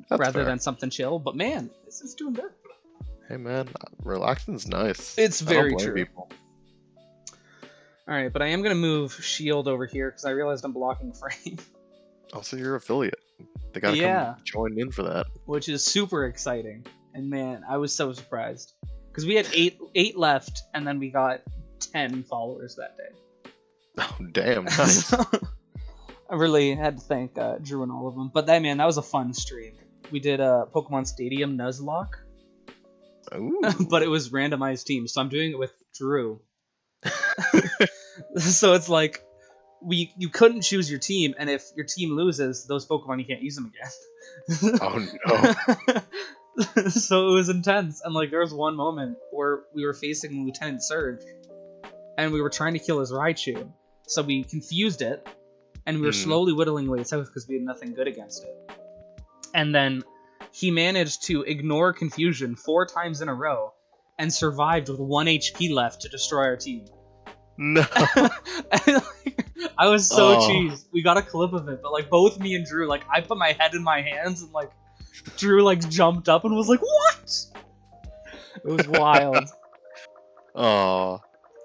That's rather fair. than something chill. But man, this is doing good. Hey man, relaxing's nice. It's I don't very blame true. people. Alright, but I am going to move Shield over here because I realized I'm blocking frame. Also, you're affiliate. They gotta Yeah. come join in for that. Which is super exciting. And man, I was so surprised. Because we had 8 left, and then we got 10 followers that day. Oh damn, nice. I really had to thank Drew and all of them. But that was a fun stream. We did Pokemon Stadium Nuzlocke, Ooh. but it was randomized teams, so I'm doing it with Drew. So it's like you couldn't choose your team, and if your team loses, those Pokemon you can't use them again. Oh no. So it was intense, and like there was one moment where we were facing Lieutenant Surge, and we were trying to kill his Raichu, so we confused it, and we were slowly whittling away its health because we had nothing good against it. And then he managed to ignore confusion 4 times in a row, and survived with 1 HP left to destroy our team. No. And, like, I was so Oh. cheesed. We got a clip of it, but like both me and Drew, like I put my head in my hands and like Drew like jumped up and was like, "What?" It was wild. Oh,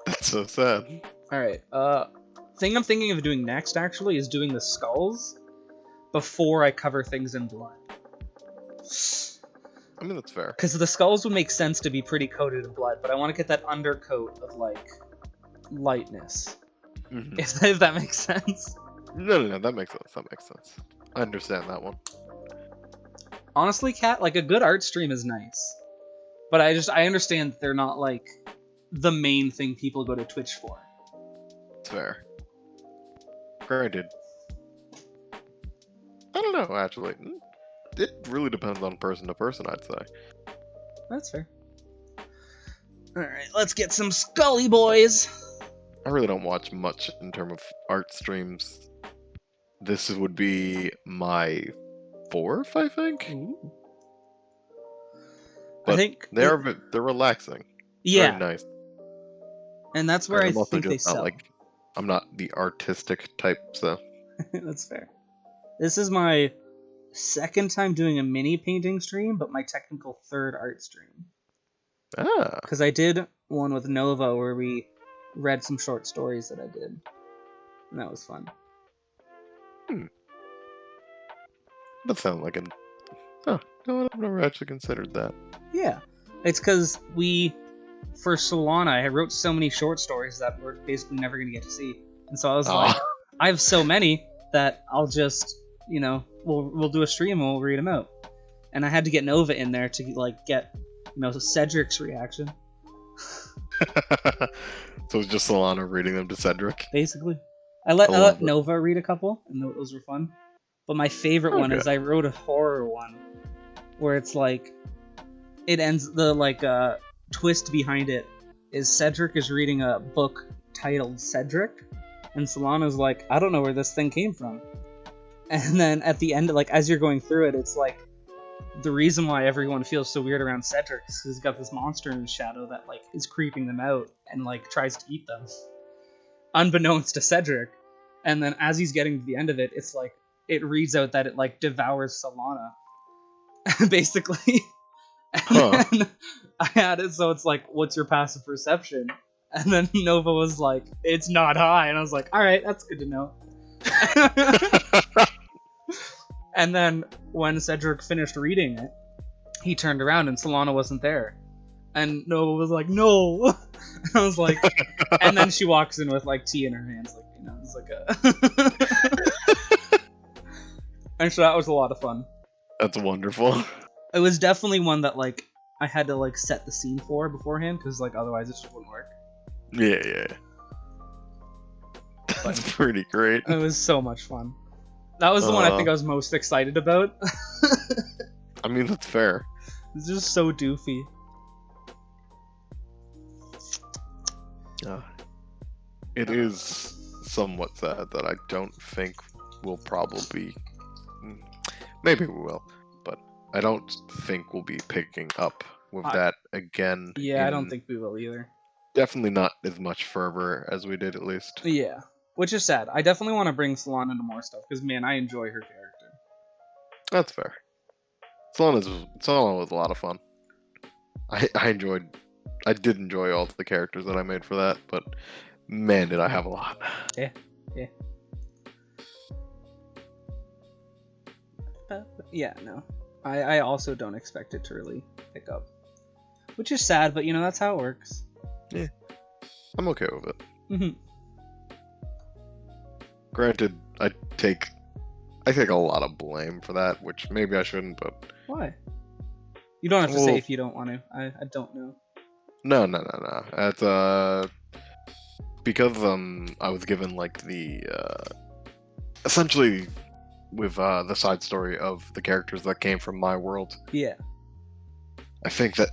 that's so sad. All right. Thing I'm thinking of doing next actually is doing the skulls before I cover things in blood. I mean, that's fair. Because the skulls would make sense to be pretty coated in blood, but I want to get that undercoat of like lightness. Mhm. If that makes sense. No, that makes sense. That makes sense. I understand that one. Honestly, Kat, like a good art stream is nice, but I understand that they're not like the main thing people go to Twitch for. It's fair. Granted. I don't know, actually. It really depends on person to person, I'd say. That's fair. All right, let's get some Scully boys. I really don't watch much in terms of art streams. This would be my 4th, I think. Ooh. But I think they're relaxing. yeah, Very nice. and that's where I I'm also think they just not sell. like I'm not the artistic type, so That's fair. This is my second time doing a mini painting stream, but my technical 3rd art stream. ah, Because I did one with Nova where we read some short stories that I did. And that was fun. that sounds like an. Oh, no, I've never actually considered that. Yeah. It's because for Solana, I wrote so many short stories that we're basically never going to get to see. And so I was like, I have so many that I'll just, we'll do a stream and we'll read them out. And I had to get Nova in there to like get, Cedric's reaction. So it's just Solana reading them to Cedric. Basically. I let love it. Nova read a couple, and those were fun. But my favorite one Okay. is I wrote a horror one, where it's like, it ends, the twist behind it is Cedric is reading a book titled Cedric, and Solana's like, I don't know where this thing came from. And then at the end, like, as you're going through it, it's like, the reason why everyone feels so weird around Cedric is because he's got this monster in his shadow that, like, is creeping them out and, like, tries to eat them. Unbeknownst to Cedric. And then as he's getting to the end of it, it's like, it reads out that it, like, devours Solana. Basically. And then I had it so it's like, what's your passive perception? And then Nova was like, it's not high. And I was like, alright, that's good to know. And then when Cedric finished reading it, he turned around and Solana wasn't there. And Nova was like, no! And I was like, and then she walks in with like tea in her hands, like, it's like a. And so that was a lot of fun. That's wonderful. It was definitely one that like I had to like set the scene for beforehand, because like otherwise it just wouldn't work. Yeah. That's pretty great. It was so much fun. That was the one I think I was most excited about. I mean, that's fair. It's just so doofy. It is somewhat sad that I don't think we'll probably... Maybe we will, but I don't think we'll be picking up with that again. Yeah, I don't think we will either. Definitely not as much fervor as we did, at least. Yeah, which is sad. I definitely want to bring Salon into more stuff, because, man, I enjoy her character. That's fair. Salon was a lot of fun. I did enjoy all the characters that I made for that, but man, did I have a lot. Yeah. Yeah, no. I also don't expect it to really pick up. Which is sad, but, that's how it works. Yeah. I'm okay with it. Mhm. Granted, I take a lot of blame for that, which maybe I shouldn't, but... Why? You don't have to say if you don't want to. I don't know. No. It's, because, I was given, like, the, essentially, with, the side story of the characters that came from my world. Yeah. I think that,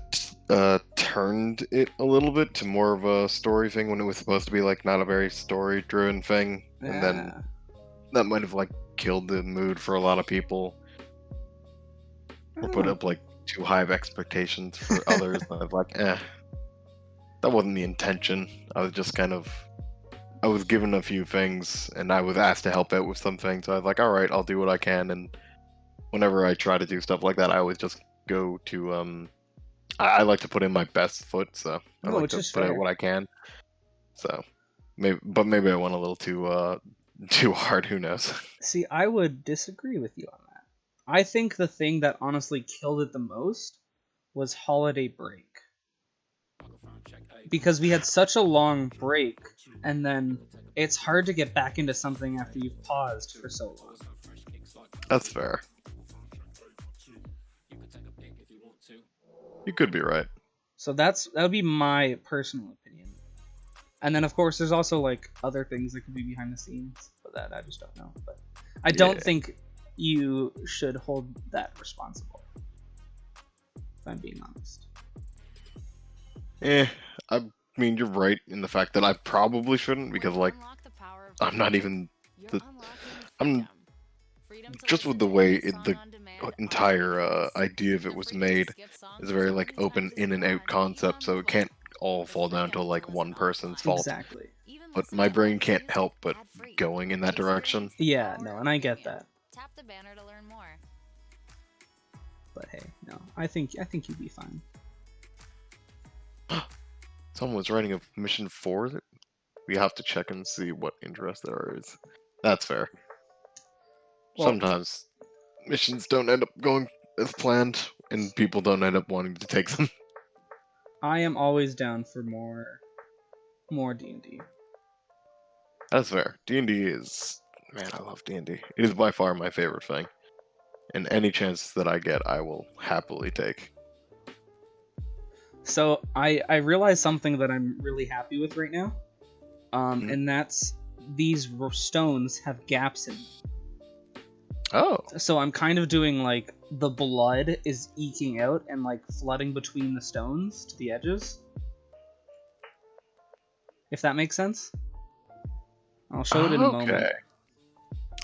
turned it a little bit to more of a story thing when it was supposed to be, like, not a very story-driven thing. And then that might have, like, killed the mood for a lot of people. Or put up, like, too high of expectations for others. And I was like, that wasn't the intention. I was just kind of... I was given a few things, and I was asked to help out with some things. So I was like, alright, I'll do what I can. And whenever I try to do stuff like that, I always just go to... I like to put in my best foot, so I like to put out what I can. So, maybe I went a little too hard, who knows. See, I would disagree with you on that. I think the thing that honestly killed it the most was holiday break. Because we had such a long break, and then it's hard to get back into something after you've paused for so long. That's fair. You could be right. So that would be my personal opinion. And then, of course, there's also, like, other things that could be behind the scenes, but that I just don't know. But I don't think you should hold that responsible, if I'm being honest. I mean, you're right in the fact that I probably shouldn't, because, like, I'm not even... I'm... Just with the way the entire idea of it was made is a very, like, open in and out concept, so it can't all fall down to, like, one person's fault. Exactly. But my brain can't help but going in that direction. Yeah, no, and I get that. Tap the banner to learn more. But hey, no, I think you'd be fine. Someone was writing a mission for it. We have to check and see what interest there is. That's fair. Well, sometimes missions don't end up going as planned, and people don't end up wanting to take them. I am always down for more D&D. That's fair. D&D is... Man, I love D&D. It is by far my favorite thing. And any chance that I get, I will happily take. So, I realized something that I'm really happy with right now. And that's these stones have gaps in them. Oh. So I'm kind of doing, like, the blood is eking out and, like, flooding between the stones to the edges. If that makes sense. I'll show it in a moment.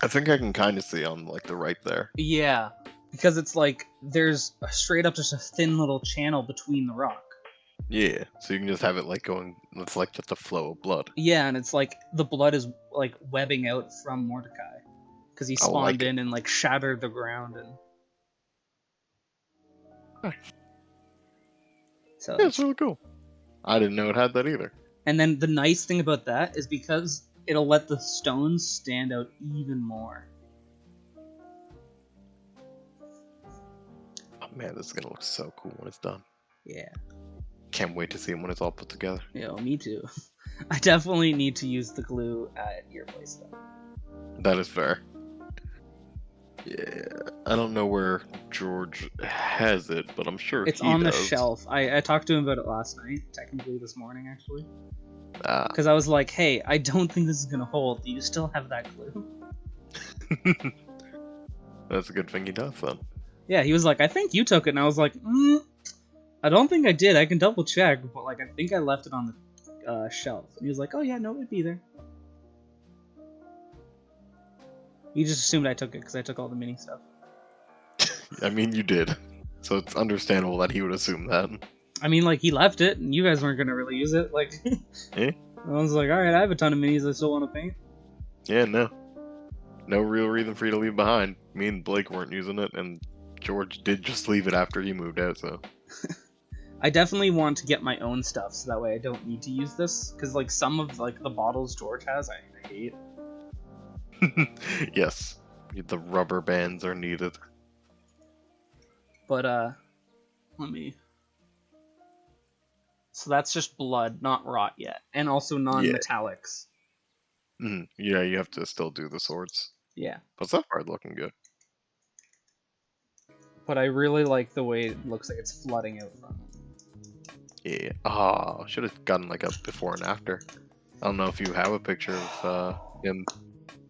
I think I can kind of see on, like, the right there. Yeah, because it's like there's straight up just a thin little channel between the rock. Yeah, so you can just have it, like, going... It's like just a flow of blood. Yeah, and it's like the blood is, like, webbing out from Mordecai. Because he spawned in and, like, shattered the ground and... So yeah, it's really cool. I didn't know it had that either. And then the nice thing about that is because it'll let the stones stand out even more. Oh man, this is gonna look so cool when it's done. Yeah. Can't wait to see it when it's all put together. Yeah, me too. I definitely need to use the glue at your place though. That is fair. Yeah, I don't know where George has it, but I'm sure it's he on does. the shelf. I talked to him about it last night, technically this morning actually. Ah. Because I was like, hey, I don't think this is gonna hold. Do you still have that glue? That's a good thing he does then. Yeah, he was like, I think you took it, and I was like, I don't think I did. I can double check, but like, I think I left it on the shelf. And he was like, oh yeah, no, it'd be there. He just assumed I took it because I took all the mini stuff. I mean, you did. So it's understandable that he would assume that. I mean, like, he left it, and you guys weren't gonna really use it. Like, Eh? I was like, alright, I have a ton of minis I still want to paint. Yeah, no. No real reason for you to leave behind. Me and Blake weren't using it, and George did just leave it after he moved out, so. I definitely want to get my own stuff, so that way I don't need to use this. Because, like, some of, like, the bottles George has, I hate. Yes. The rubber bands are needed. But, let me... So that's just blood, not rot yet. And also non-metallics. Yeah, you have to still do the swords. Yeah. But so far, looking good. But I really like the way it looks like it's flooding out from it. Yeah. Oh, should have gotten like a before and after. I don't know if you have a picture of him before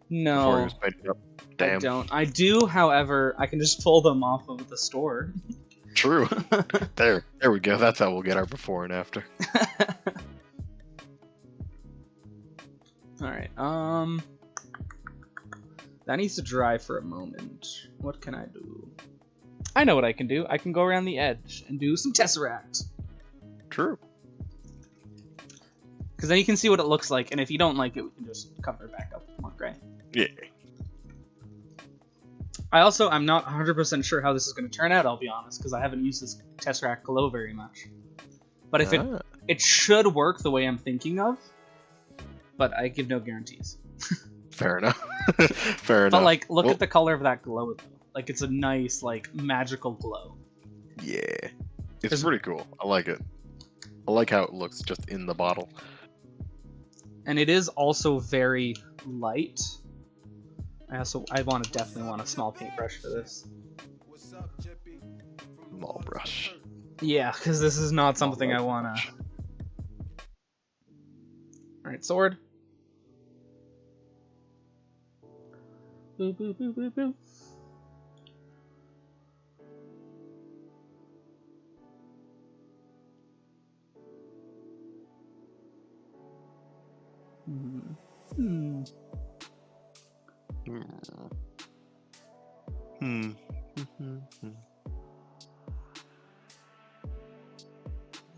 he No, was painted up. Damn. I don't. I do, however, I can just pull them off of the store. True. There we go. That's how we'll get our before and after. Alright, that needs to dry for a moment. What can I do? I know what I can do. I can go around the edge and do some Tesseract. True. Because then you can see what it looks like, and if you don't like it, we can just cover it back up with more gray. Yeah. I'm not 100% sure how this is going to turn out, I'll be honest, because I haven't used this Tesseract Glow very much. But if it should work the way I'm thinking of, but I give no guarantees. Fair enough. Fair enough. But, like, look at the color of that glow, though. Like, it's a nice, like, magical glow. Yeah. It's pretty cool. I like it. I like how it looks just in the bottle. And it is also very light. I definitely want a small paintbrush for this. Small brush. Yeah, because this is not something I want to... Alright, sword. Boo, boo, boo, boo, boo.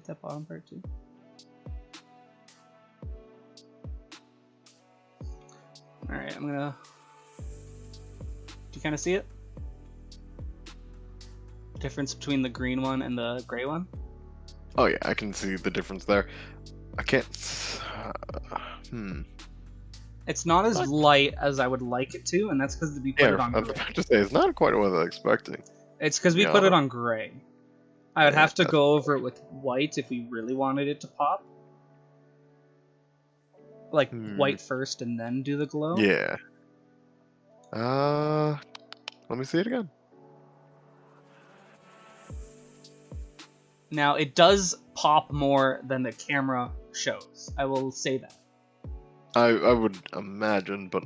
That bottom part too. Alright, I'm gonna... Do you kind of see it? Difference between the green one and the gray one? Oh yeah, I can see the difference there. I can't... It's not as light as I would like it to, and that's because we put it on I was gray. about to say, it's not quite what I was expecting. It's because we put it on gray. I would have to go over it with white if we really wanted it to pop. Like, white first and then do the glow? Yeah. Let me see it again. Now, it does pop more than the camera shows. I will say that. I would imagine, but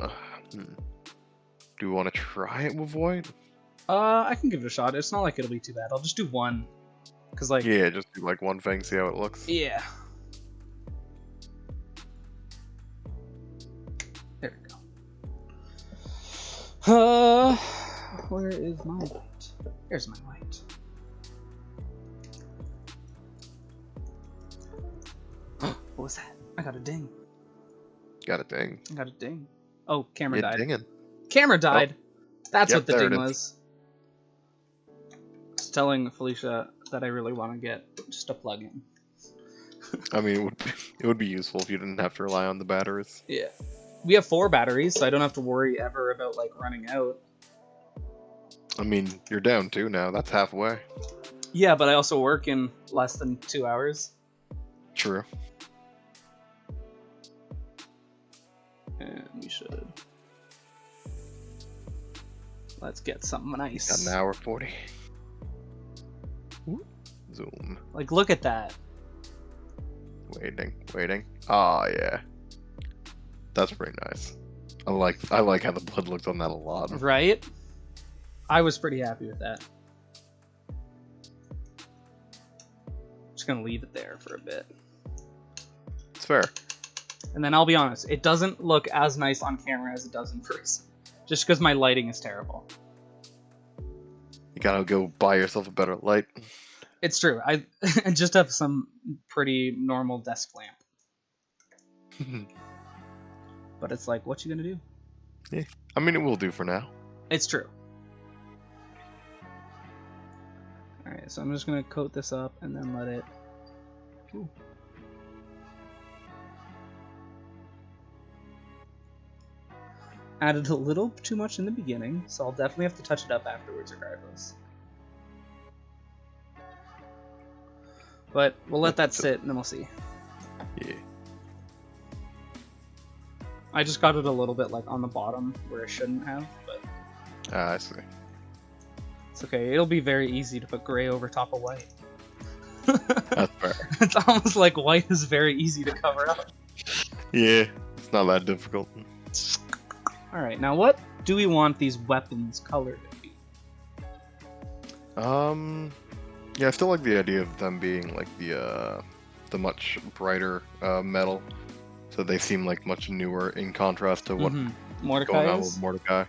do you want to try it with white? I can give it a shot. It's not like it'll be too bad. I'll just do one. Cause like... Yeah, just do like one thing, see how it looks. Yeah. There we go. Where is my white? Here's my white. What was that? I got a ding. Got a ding. I got a ding. Oh, camera died. Dinging. Camera died. That's Yep, what the there ding it is. was. Just telling Felicia that I really want to get just a plug-in. I mean, it would be useful if you didn't have to rely on the batteries. Yeah. We have 4 batteries, so I don't have to worry ever about, like, running out. I mean, you're down 2 now. That's halfway. Yeah, but I also work in less than 2 hours. True. And we should... Let's get something nice. Got an hour 40. Zoom. Like, look at that. Waiting. Oh yeah. That's pretty nice. I like how the blood looks on that a lot. Right? I was pretty happy with that. just gonna leave it there for a bit. It's fair. And then I'll be honest, it doesn't look as nice on camera as it does in person. Just because my lighting is terrible. You gotta go buy yourself a better light. It's true. I just have some pretty normal desk lamp. But it's like, what you gonna do? Yeah, I mean, it will do for now. It's true. Alright, so I'm just gonna coat this up and then let it... Ooh. Added a little too much in the beginning, so I'll definitely have to touch it up afterwards regardless. But we'll let that sit and then we'll see. Yeah. I just got it a little bit like on the bottom where I shouldn't have, but I see. it's okay. It'll be very easy to put gray over top of white. That's fair. It's almost like white is very easy to cover up. Yeah, it's not that difficult. Alright, now what do we want these weapons colored to be? Yeah, I still like the idea of them being like the much brighter metal, so they seem like much newer in contrast to what Mordecai going on is? with Mordecai.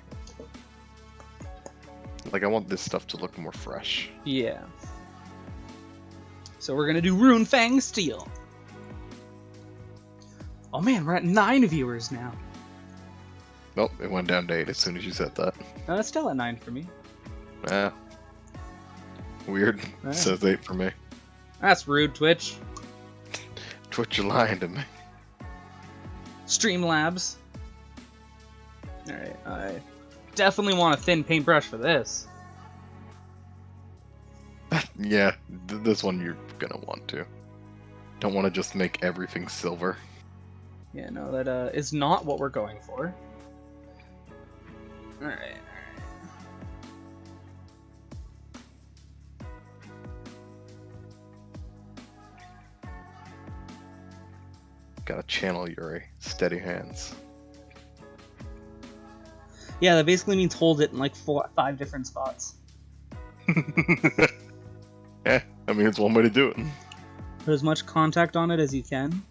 Like, I want this stuff to look more fresh. Yeah. So we're gonna do Rune Fang Steel. Oh man, we're at 9 viewers now. Nope, it went down to 8 as soon as you said that. No, it's still at 9 for me. Yeah. Weird. Alright. Says 8 for me. That's rude, Twitch. Twitch, you're lying to me. Streamlabs. Alright, I definitely want a thin paintbrush for this. Yeah, this one you're gonna want to. Don't want to just make everything silver. Yeah, no, that is not what we're going for. Alright. Gotta channel your steady hands. Yeah, that basically means hold it in like 5 different spots. Yeah, I mean, it's one way to do it. Put as much contact on it as you can.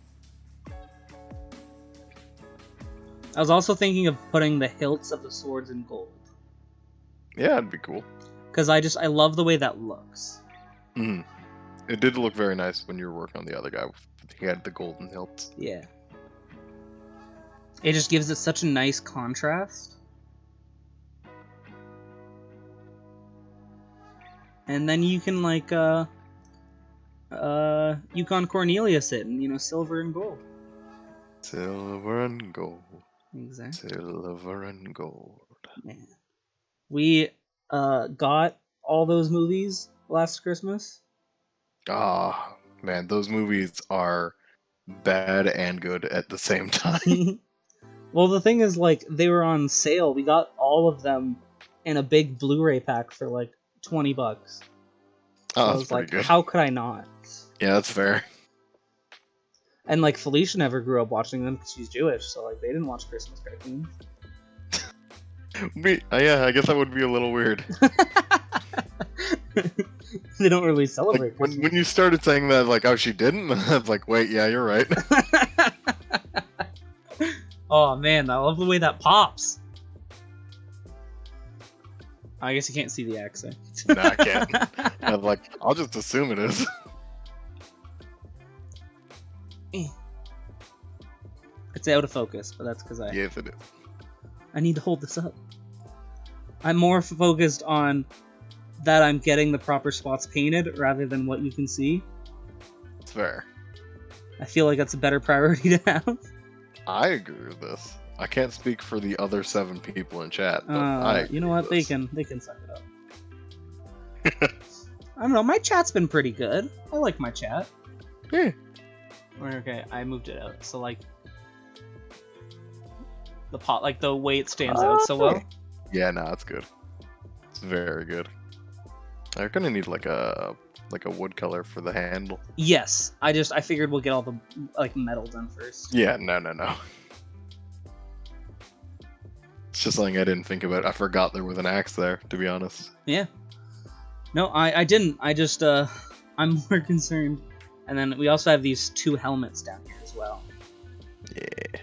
I was also thinking of putting the hilts of the swords in gold. Yeah, it'd be cool. Because I love the way that looks. Mm. It did look very nice when you were working on the other guy. He had the golden hilts. Yeah. It just gives it such a nice contrast. And then you can like Yukon Cornelius it in, silver and gold. Silver and gold. Exactly. Silver and gold. Man. We got all those movies last Christmas. Ah, man, those movies are bad and good at the same time. Well, the thing is, like, they were on sale. We got all of them in a big Blu-ray pack for like $20. Oh, So I that's was pretty like, good. how could I not? Yeah, that's fair. And like Felicia never grew up watching them because she's Jewish, so like they didn't watch Christmas cartoons. Yeah, I guess that would be a little weird. They don't really celebrate Like, Christmas. when you started saying that, like, oh, she didn't? I was like, wait, yeah, you're right. Oh man, I love the way that pops. I guess you can't see the accent. Nah, I can't. I'm like, I'll just assume it is. It's out of focus, but that's because Yes, it is. I need to hold this up. I'm more focused on that I'm getting the proper spots painted rather than what you can see. It's fair. I feel like that's a better priority to have. I agree with this. I can't speak for the other 7 people in chat, but I agree you know what? with They this. can suck it up. I don't know. My chat's been pretty good. I like my chat. Yeah. Okay, I moved it out. So like the pot, like the way it stands out so well. Yeah, no, it's good. It's very good. They're gonna need like a wood color for the handle. Yes, I figured we'll get all the like metal done first. Yeah, no. It's just something I didn't think about. I forgot there was an axe there, to be honest. Yeah. No, I didn't. I just I'm more concerned And then we also have these 2 helmets down here as well. Yeah.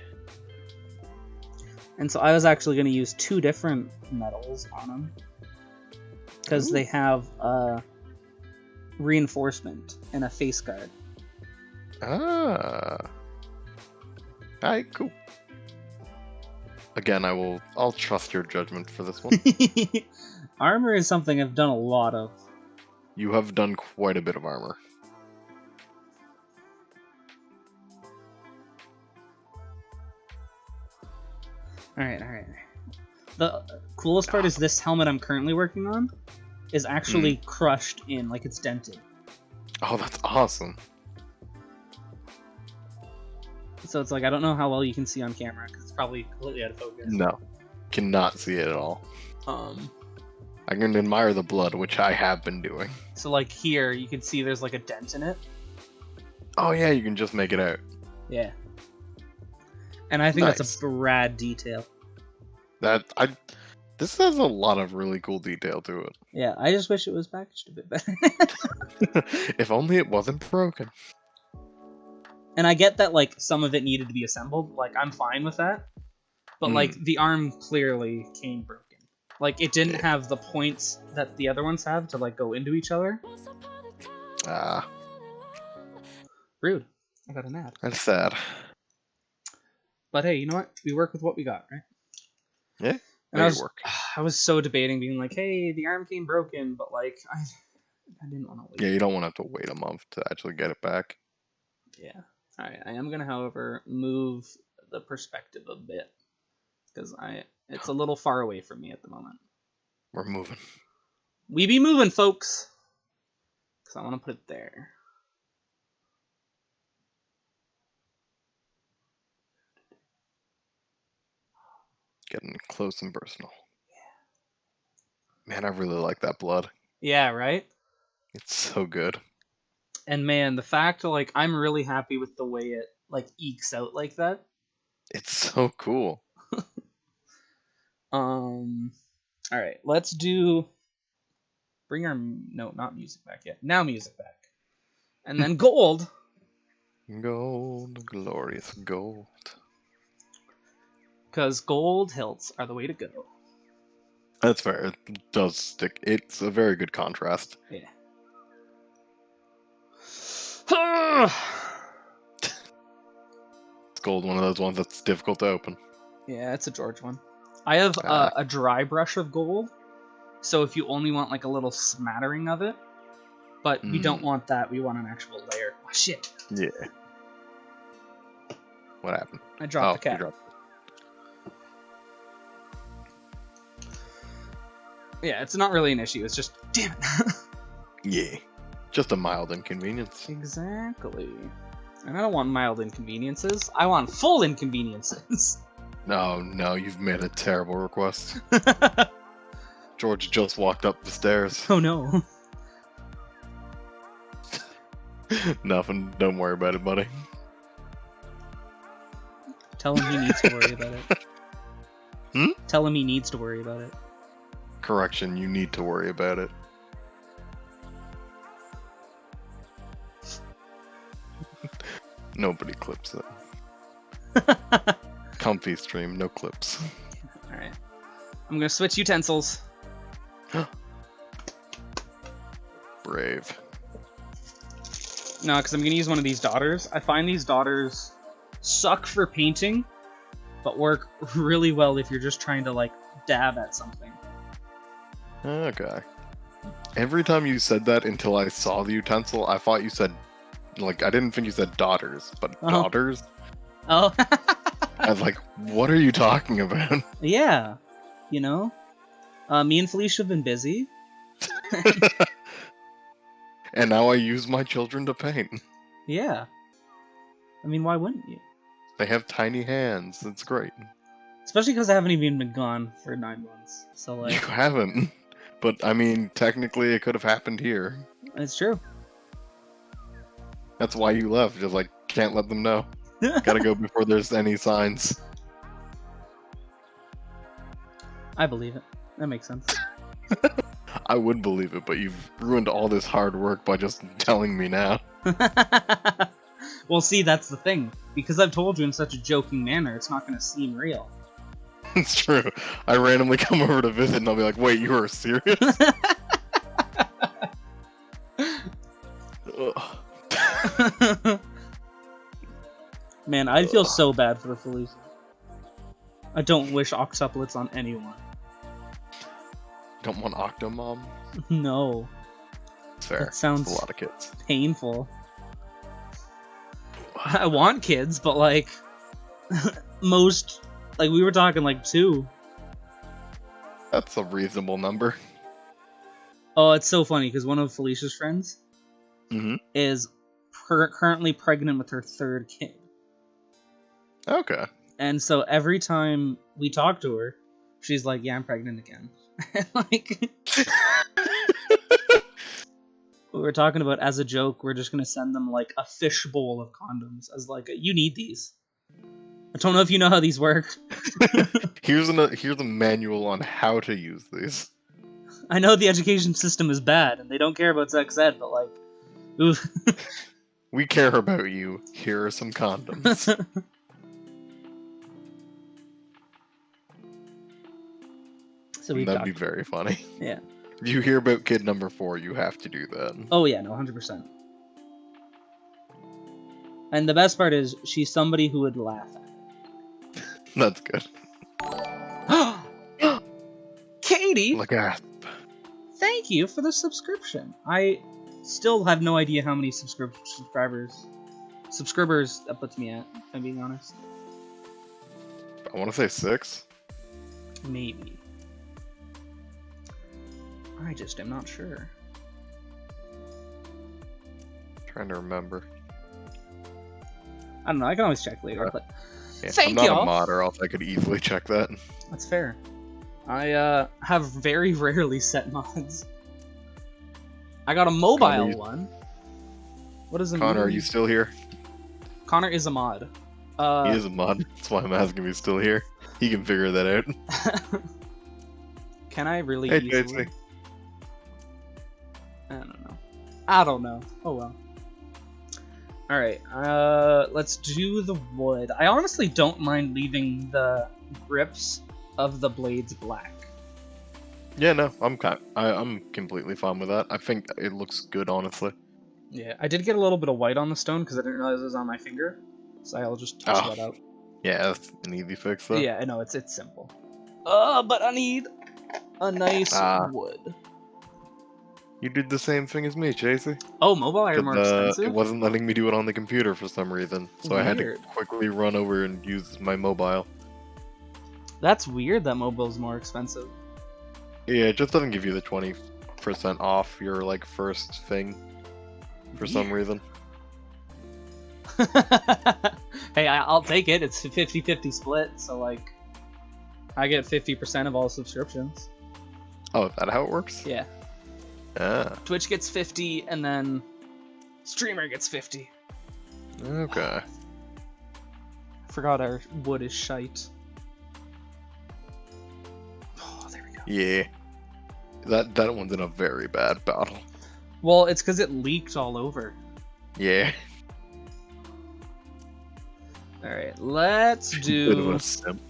And so I was actually going to use 2 different medals on them. Because they have reinforcement and a face guard. Ah. Alright, cool. Again, I'll trust your judgment for this one. Armor is something I've done a lot of. You have done quite a bit of armor. Alright. The coolest part is this helmet I'm currently working on is actually crushed in, like it's dented. Oh, that's awesome. So it's like, I don't know how well you can see on camera, because it's probably completely out of focus. No. Cannot see it at all. I can admire the blood, which I have been doing. So like here, you can see there's like a dent in it. Oh yeah, you can just make it out. Yeah. And I think that's Nice. a rad detail. This has a lot of really cool detail to it. Yeah, I just wish it was packaged a bit better. If only it wasn't broken. And I get that, like, some of it needed to be assembled. Like, I'm fine with that. But, like, the arm clearly came broken. Like, it didn't have the points that the other ones have to, like, go into each other. Ah, Rude. I got an ad. that's sad. But hey, you know what? We work with what we got, right? Yeah, And made it work. I was so debating being like, hey, the arm came broken, but, like, I didn't want to wait. Yeah, you don't want to have to wait a month to actually get it back. Yeah. Alright, I am going to, however, move the perspective a bit. Because it's a little far away from me at the moment. We're moving. We be moving, folks! Because I want to put it there. Getting close and personal. Man, I really like that blood. Yeah, right? It's so good. And man, the fact, like, I'm really happy with the way it, like, ekes out like that. It's so cool. Alright, let's do... Bring our... No, not music back yet. Now music back. And then gold! Gold, glorious gold. Because gold hilts are the way to go. That's fair. It does stick. It's a very good contrast. Yeah. It's gold, one of those ones that's difficult to open. Yeah, it's a George one. I have a dry brush of gold, so if you only want like a little smattering of it, but we don't want that, we want an actual layer. Oh, shit. Yeah. What happened? I dropped the you cat. dropped Yeah, it's not really an issue, it's just, damn it. Yeah. Just a mild inconvenience. Exactly. And I don't want mild inconveniences, I want full inconveniences. No, you've made a terrible request. George just walked up the stairs. Oh no. Nothing. Don't worry about it, buddy. Tell him he needs to worry about it. Tell him he needs to worry about it. Correction, you need to worry about it. Nobody clips it. Comfy stream, no clips. Alright. I'm gonna switch utensils. Brave. No, because I'm gonna use one of these daughters. I find these daughters suck for painting, but work really well if you're just trying to, like, dab at something. Okay. Every time you said that until I saw the utensil, I thought you said, like, I didn't think you said daughters, but daughters? Oh. I was like, what are you talking about? Yeah. You know? Me and Felicia have been busy. And now I use my children to paint. Yeah. I mean, why wouldn't you? They have tiny hands. It's great. Especially because I haven't even been gone for 9 months. So, like... You haven't. But, I mean, technically it could have happened here. It's true. That's why you left. Just like, can't let them know. Gotta go before there's any signs. I believe it. That makes sense. I would believe it, but you've ruined all this hard work by just telling me now. Well, see, that's the thing. Because I've told you in such a joking manner, it's not gonna seem real. It's true. I randomly come over to visit and I'll be like, wait, you are serious? Ugh. Man, I feel so bad for Felicia. I don't wish octuplets on anyone. Don't want Octomom? No. It's fair. That sounds It's a lot of kids. painful. I want kids, but like most, like we were talking like 2. That's a reasonable number. Oh, it's so funny because one of Felicia's friends Mm-hmm. is currently pregnant with her 3rd kid. Okay. And so every time we talk to her, she's like, "Yeah, I'm pregnant again." Like we were talking about as a joke, we're just gonna send them like a fishbowl of condoms as like, "You need these." I don't know if you know how these work. Here's a manual on how to use these. I know the education system is bad and they don't care about sex ed, but like, ooh. We care about you. Here are some condoms. So we've That'd be talked. very funny. Yeah. If you hear about kid number 4, you have to do that. Oh yeah, no, 100%. And the best part is, she's somebody who would laugh at That's good. it. Katie, Look at. thank you for the subscription. I still have no idea how many subscribers that puts me at, if I'm being honest. I want to say 6. Maybe. I just am not sure. Trying to remember. I don't know, I can always check later, but Yeah, thank I'm not y'all. a mod, or else I could easily check that. That's fair. I have very rarely set mods. I got a mobile Connor, one. What is a Connor, are mean? you still here? Connor is a mod. He is a mod. That's why I'm asking if he's still here. He can figure that out. Can I really Hey, easily? JC. I don't know. Oh well. Alright, let's do the wood. I honestly don't mind leaving the grips of the blades black. Yeah, no, I'm completely fine with that. I think it looks good, honestly. Yeah, I did get a little bit of white on the stone because I didn't realize it was on my finger. So I'll just touch Oh. that out. Yeah, that's an easy fix, though. Yeah, I know, it's simple. But I need a nice wood. You did the same thing as me, JC. Oh, mobile are more expensive? It wasn't letting me do it on the computer for some reason, so I had to Weird. quickly run over and use my mobile. That's weird that mobile's more expensive. Yeah, it just doesn't give you the 20% off your like first thing for some reason. Hey, I'll take it. It's a 50-50 split, so like I get 50% of all subscriptions. Oh, is that how it works? Yeah. Ah, Twitch gets 50 and then streamer gets 50. okay. Forgot our wood is shite. Oh, there we go. Yeah. That one's in a very bad battle. Well, it's because it leaked all over. Yeah. Alright, let's Bit of do... a simp.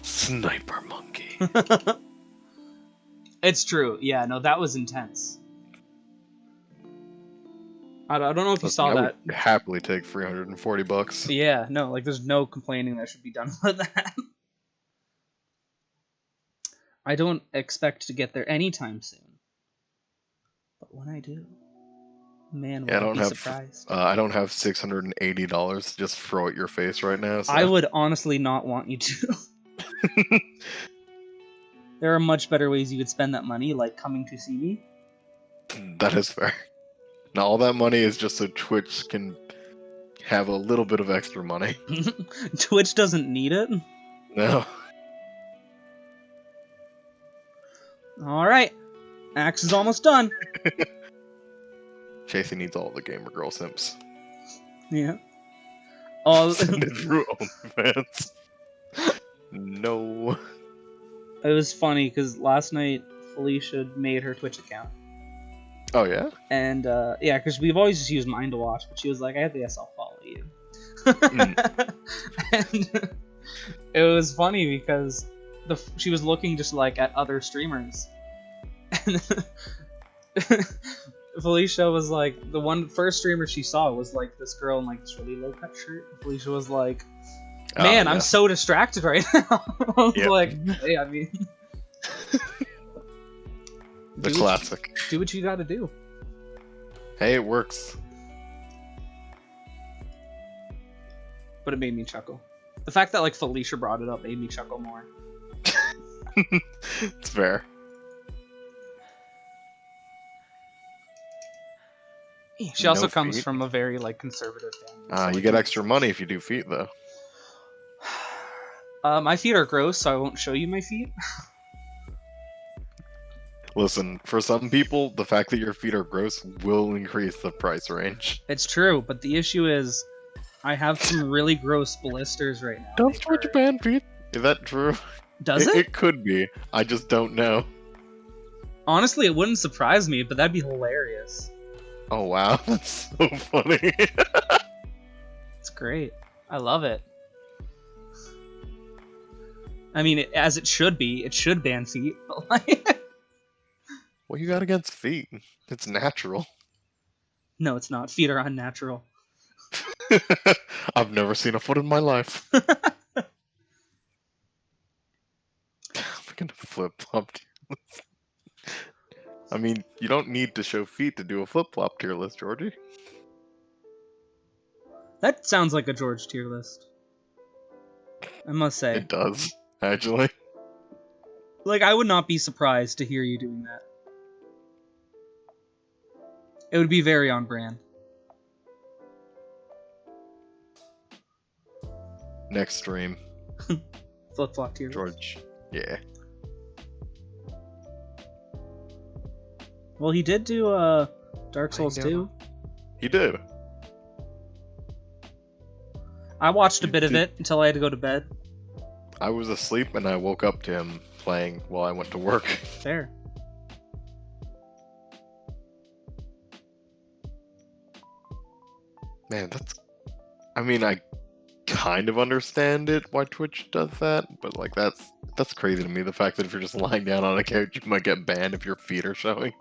Sniper monkey. It's true. Yeah, no, that was intense. I don't know if you saw I that. would happily take $340. Yeah, no, like there's no complaining that should be done with that. I don't expect to get there anytime soon. But when I do, man, will Yeah, I be surprised. I don't have $680 to just throw at your face right now. So. I would honestly not want you to. There are much better ways you could spend that money, like coming to see me. That is fair. Now, all that money is just so Twitch can have a little bit of extra money. Twitch doesn't need it. No. Alright. Axe is almost done. Chasey needs all the gamer girl simps. Yeah. Oh, Send it through OnlyFans. No. it was funny because last night Felicia made her Twitch account. Oh yeah. And yeah, because we've always just used mine to watch, but she was like, I guess I'll follow you. And it was funny because she was looking just like at other streamers. And Felicia was like, the first streamer she saw was like this girl in like this really low cut shirt. Felicia was like, man, I'm so distracted right now. I was like, hey, I mean, the classic. Do what you gotta do. Hey, it works. But it made me chuckle. The fact that like Felicia brought it up made me chuckle more. It's fair. She also No comes feet. from a very like conservative family. You get extra money if you do feet, though. My feet are gross, so I won't show you my feet. Listen, for some people, the fact that your feet are gross will increase the price range. It's true, but the issue is, I have some really gross blisters right now. Don't switch your band feet. Is that true? Does it? It could be. I just don't know. Honestly, it wouldn't surprise me, but that'd be hilarious. Oh wow, that's so funny. It's great. I love it. I mean, as it should be. It should ban feet, but like... What you got against feet? It's natural. No, it's not. Feet are unnatural. I've never seen a foot in my life. I'm gonna flip-flop tier list. I mean, you don't need to show feet to do a flip-flop tier list, Georgie. That sounds like a George tier list. I must say. It does, actually. Like, I would not be surprised to hear you doing that. It would be very on brand. Next stream, Flip-flop tier. George. Yeah. Well, he did do Dark Souls 2. He did. I watched a bit of it until I had to go to bed. I was asleep and I woke up to him playing while I went to work. Fair. Man, that's... I mean, I kind of understand it, why Twitch does that, but like that's crazy to me, the fact that if you're just lying down on a couch, you might get banned if your feet are showing.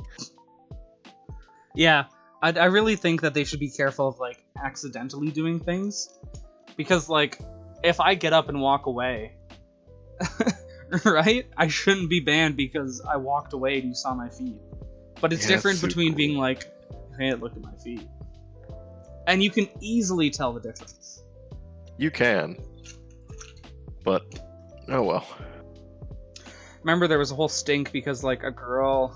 Yeah, I really think that they should be careful of, like, accidentally doing things. Because, like, if I get up and walk away, right? I shouldn't be banned because I walked away and you saw my feet. But it's different between being like, hey, look at my feet. And you can easily tell the difference. You can. But, oh well. Remember there was a whole stink because, like, a girl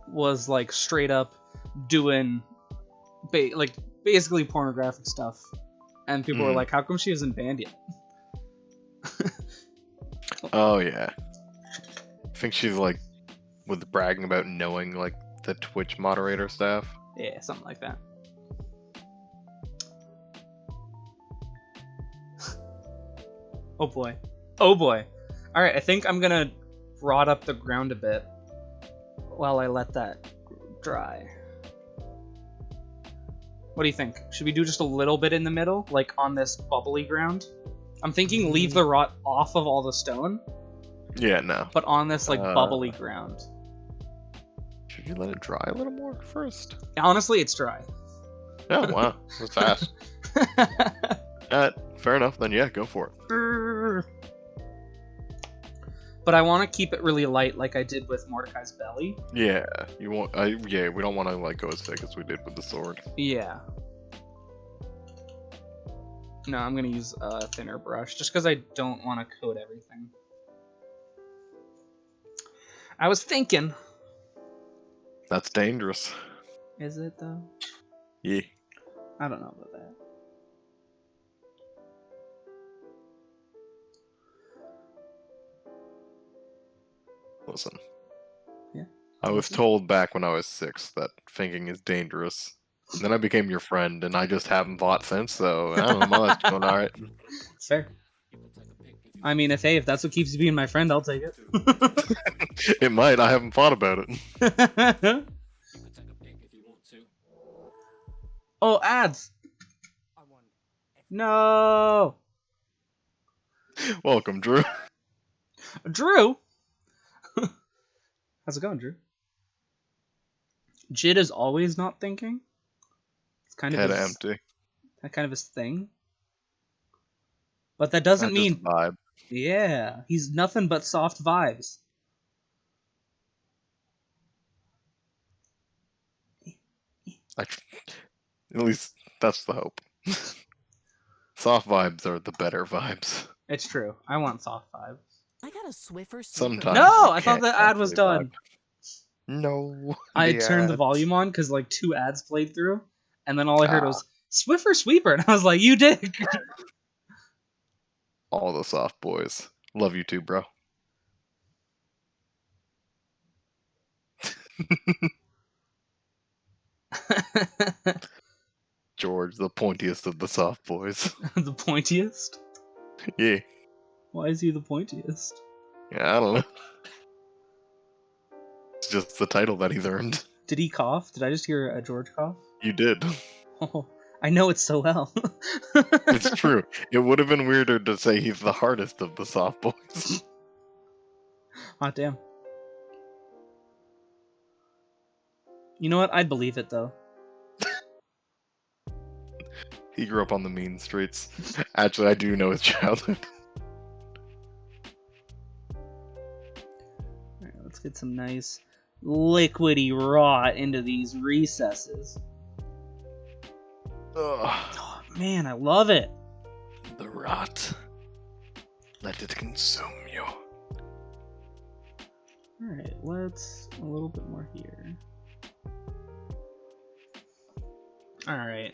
was, like, straight up doing, basically pornographic stuff. And people were like, how come she isn't banned yet? Oh, yeah. I think she's, like, with bragging about knowing, like, the Twitch moderator staff. Yeah, something like that. Oh boy. Oh boy. Alright, I think I'm gonna rot up the ground a bit while I let that dry. What do you think? Should we do just a little bit in the middle, like on this bubbly ground? I'm thinking leave the rot off of all the stone. Yeah, no. But on this, like, bubbly ground. Should you let it dry a little more first? Honestly, it's dry. Oh, wow. That's fast. Fair enough. Then, yeah, go for it. But I want to keep it really light, like I did with Mordecai's belly. Yeah, you want. Yeah, we don't want to like go as thick as we did with the sword. Yeah. No, I'm gonna use a thinner brush just because I don't want to coat everything. I was thinking. That's dangerous. Is it though? Yeah. I don't know about that. Listen. Yeah. I was told back when I was 6 that thinking is dangerous. And then I became your friend, and I just haven't fought since, so I don't know, my life's going alright. It's fair. I mean, if that's what keeps you being my friend, I'll take it. It might, I haven't thought about it. Oh, ads! No! Welcome, Drew. Drew? How's it going, Drew? Jid is always not thinking. It's kind of Head his, empty. that kind of his thing. But that doesn't That's just mean, a vibe. yeah, he's nothing but soft vibes. At least that's the hope. Soft vibes are the better vibes. It's true. I want soft vibes. I got a Swiffer sleeper. Sometimes. No, you I thought can't the ad was actually done. vibe. No. I the turned the ads. volume on because like 2 ads played through, and then all I heard Ah. was Swiffer Sweeper, and I was like, "You dick." All the soft boys. Love you too, bro. George, the pointiest of the soft boys. The pointiest? Yeah. Why is he the pointiest? Yeah, I don't know. It's just the title that he's earned. Did he cough? Did I just hear a George cough? You did. Oh, I know it so well. It's true. It would have been weirder to say he's the hardest of the soft boys. Hot damn. You know what? I'd believe it though. He grew up on the mean streets. Actually, I do know his childhood. Alright, let's get some nice liquidy rot into these recesses. Ugh. Oh, man, I love it. The rot. Let it consume you. Alright, let's a little bit more here. Alright.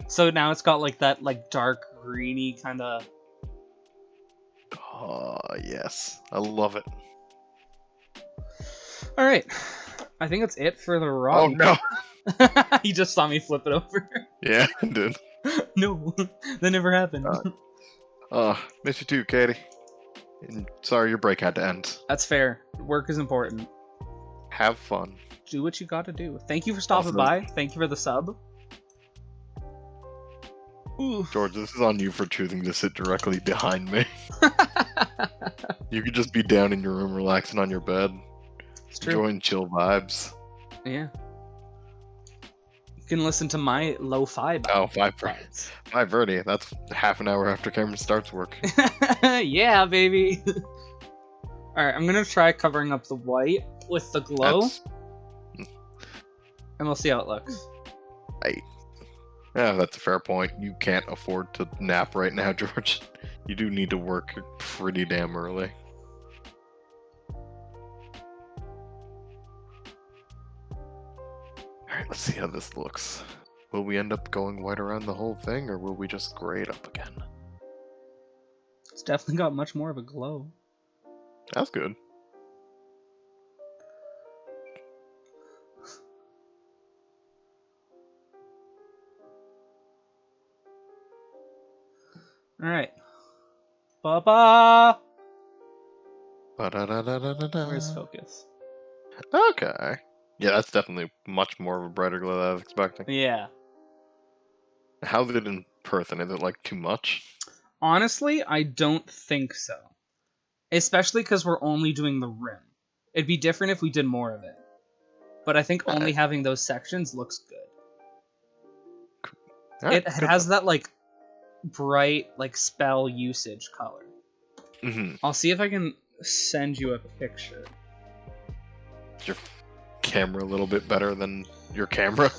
So now it's got like that like dark greeny kind of. Oh, yes. I love it. Alright. I think that's it for the Oh, rot. no. You just saw me flip it over. Yeah, I did. No, that never happened. Miss you too, Katie. And sorry your break had to end. That's fair. Work is important. Have fun. Do what you gotta do. Thank you for stopping Also- by. Thank you for the sub. Ooh. George, this is on you for choosing to sit directly behind me. You could just be down in your room relaxing on your bed. It's true. Enjoying chill vibes. Yeah. You can listen to my lo-fi Oh, 5:30. vibes. 5:30. That's half an hour after Cameron starts work. Yeah, baby. Alright, I'm gonna try covering up the white with the glow, That's and we'll see how it looks. yeah, that's a fair point. You can't afford to nap right now, George. You do need to work pretty damn early. Alright, let's see how this looks. Will we end up going white around the whole thing, or will we just gray it up again? It's definitely got much more of a glow. That's good. Alright. Ba-ba! Ba-da-da-da-da-da-da. Where's focus? Okay. Yeah, that's definitely much more of a brighter glow than I was expecting. Yeah. How's it in person? Is it like too much? Honestly, I don't think so. Especially because we're only doing the rim. It'd be different if we did more of it. But I think only having those sections looks good. Alright, It has that, like, bright, like, spell usage color. Mm-hmm. I'll see if I can send you a picture. Is your camera a little bit better than your camera?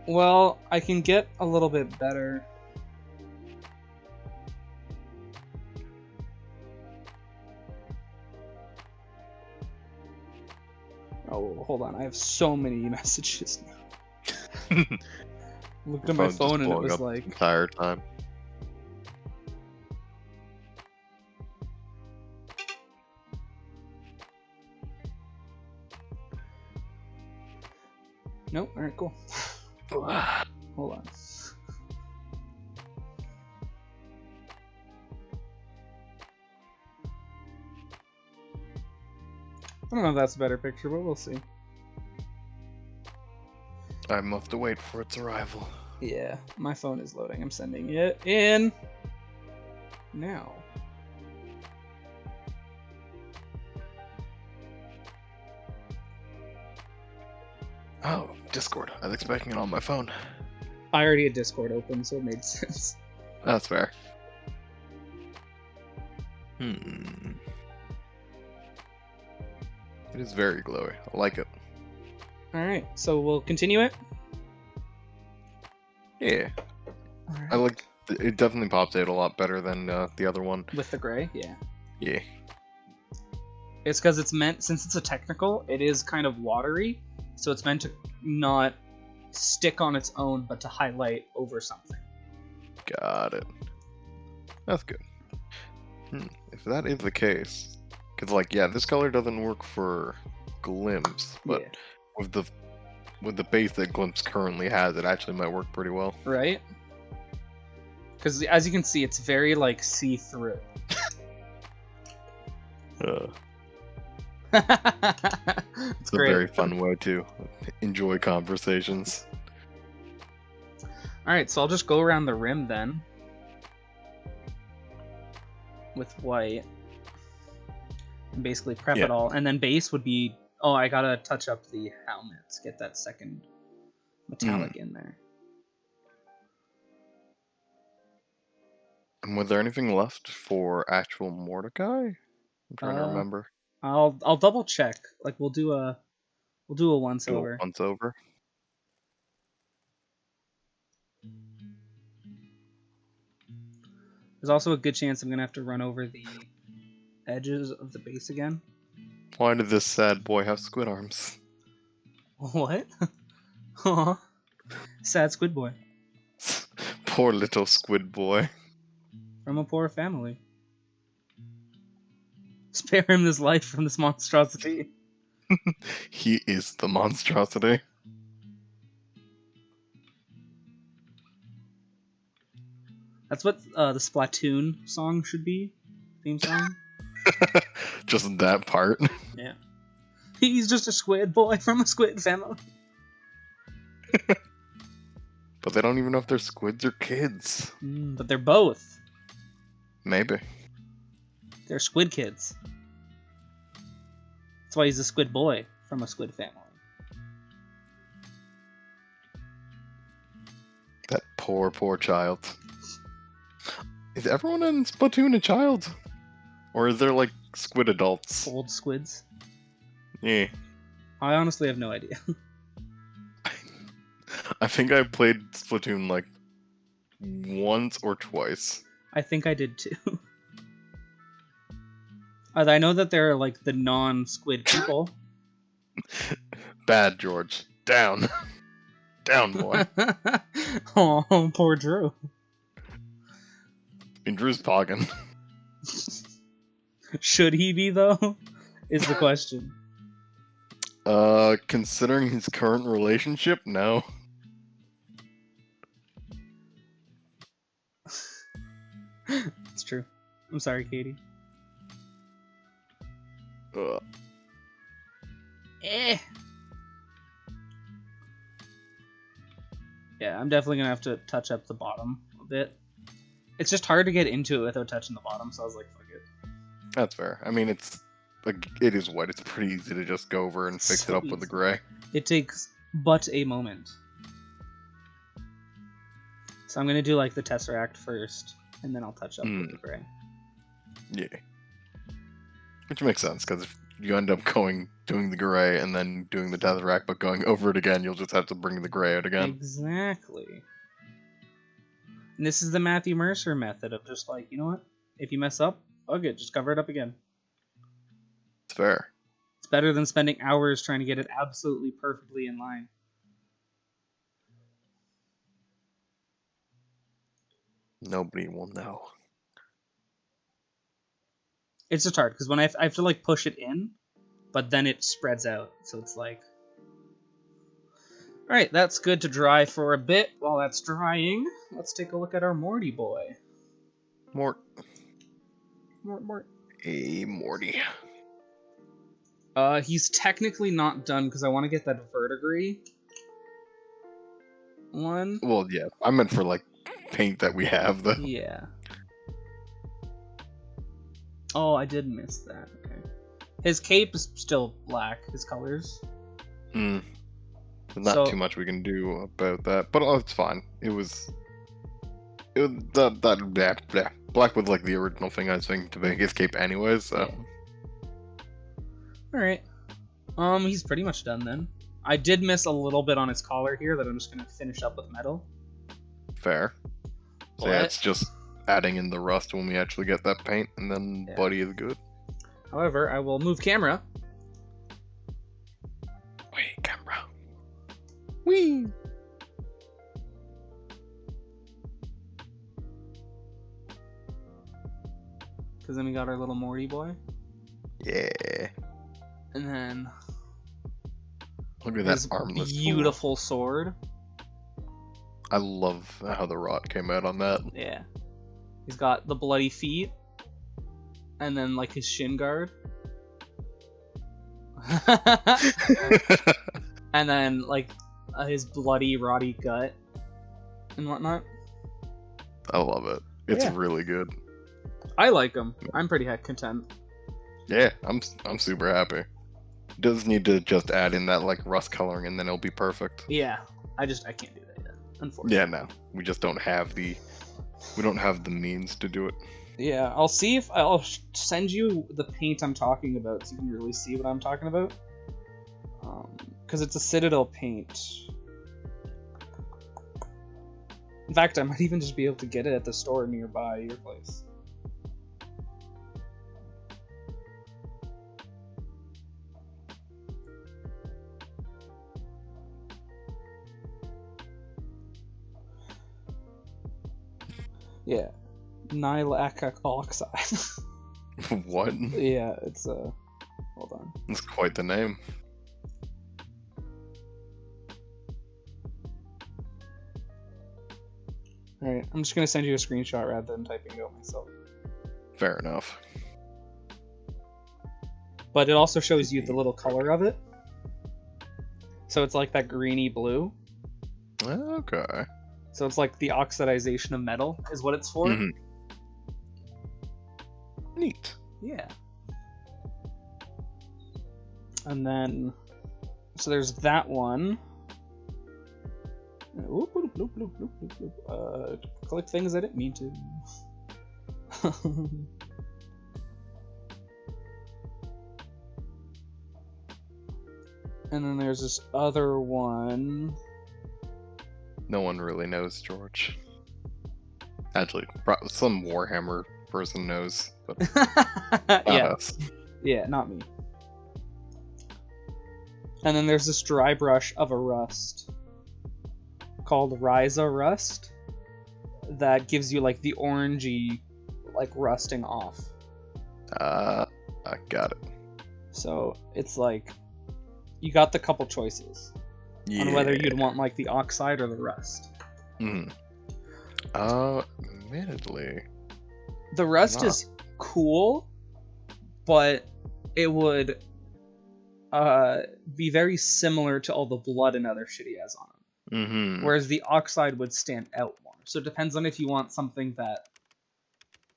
Well, I can get a little bit better. Oh, hold on. I have so many messages now. Looked at my Phone's just phone and it blowing was up like... the entire time. Nope. Alright, cool. Hold on. I don't know if that's a better picture, but we'll see. I must await for its arrival. Yeah, my phone is loading. I'm sending it in now. Oh, Discord. I was expecting it on my phone. I already had Discord open, so it made sense. That's fair. It is very glowy. I like it. Alright, so we'll continue it. Yeah. I like it. Definitely pops out a lot better than the other one. With the gray, yeah. Yeah. It's because it's meant, since it's a technical, it is kind of watery, so it's meant to not stick on its own, but to highlight over something. Got it. That's good. If that is the case, because like, yeah, this color doesn't work for Glimpse, but Yeah. with the base that Glimpse currently has, it actually might work pretty well. Right? Because as you can see, it's very like see-through. It's a very fun way to enjoy conversations. Alright, so I'll just go around the rim then. With white. And basically prep it all. And then base would be... Oh, I gotta touch up the helmets. Get that second metallic in there. And was there anything left for actual Mordecai? I'm trying to remember. I'll double check. Like we'll do a once Do over. it once over. There's also a good chance I'm gonna have to run over the edges of the base again. Why did this sad boy have squid arms? What? Aw. Sad squid boy. Poor little squid boy. From a poor family. Spare him this life from this monstrosity. He is the monstrosity. That's what the Splatoon song should be. Theme song. Just that part. Yeah. He's just a squid boy from a squid family. But they don't even know if they're squids or kids. But they're both. Maybe. They're squid kids. That's why he's a squid boy from a squid family. That poor, poor child. Is everyone in Splatoon a child? Or is there, like, squid adults? Old squids. Yeah. I honestly have no idea. I think I played Splatoon, like, once or twice. I think I did too. I know that there are like the non-squid people. Bad, George. Down. Down, boy. Oh, poor Drew. I mean, Drew's pogging. Should he be though? Is the question. Considering his current relationship, no. It's true. I'm sorry, Katie. Yeah, I'm definitely gonna have to touch up the bottom a bit. It's just hard to get into it without touching the bottom, so I was like, fuck it. That's fair. I mean, it's like it is white. It's pretty easy to just go over and fix So it up with the gray. It takes but a moment. So I'm gonna do like the Tesseract first, and then I'll touch up with the gray. Yeah. Which makes sense, because if you end up doing the gray and then doing the Tesseract, but going over it again, you'll just have to bring the gray out again. Exactly. And this is the Matthew Mercer method of just like, you know what? If you mess up, fuck it, just cover it up again. It's fair. It's better than spending hours trying to get it absolutely perfectly in line. Nobody will know. It's just hard, because when I have to like push it in, but then it spreads out, so it's like... Alright, that's good to dry for a bit. While that's drying, let's take a look at our Morty boy. Mort. Mort. Hey, Morty. He's technically not done, because I want to get that verdigris. one. Well, yeah, I meant for like paint that we have though. Yeah. Oh, I did miss that. Okay. His cape is still black. His colors. Hmm. Not So- too much we can do about that, but it's fine. It was that black was like the original thing I was thinking to make his cape anyways. So All right. He's pretty much done then. I did miss a little bit on his collar here that I'm just gonna finish up with metal. fair. So yeah, But- it's just adding in the rust when we actually get that paint, and then Yeah. Buddy is good. However, I will move camera. Wait, camera. Whee! Because then we got our little Morty boy. Yeah. And then Look at his that armless tool. beautiful sword. I love how the rot came out on that. Yeah. He's got the bloody feet. And then, like, his shin guard. And then, like, his bloody, rotty gut. And whatnot. I love it. It's Yeah. really good. I like him. I'm pretty heck content. Yeah, I'm super happy. Does need to just add in that like rust coloring, and then it'll be perfect. Yeah. I can't do that yet. Unfortunately. Yeah, no, we just don't have the means to do it. Yeah, I'll see if I'll send you the paint I'm talking about so you can really see what I'm talking about. Because it's a Citadel paint. In fact, I might even just be able to get it at the store nearby your place. Yeah. Nylactic oxide. What? Yeah, it's hold on. That's quite the name. Alright, I'm just gonna send you a screenshot rather than typing it out myself. Fair enough. But it also shows you the little color of it. So it's like that greeny blue. Okay. So it's like the oxidization of metal is what it's for. Mhm. Neat. Yeah. And then, so there's that one. Oop, oop, oop, oop, oop, oop, oop. Click things I didn't mean to. And then there's this other one. No one really knows, George. Actually, some Warhammer person knows, but not Yeah, us. yeah, not me. And then there's this dry brush of a rust called Ryza Rust that gives you like the orangey, like rusting off. I got it. So it's like you got the couple choices on whether you'd want like the oxide or the rust. Mhm. Admittedly. The rust Not- is cool, but it would be very similar to all the blood and other shit he has on him. Mm-hmm. Whereas the oxide would stand out more. So it depends on if you want something that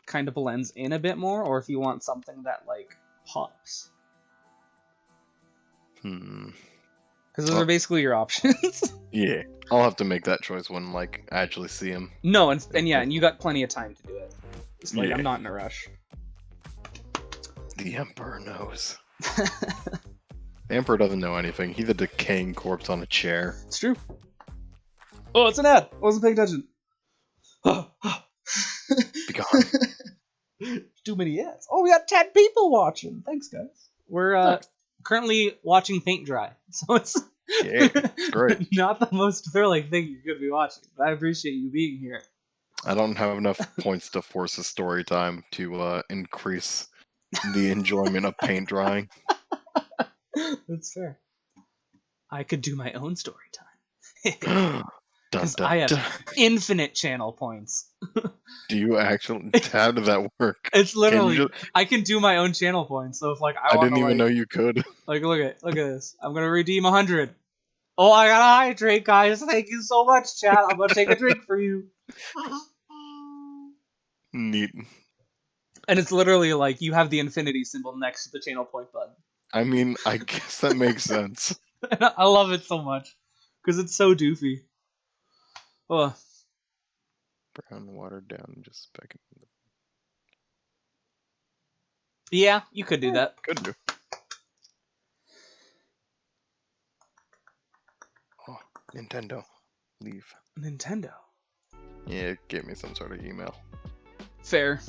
kind of blends in a bit more, or if you want something that like pops. Because those are basically your options. Yeah, I'll have to make that choice when like I actually see him. No, and yeah, and you got plenty of time to do it. It's like Yeah. I'm not in a rush. The Emperor knows. The Emperor doesn't know anything. He's a decaying corpse on a chair. It's true. Oh, it's an ad. I wasn't paying attention. Be gone. Too many ads. Oh, we got 10 people watching. Thanks, guys. We're currently watching paint dry, so it's Yeah, it's great. not the most thrilling thing you could be watching. But I appreciate you being here. I don't have enough points to force a story time to increase the enjoyment of paint drying. That's fair. I could do my own story time. Dun, 'Cause dun, I have dun. infinite channel points. Do you actually? How does that work? It's literally just- I can do my own channel points. So if like I want didn't to even know you could. like look at this. I'm gonna redeem 100. Oh, I gotta hydrate, guys. Thank you so much, chat. I'm gonna take a drink for you. Neat. And it's literally like you have the infinity symbol next to the channel point button. I mean, I guess that makes sense. I love it so much because it's so doofy. Oh, Brown water down just a second. yeah, you could do that. Could do. Oh, Nintendo. Leave. Nintendo. Yeah, it gave me some sort of email. Fair.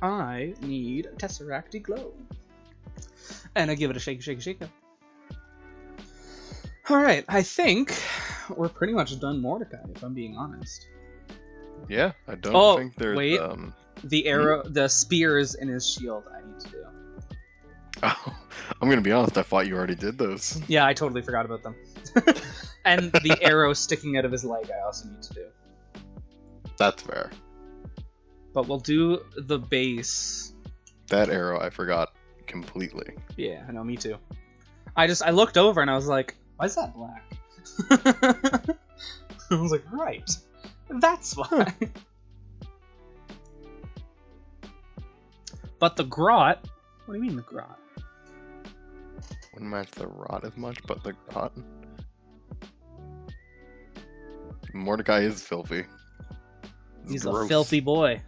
I need a Tesseract Glow. And I give it a shake. Alright, I think we're pretty much done Mordecai, if I'm being honest. Yeah, I don't think there's wait. The arrow, the spears in his shield I need to do. Oh, I'm gonna be honest, I thought you already did those. Yeah, I totally forgot about them. And the arrow sticking out of his leg I also need to do. That's fair. But we'll do the base. That arrow I forgot completely. Yeah, I know, me too. I looked over and I was like, why is that black? I was like, right. That's why. But the grot... What do you mean the grot? Wouldn't match the rot as much, but the grot... Mordecai is filthy. It's He's gross. a filthy boy.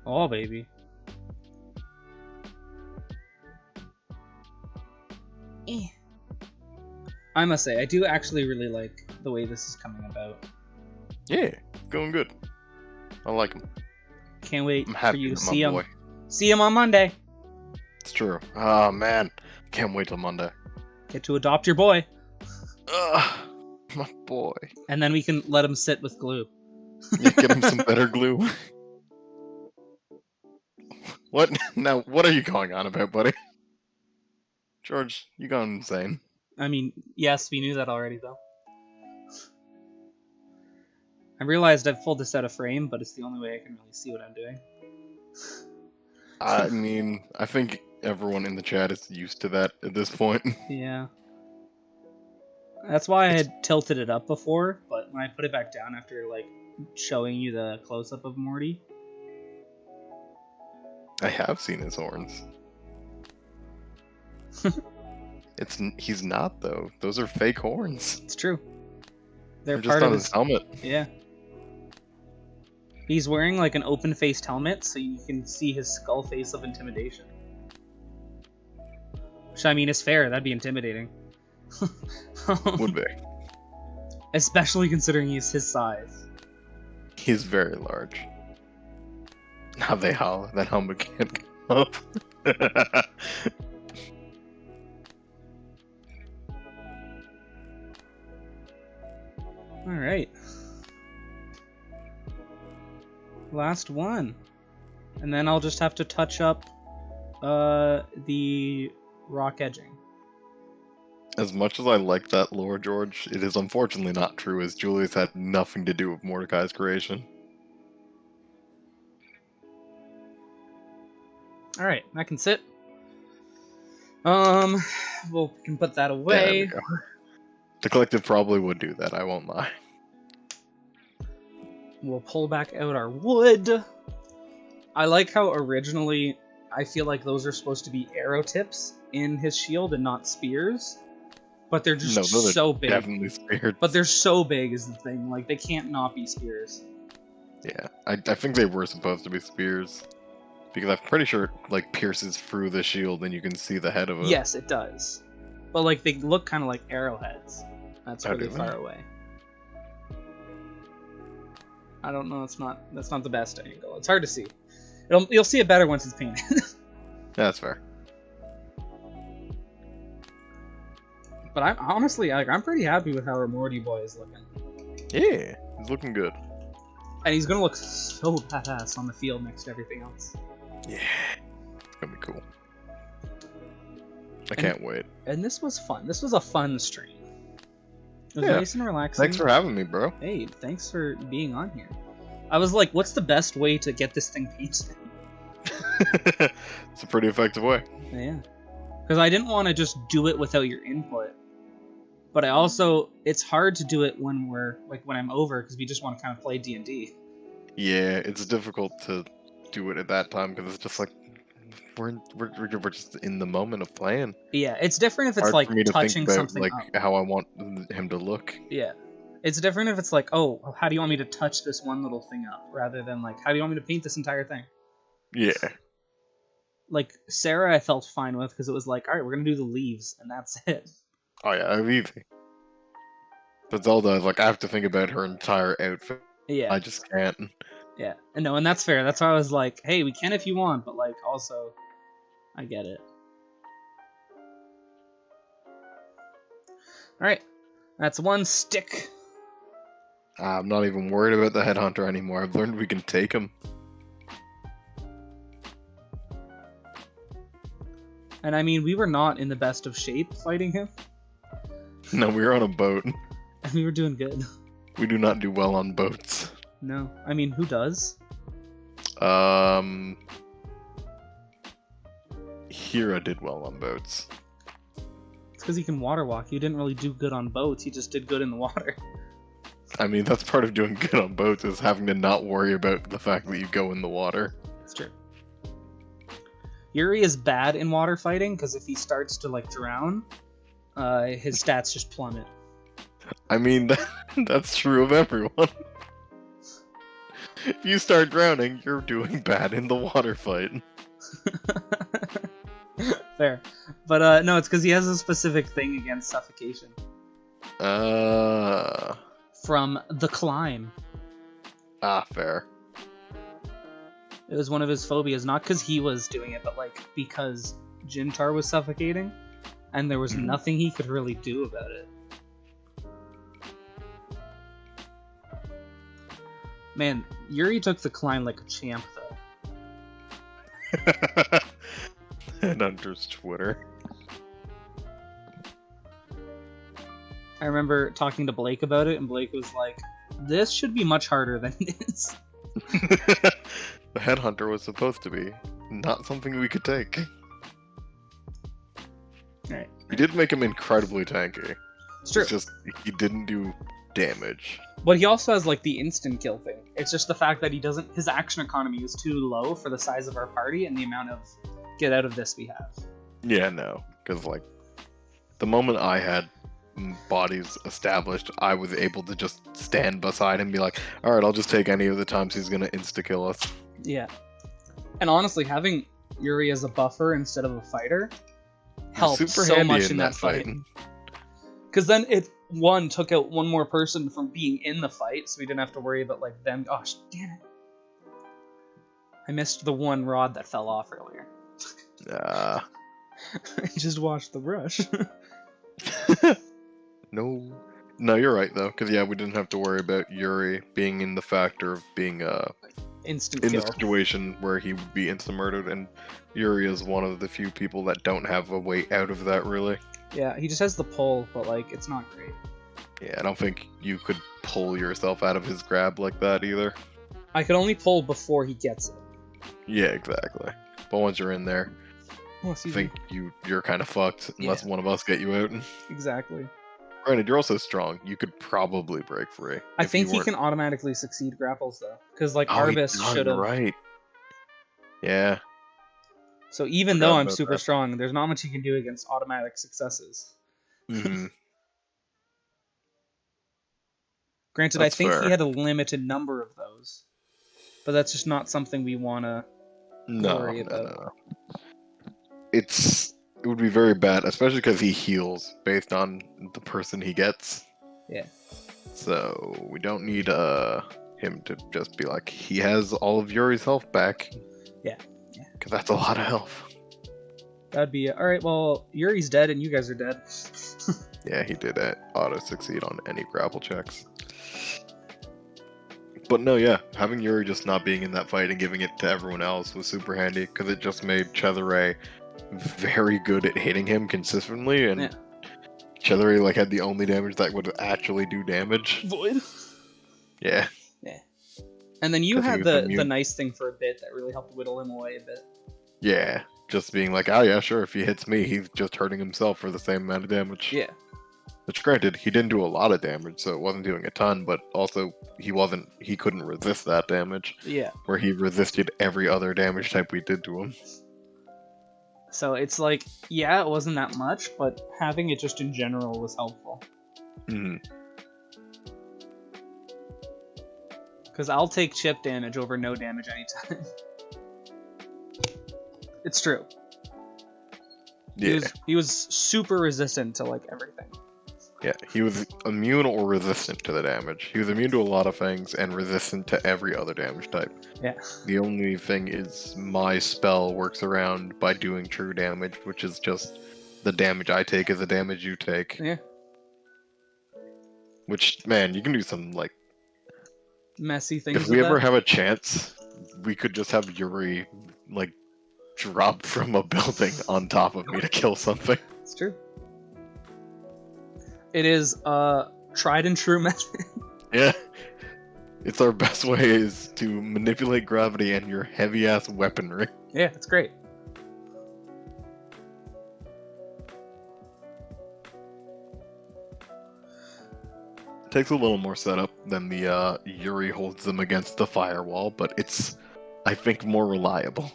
Oh, baby. I must say, I do actually really like the way this is coming about. Yeah, going good. I like him. Can't wait I'm for happy you to with see my him. boy. See him on Monday. It's true. Oh man, can't wait till Monday. Get to adopt your boy. Ugh, my boy. And then we can let him sit with glue. Yeah, get him some better glue. What? Now, what are you going on about, buddy? George, you gone insane. I mean, yes, we knew that already, though. I realized I've pulled this out of frame, but it's the only way I can really see what I'm doing. I mean, I think everyone in the chat is used to that at this point. Yeah. That's why I had tilted it up before, but when I put it back down after, like, showing you the close-up of Morty... I have seen his horns. He's not though. Those are fake horns. It's true. They're Just part on of his helmet. Yeah. He's wearing like an open-faced helmet, so you can see his skull face of intimidation. Which I mean is fair. That'd be intimidating. Would be. Especially considering he's his size. He's very large. Now they holler. That helmet can't come up. Alright. Last one. And then I'll just have to touch up the rock edging. As much as I like that lore, George, it is unfortunately not true, as Julius had nothing to do with Mordecai's creation. Alright, I can sit. We can put that Yeah, there away. we go. The collective probably would do that, I won't lie. We'll pull back out our wood. I like how originally I feel like those are supposed to be arrow tips in his shield and not spears. But they're just No, those so are big. definitely spears. But they're so big is the thing. Like, they can't not be spears. Yeah, I think they were supposed to be spears. Because I'm pretty sure it, like, pierces through the shield and you can see the head of it. Yes, it does. But, like, they look kind of like arrowheads. That's Oh, really do far they? away. I don't know. That's not the best angle. It's hard to see. You'll see it better once it's painted. That's fair. But I'm honestly, like, I'm pretty happy with how our Morty boy is looking. Yeah, he's looking good. And he's gonna look so badass on the field next to everything else. Yeah, it's gonna be cool. I can't wait. And this was fun. This was a fun stream. It was Yeah. nice and relaxing. Thanks for having me, bro. Hey, thanks for being on here. I was like, what's the best way to get this thing painted? It's a pretty effective way. Yeah. Because I didn't want to just do it without your input. But I also, it's hard to do it when when I'm over, because we just want to kind of play D&D. Yeah, it's difficult to do it at that time because it's just like we're just in the moment of playing. Yeah, it's different if it's Hard like for me to touching think about something like up. how I want him to look. Yeah. It's different if it's like, oh, how do you want me to touch this one little thing up? Rather than like, how do you want me to paint this entire thing? Yeah. Like, Sarah I felt fine with, because it was like, alright, we're going to do the leaves, and that's it. Oh yeah, easy. But Zelda, like I have to think about her entire outfit. Yeah. I just can't. Yeah. No, and that's fair. That's why I was like, hey, we can if you want, but like, also, I get it. Alright. That's one stick. I'm not even worried about the headhunter anymore. I've learned we can take him. And I mean, we were not in the best of shape fighting him, No, we were on a boat. and we were doing good. We do not do well on boats. No. I mean, who does? Hira did well on boats. It's because he can water walk. You didn't really do good on boats, he just did good in the water. I mean, that's part of doing good on boats is having to not worry about the fact that you go in the water. It's true. Yuri is bad in water fighting, because if he starts to, like, drown, his stats just plummet. I mean, that's true of everyone. If you start drowning, you're doing bad in the water fight. Fair. But, no, it's because he has a specific thing against suffocation. From The Climb. Fair. It was one of his phobias, not because he was doing it, but, like, because Jintar was suffocating, and there was nothing he could really do about it. Man, Yuri took The Climb like a champ, though. Headhunter's Twitter. I remember talking to Blake about it, and Blake was like, this should be much harder than it is. The headhunter was supposed to be not something we could take. Alright. You did make him incredibly tanky. It's true. It's just he didn't do damage. But he also has, like, the instant kill thing. It's just the fact that he doesn't... His action economy is too low for the size of our party and the amount of get out of this we have. Yeah, no. Because, like, the moment I had bodies established, I was able to just stand beside him and be like, alright, I'll just take any of the times he's gonna insta-kill us. Yeah. And honestly, having Yuri as a buffer instead of a fighter helped Super so handy much in that fight. Because then it, one, took out one more person from being in the fight, so we didn't have to worry about, like, them. Gosh, damn it. I missed the one rod that fell off earlier. I just watched the brush. No, you're right though, because yeah, we didn't have to worry about Yuri being in the factor of being Instant in kill. the situation where he would be insta murdered, and Yuri is one of the few people that don't have a way out of that really. Yeah, he just has the pull, but like it's not great. Yeah, I don't think you could pull yourself out of his grab like that either. I could only pull before he gets it. Yeah, exactly. But once you're in there, Oh, I excuse think me. you're kind of fucked unless one of us get you out. Exactly. Granted, you're also strong. You could probably break free. I if think you he weren't- can automatically succeed grapples though, because like Oh, Arvis you're should have. right. Yeah. So even Forgot though I'm about super that. strong, there's not much he can do against automatic successes. Mhm. Granted, That's I think fair. he had a limited number of those, but that's just not something we want to worry about. No. It would be very bad, especially because he heals based on the person he gets. Yeah. So we don't need him to just be like, he has all of Yuri's health back. Yeah. Because that's a lot of health. That'd be alright. Well, Yuri's dead and you guys are dead. Yeah, he did auto succeed on any grapple checks. But no, yeah, having Yuri just not being in that fight and giving it to everyone else was super handy because it just made Tesseract very good at hitting him consistently, and Yeah. Tesseract like had the only damage that would actually do damage. Void. Yeah. Yeah. And then you 'Cause he had was the immune. nice thing for a bit that really helped whittle him away a bit. Yeah, just being like, oh yeah, sure, if he hits me, he's just hurting himself for the same amount of damage. Yeah. Which, granted, he didn't do a lot of damage, so it wasn't doing a ton, but also he couldn't resist that damage, Yeah. where he resisted every other damage type we did to him. So it's like, yeah, it wasn't that much, but having it just in general was helpful. Mhm. Because I'll take chip damage over no damage anytime. It's true. Yeah. He was super resistant to like everything. Yeah, he was immune or resistant to the damage. He was immune to a lot of things and resistant to every other damage type. Yeah. The only thing is my spell works around by doing true damage, which is just the damage I take is the damage you take. Yeah. Which, man, you can do some, like... Messy things If we with ever that. have a chance, we could just have Yuri, like, drop from a building on top of me to kill something. It's true. It is tried and true method. Yeah. It's our best way is to manipulate gravity and your heavy-ass weaponry. Yeah, it's great. It takes a little more setup than the Yuri holds them against the firewall, but it's, I think, more reliable.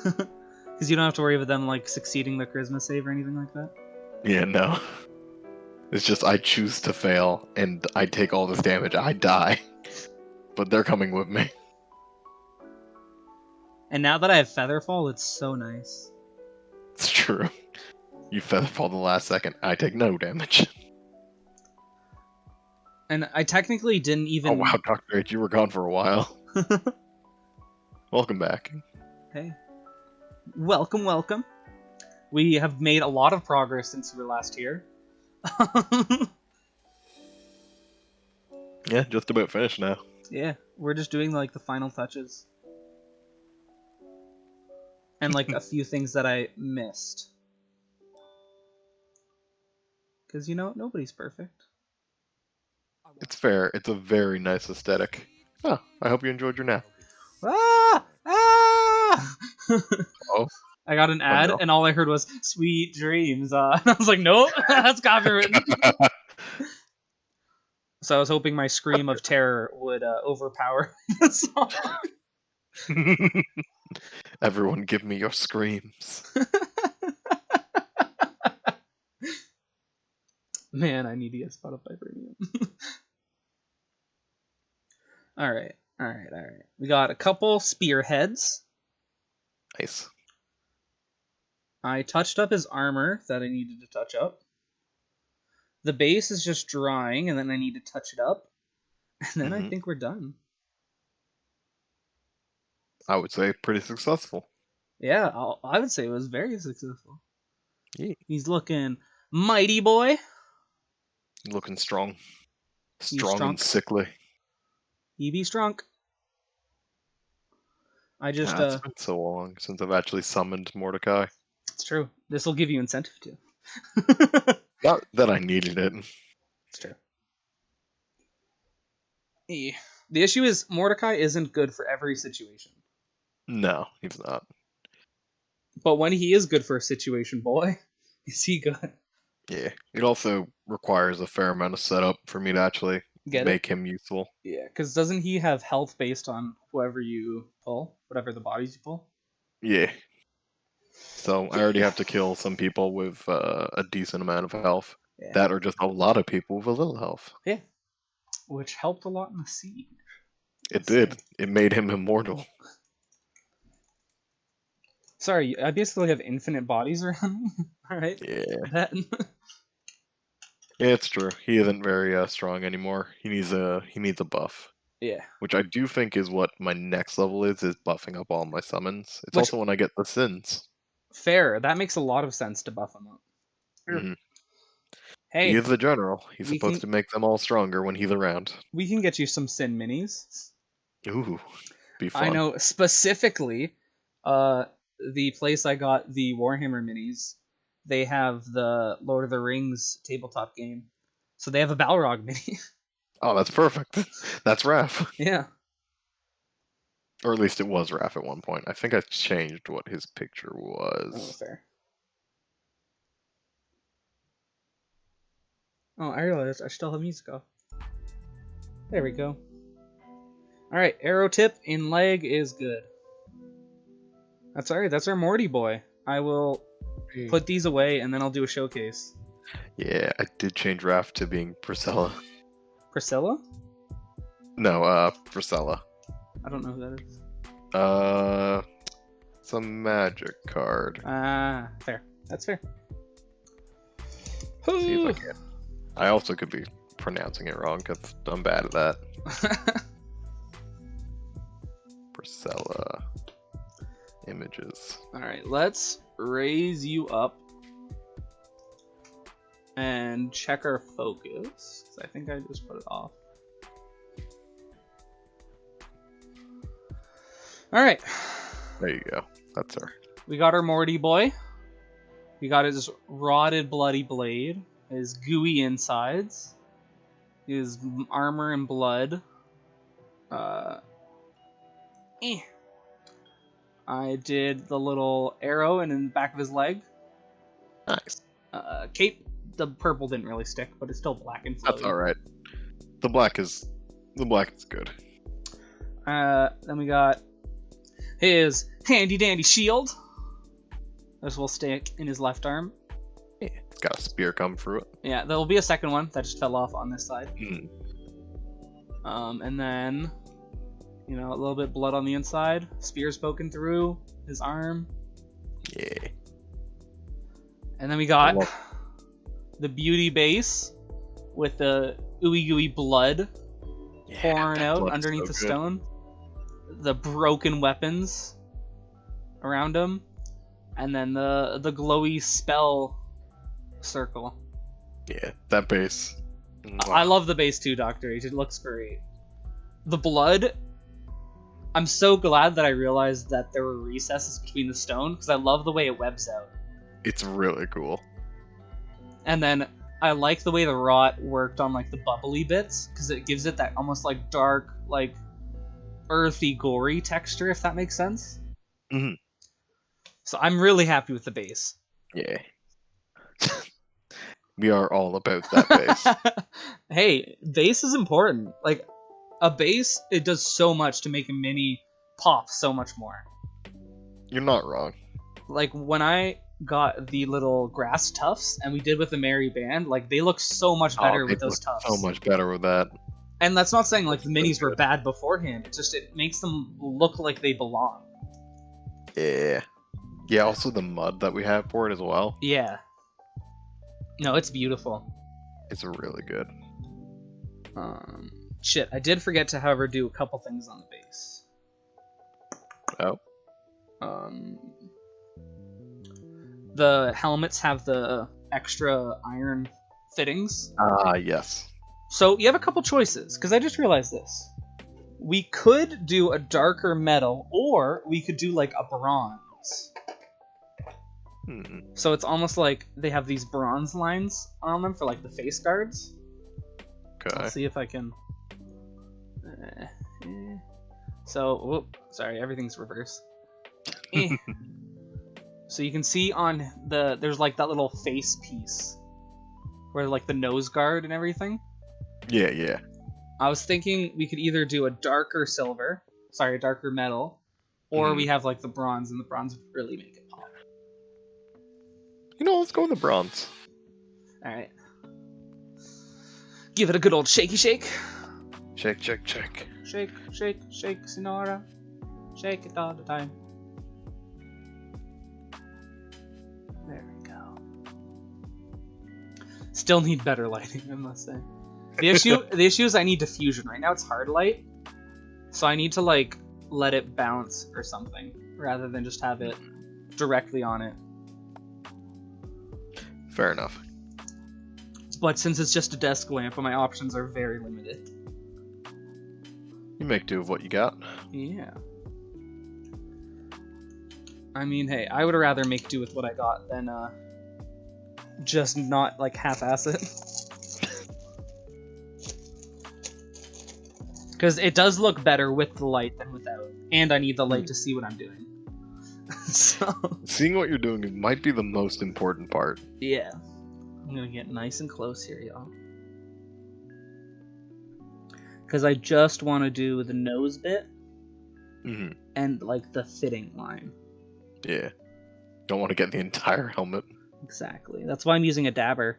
Because you don't have to worry about them like succeeding the charisma save or anything like that. Yeah, no. It's just I choose to fail, and I take all this damage, I die. But they're coming with me. And now that I have Featherfall, it's so nice. It's true. You featherfall the last second, I take no damage. And I technically didn't even... Oh wow, Dr. H, you were gone for a while. Welcome back. Hey. Welcome, welcome. We have made a lot of progress since we were last here. Yeah, just about finished now. Yeah, we're just doing like the final touches. And like a few things that I missed. Because, you know, nobody's perfect. It's fair. It's a very nice aesthetic. Oh, I hope you enjoyed your nap. Ah! Ah! Oh. I got an ad, no. and all I heard was "Sweet Dreams." And I was like, "Nope, that's copywritten." So I was hoping my scream of terror would overpower the song. Everyone, give me your screams. Man, I need to get Spotify Premium. All right. We got a couple spearheads. Nice. I touched up his armor that I needed to touch up. The base is just drying, and then I need to touch it up. And then I think we're done. I would say pretty successful. Yeah, I would say it was very successful. Yeah. He's looking mighty, boy. Looking strong. He's Strong strong. and sickly. He be strong. I just, It's been so long since I've actually summoned Mordecai. It's true. This will give you incentive to. Not that I needed it. It's true. The issue is Mordecai isn't good for every situation. No, he's not. But when he is good for a situation, boy, is he good. Yeah. It also requires a fair amount of setup for me to actually make him useful. Yeah, because doesn't he have health based on whoever you pull? Whatever the bodies you pull? Yeah. So I already have to kill some people with a decent amount of health. Yeah. That or just a lot of people with a little health. Yeah. Which helped a lot in the siege. It did. It made him immortal. Sorry, I basically have infinite bodies around me. Alright. Yeah. Yeah, it's true. He isn't very strong anymore. He needs a buff. Yeah. Which I do think is what my next level is buffing up all my summons. It's Which- also when I get the sins. Fair. That makes a lot of sense to buff him up. Mhm. Hey, He is the general. He's we supposed to make them all stronger when he's around. we can get you some Sin minis. Ooh, be fun. I know specifically, the place I got the Warhammer minis, they have the Lord of the Rings tabletop game. So they have a Balrog mini. Oh, that's perfect. That's Raph. Yeah. Or at least it was Raph at one point. I think I changed what his picture Oh, was. fair. Oh, I realized I still have music off. There we go. Alright, arrow tip in leg is good. That's alright, that's our Morty boy. I will put these away and then I'll do a showcase. Yeah, I did change Raph to being Priscilla. Priscilla? No, Priscilla. I don't know who that is. It's a magic card. Ah, fair. That's fair. See if I can. I also could be pronouncing it wrong because I'm bad at that. Priscilla. Images. Alright, let's raise you up and check our focus. 'Cause I think I just put it off. Alright. There you go. That's her. We got our Morty boy. We got his rotted bloody blade. His gooey insides. His armor and blood. I did the little arrow and in the back of his leg. Nice. Cape, the purple didn't really stick, but it's still black and floaty. That's alright. The black is good. Then we got his handy dandy shield. This will stick in his left arm. Yeah, it's got a spear come through it. Yeah, there will be a second one that just fell off on this side. Mm. And then, a little bit blood on the inside. Spear's poking through his arm. Yeah. And then we got the beauty base with the ooey gooey blood pouring out blood is underneath so the good. stone. The broken weapons around him. And then the glowy spell circle. Yeah, that base. I love the base too, Dr. H. It looks great. The blood, I'm so glad that I realized that there were recesses between the stone, because I love the way it webs out. It's really cool. And then I like the way the rot worked on like the bubbly bits, because it gives it that almost like dark, like earthy, gory texture, if that makes sense. Mhm. So I'm really happy with the base. Yeah. We are all about that base. Hey, base is important. Like, a base, it does so much to make a mini pop so much more. You're not wrong. Like, when I got the little grass tufts, and we did with the Merry Band, like, they look so much better They with those look tufts. so much better with that. And that's not saying, like, the So minis were good. bad beforehand. It's just, it makes them look like they belong. Yeah. Yeah, also the mud that we have for it as well. Yeah. No, it's beautiful. It's really good. Shit, I did forget to, however, do a couple things on the base. Oh. The helmets have the extra iron fittings. Ah, yes. So you have a couple choices, because I just realized this. We could do a darker metal, or we could do like a bronze. So it's almost like they have these bronze lines on them for like the face guards. Okay. Let's see if I can. So, whoop, sorry, everything's reverse. So you can see on there's like that little face piece where like the nose guard and everything. Yeah, yeah. I was thinking we could either do a darker metal, or we have like the bronze, and the bronze would really make it pop. Let's go with the bronze. Alright. Give it a good old shaky shake. Shake, shake, shake. Shake, shake, shake, Sonora. Shake it all the time. There we go. Still need better lighting, I must say. The issue is I need diffusion. Right now it's hard light, so I need to like let it bounce or something rather than just have it directly on it. Fair enough. But since it's just a desk lamp, my options are very limited. You make do of what you got. Yeah. I mean, hey, I would rather make do with what I got than just not like half-ass it. Because it does look better with the light than without. And I need the light to see what I'm doing. So, Seeing what you're doing might be the most important part. yeah. I'm gonna get nice and close here, y'all. Because I just want to do the nose bit Mm-hmm. and, like, the fitting line. Yeah. Don't want to get the entire helmet. Exactly. That's why I'm using a dabber.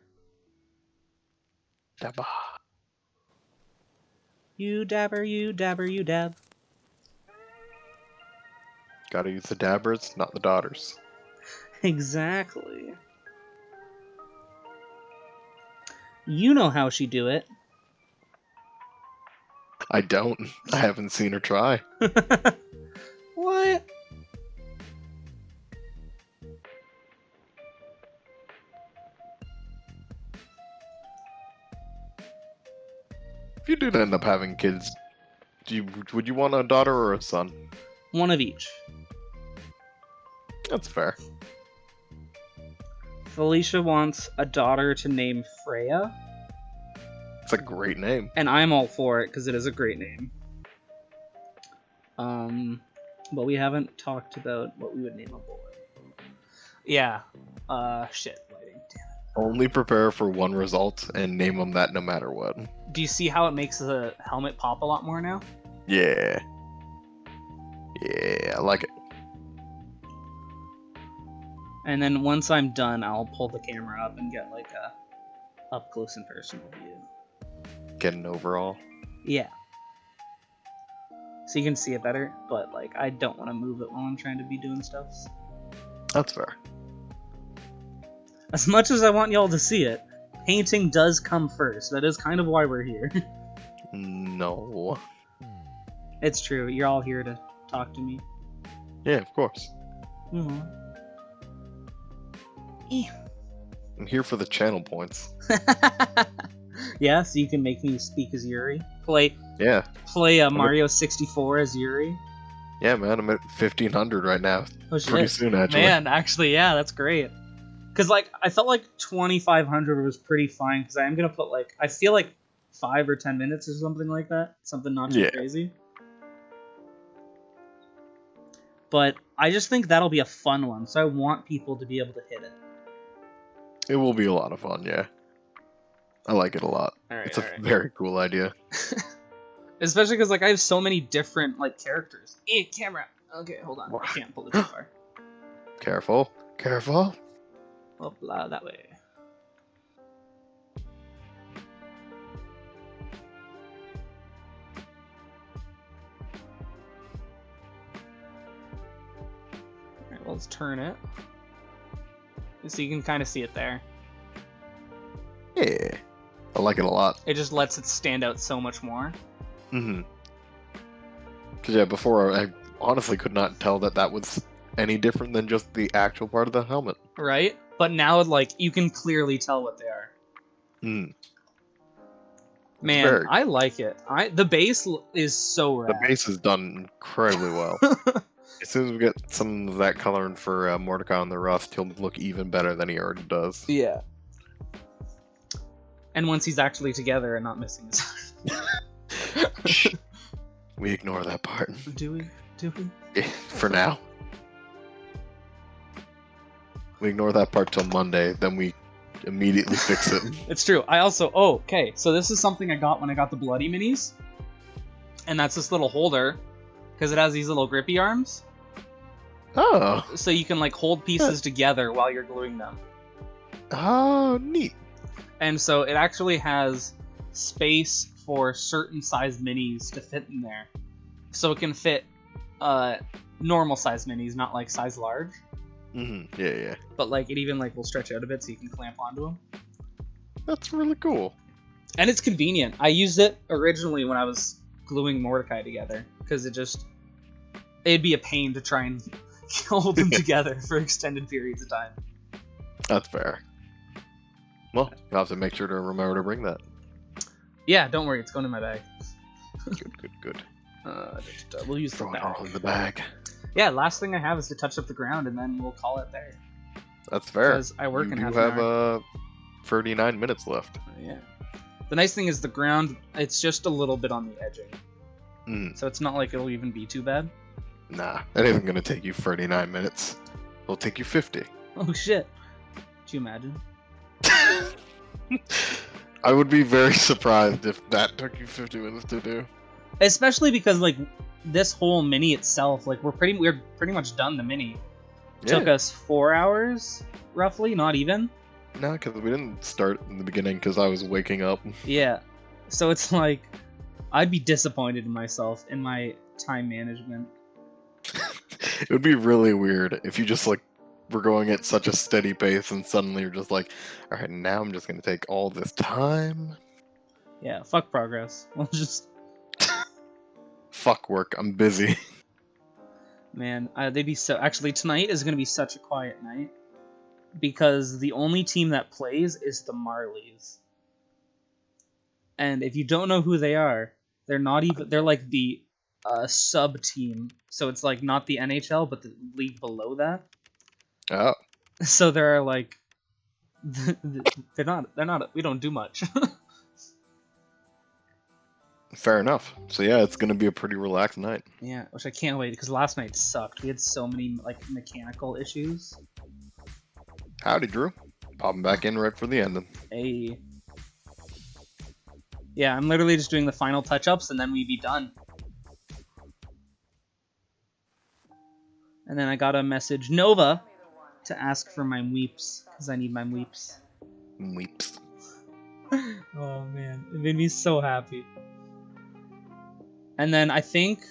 Dabba. You dabber, you dabber, you dab. Gotta use the dabbers, not the daughters. Exactly. You know how she do it. I don't. I haven't seen her try. What? If you did end up having kids, would you want a daughter or a son? One of each. That's fair. Felicia wants a daughter to name Freya, It's a great name. and I'm all for it because it is a great name. But we haven't talked about what we would name a boy. Yeah. Shit. Lighting. Damn Only prepare for one result and name them that no matter what. it. Do you see how it makes the helmet pop a lot more now? Yeah. Yeah, I like it. And then once I'm done, I'll pull the camera up and get like a up close and personal view. Get an overall. Yeah. So you can see it better, but like I don't want to move it while I'm trying to be doing stuff. That's fair. As much as I want y'all to see it, painting does come first. That is kind of why we're here. No. It's true. You're all here to talk to me. Yeah, of course. Mhm. I'm here for the channel points. Yeah, so you can make me speak as Yuri. Play Yeah. Mario 64 as Yuri. Yeah, man, I'm at 1500 right now. Oh shit. Pretty soon, actually. Man, actually, yeah, that's great. Because, like, I felt like 2500 was pretty fine, because I am going to put, like, I feel like 5 or 10 minutes or something like that. Something not too Yeah. crazy. But I just think that'll be a fun one, so I want people to be able to hit it. It will be a lot of fun, yeah. I like it a lot. Alright, It's a very cool idea. Especially because, like, I have so many different, like, characters. Camera! Okay, hold on. I can't pull it too far. Careful. Careful. Oh, blah, that way. Alright, well, let's turn it. So you can kind of see it there. Yeah. I like it a lot. It just lets it stand out so much more. Mm-hmm. Because, yeah, before I honestly could not tell that that was any different than just the actual part of the helmet. Right? But now, like, you can clearly tell what they are. Mm. Man, Very. I like it. The base is so rad. The base is done incredibly well. As soon as we get some of that coloring for Mordecai on the Rust, he'll look even better than he already does. Yeah. And once he's actually together and not missing his Shh. We ignore that part. Do we? Do we? Yeah, for now. We ignore that part till Monday, then we immediately fix it. It's true. I also... Oh, okay. So this is something I got when I got the Bloody Minis. And that's this little holder. Because it has these little grippy arms. Oh. So you can, like, hold pieces together while you're gluing them. Oh, neat. And so it actually has space for certain size minis to fit in there. So it can fit normal size minis, not like size large. Mm-hmm. Yeah, yeah. But like it even like will stretch out a bit so you can clamp onto them. That's really cool. And it's convenient. I used it originally when I was gluing Mordecai together because it'd be a pain to try and hold them together for extended periods of time. That's fair. Well, you'll have to make sure to remember to bring that. Yeah, don't worry, it's going in my bag. Good, good, good. We'll use the Throw it bag. all in the bag. Yeah, last thing I have is to touch up the ground, and then we'll call it there. That's fair. Because I work in half You an have hour. 39 minutes left. Yeah. The nice thing is the ground, it's just a little bit on the edging. So it's not like it'll even be too bad. Nah, that isn't gonna take you 39 minutes. It'll take you 50. Oh shit. Could you imagine? I would be very surprised if that took you 50 minutes to do. Especially because like this whole mini itself, like we're pretty much done the mini. Took us 4 hours, roughly, not even. No, because we didn't start in the beginning because I was waking up. Yeah. So it's like, I'd be disappointed in myself in my time management. It would be really weird if you just like were going at such a steady pace and suddenly you're just like, alright, now I'm just gonna take all this time. Yeah, fuck progress. We'll just... Fuck work, I'm busy. Man, they'd be so... Actually, tonight is gonna be such a quiet night. Because the only team that plays is the Marlies. And if you don't know who they are, they're not even... They're like the sub-team. So it's like not the NHL, but the league below that. Oh. So they're like... They're not... We don't do much. Fair enough. So yeah, it's gonna be a pretty relaxed night. Yeah, which I can't wait, because last night sucked. We had so many, like, mechanical issues. Howdy, Drew. Popping back in right for the ending. Hey. Yeah, I'm literally just doing the final touch-ups, and then we'd be done. And then I got a message, Nova, to ask for my weeps, because I need my weeps. Weeps. Oh, man. It made me so happy. And then I think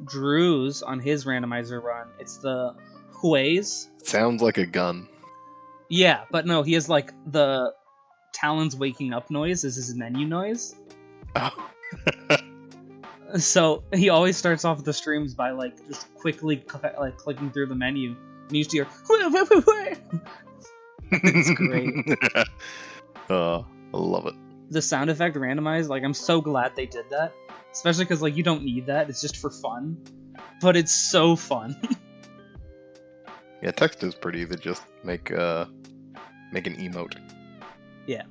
Drew's on his randomizer run, it's the Huays. Sounds like a gun. Yeah, but no, he has like the Talon's waking up noise is his menu noise. Oh. So he always stards off the streams by like just quickly like clicking through the menu. And you used to hear it's great. I love it. The sound effect randomized, like I'm so glad they did that. Especially because like you don't need that, it's just for fun. But it's so fun. Yeah, text is pretty easy. Just make an emote. Yeah.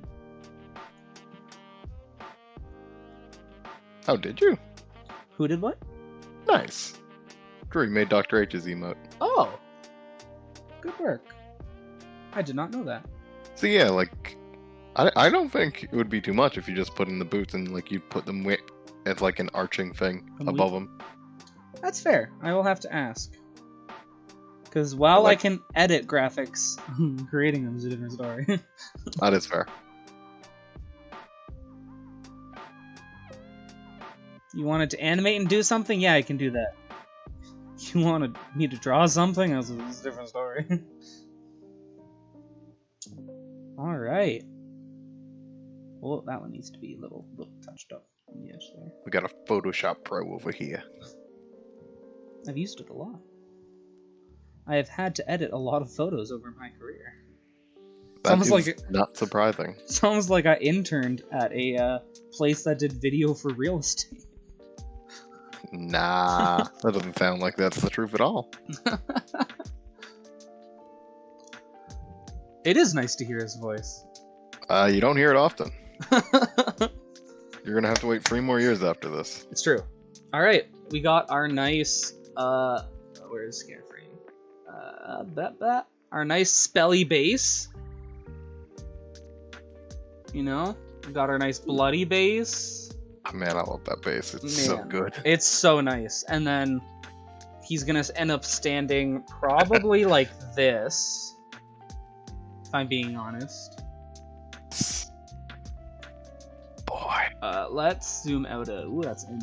Oh, did you? Who did what? Nice. Drew, you made Dr. H's emote. Oh. Good work. I did not know that. So yeah, like, I don't think it would be too much if you just put in the boots and like you put them as like an arching thing above them. That's fair. I will have to ask. Because while I can edit graphics, creating them is a different story. That is fair. You wanted to animate and do something? Yeah, I can do that. You wanted me to draw something? That's a different story. Alright. Well, that one needs to be a little touched up on the edge there. We got a Photoshop Pro over here. I've used it a lot. I have had to edit a lot of photos over my career. That is not surprising. It's almost like I interned at a place that did video for real estate. Nah, that doesn't sound like that's the truth at all. It is nice to hear his voice. You don't hear it often. You're gonna have to wait 3 more years after this. It's true. Alright, we got our nice, where's Scareframe? Our nice spelly base. You know? We got our nice bloody base. Oh, man, I love that base. It's so good. It's so nice. And then he's gonna end up standing probably like this. If I'm being honest. Boy. Let's zoom out a... Ooh, that's in.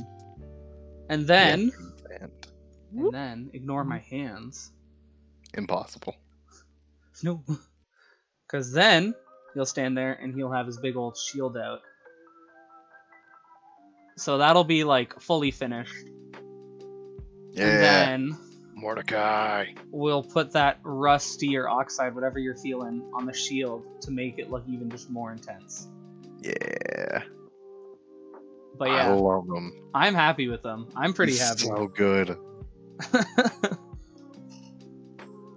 And then... Yeah, and then, ignore my hands. Impossible. No. Because then, he'll stand there and he'll have his big old shield out. So that'll be, like, fully finished. Yeah. And then... Mordecai. We'll put that rusty or oxide, whatever you're feeling, on the shield to make it look even just more intense. Yeah. But yeah, I love them. I'm happy with them. I'm pretty happy. So good.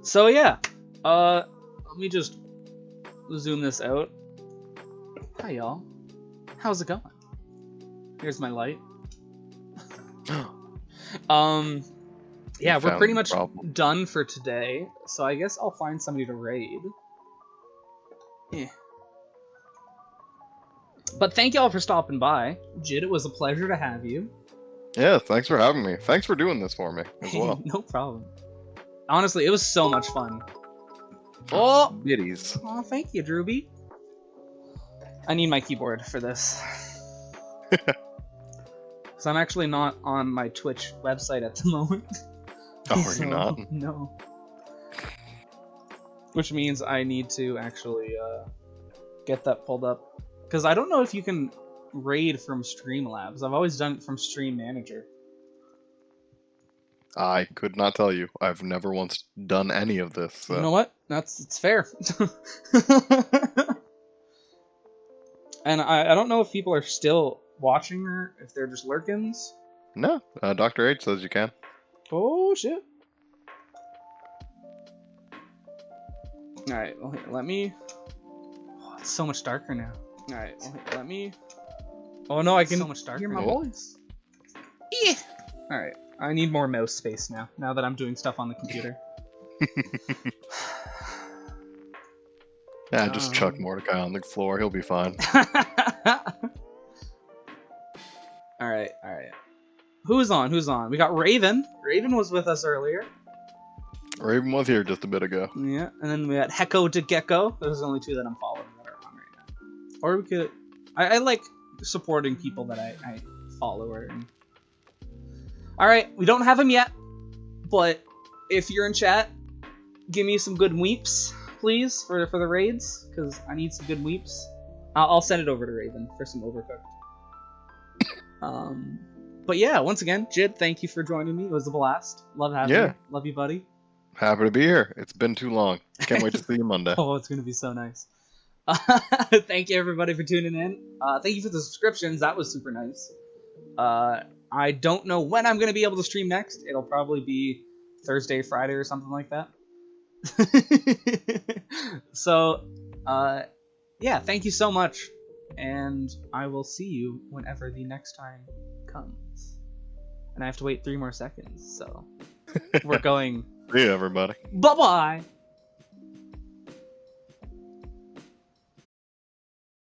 So yeah, let me just zoom this out. Hi y'all. How's it going? Here's my light. Yeah, we're found pretty the much problem. done for today, so I guess I'll find somebody to raid. Yeah. But thank y'all for stopping by. Jid, it was a pleasure to have you. Yeah, thanks for having me. Thanks for doing this for me as well. No problem. Honestly, it was so much fun. Oh! Biddies. Aw, thank you, Drewby. I need my keyboard for this. Because I'm actually not on my Twitch website at the moment. Oh, you're not? No. Which means I need to actually get that pulled up. Because I don't know if you can raid from Streamlabs. I've always done it from Stream Manager. I could not tell you. I've never once done any of this. So. You know what? It's fair. And I don't know if people are still watching or if they're just lurkins. No, Dr. H says you can. Oh shit. Alright, well, here, let me... Oh, it's so much darker now. Alright, well, here, let me... Oh no, I can so much darker hear my voice. Yeah. Alright, I need more mouse space now that I'm doing stuff on the computer. Yeah, just chuck Mordecai on the floor. He'll be fine. Alright. Who's on? We got Raven. Raven was with us earlier. Raven was here just a bit ago. Yeah, and then we got Hecko to Gecko. Those are the only two that I'm following that are on right now. Or we could... I like supporting people that I follow. Alright, we don't have him yet, but if you're in chat, give me some good weeps, please, for the raids, because I need some good weeps. I'll send it over to Raven for some Overcooked. But yeah, once again, Jid, thank you for joining me. It was a blast. Love having you. Love you, buddy. Happy to be here. It's been too long. Can't wait to see you Monday. Oh, it's going to be so nice. Thank you, everybody, for tuning in. Thank you for the subscriptions. That was super nice. I don't know when I'm going to be able to stream next. It'll probably be Thursday, Friday, or something like that. So, yeah, thank you so much. And I will see you whenever the next time comes. And I have to wait 3 more seconds, so we're going. See you, everybody. Bye-bye!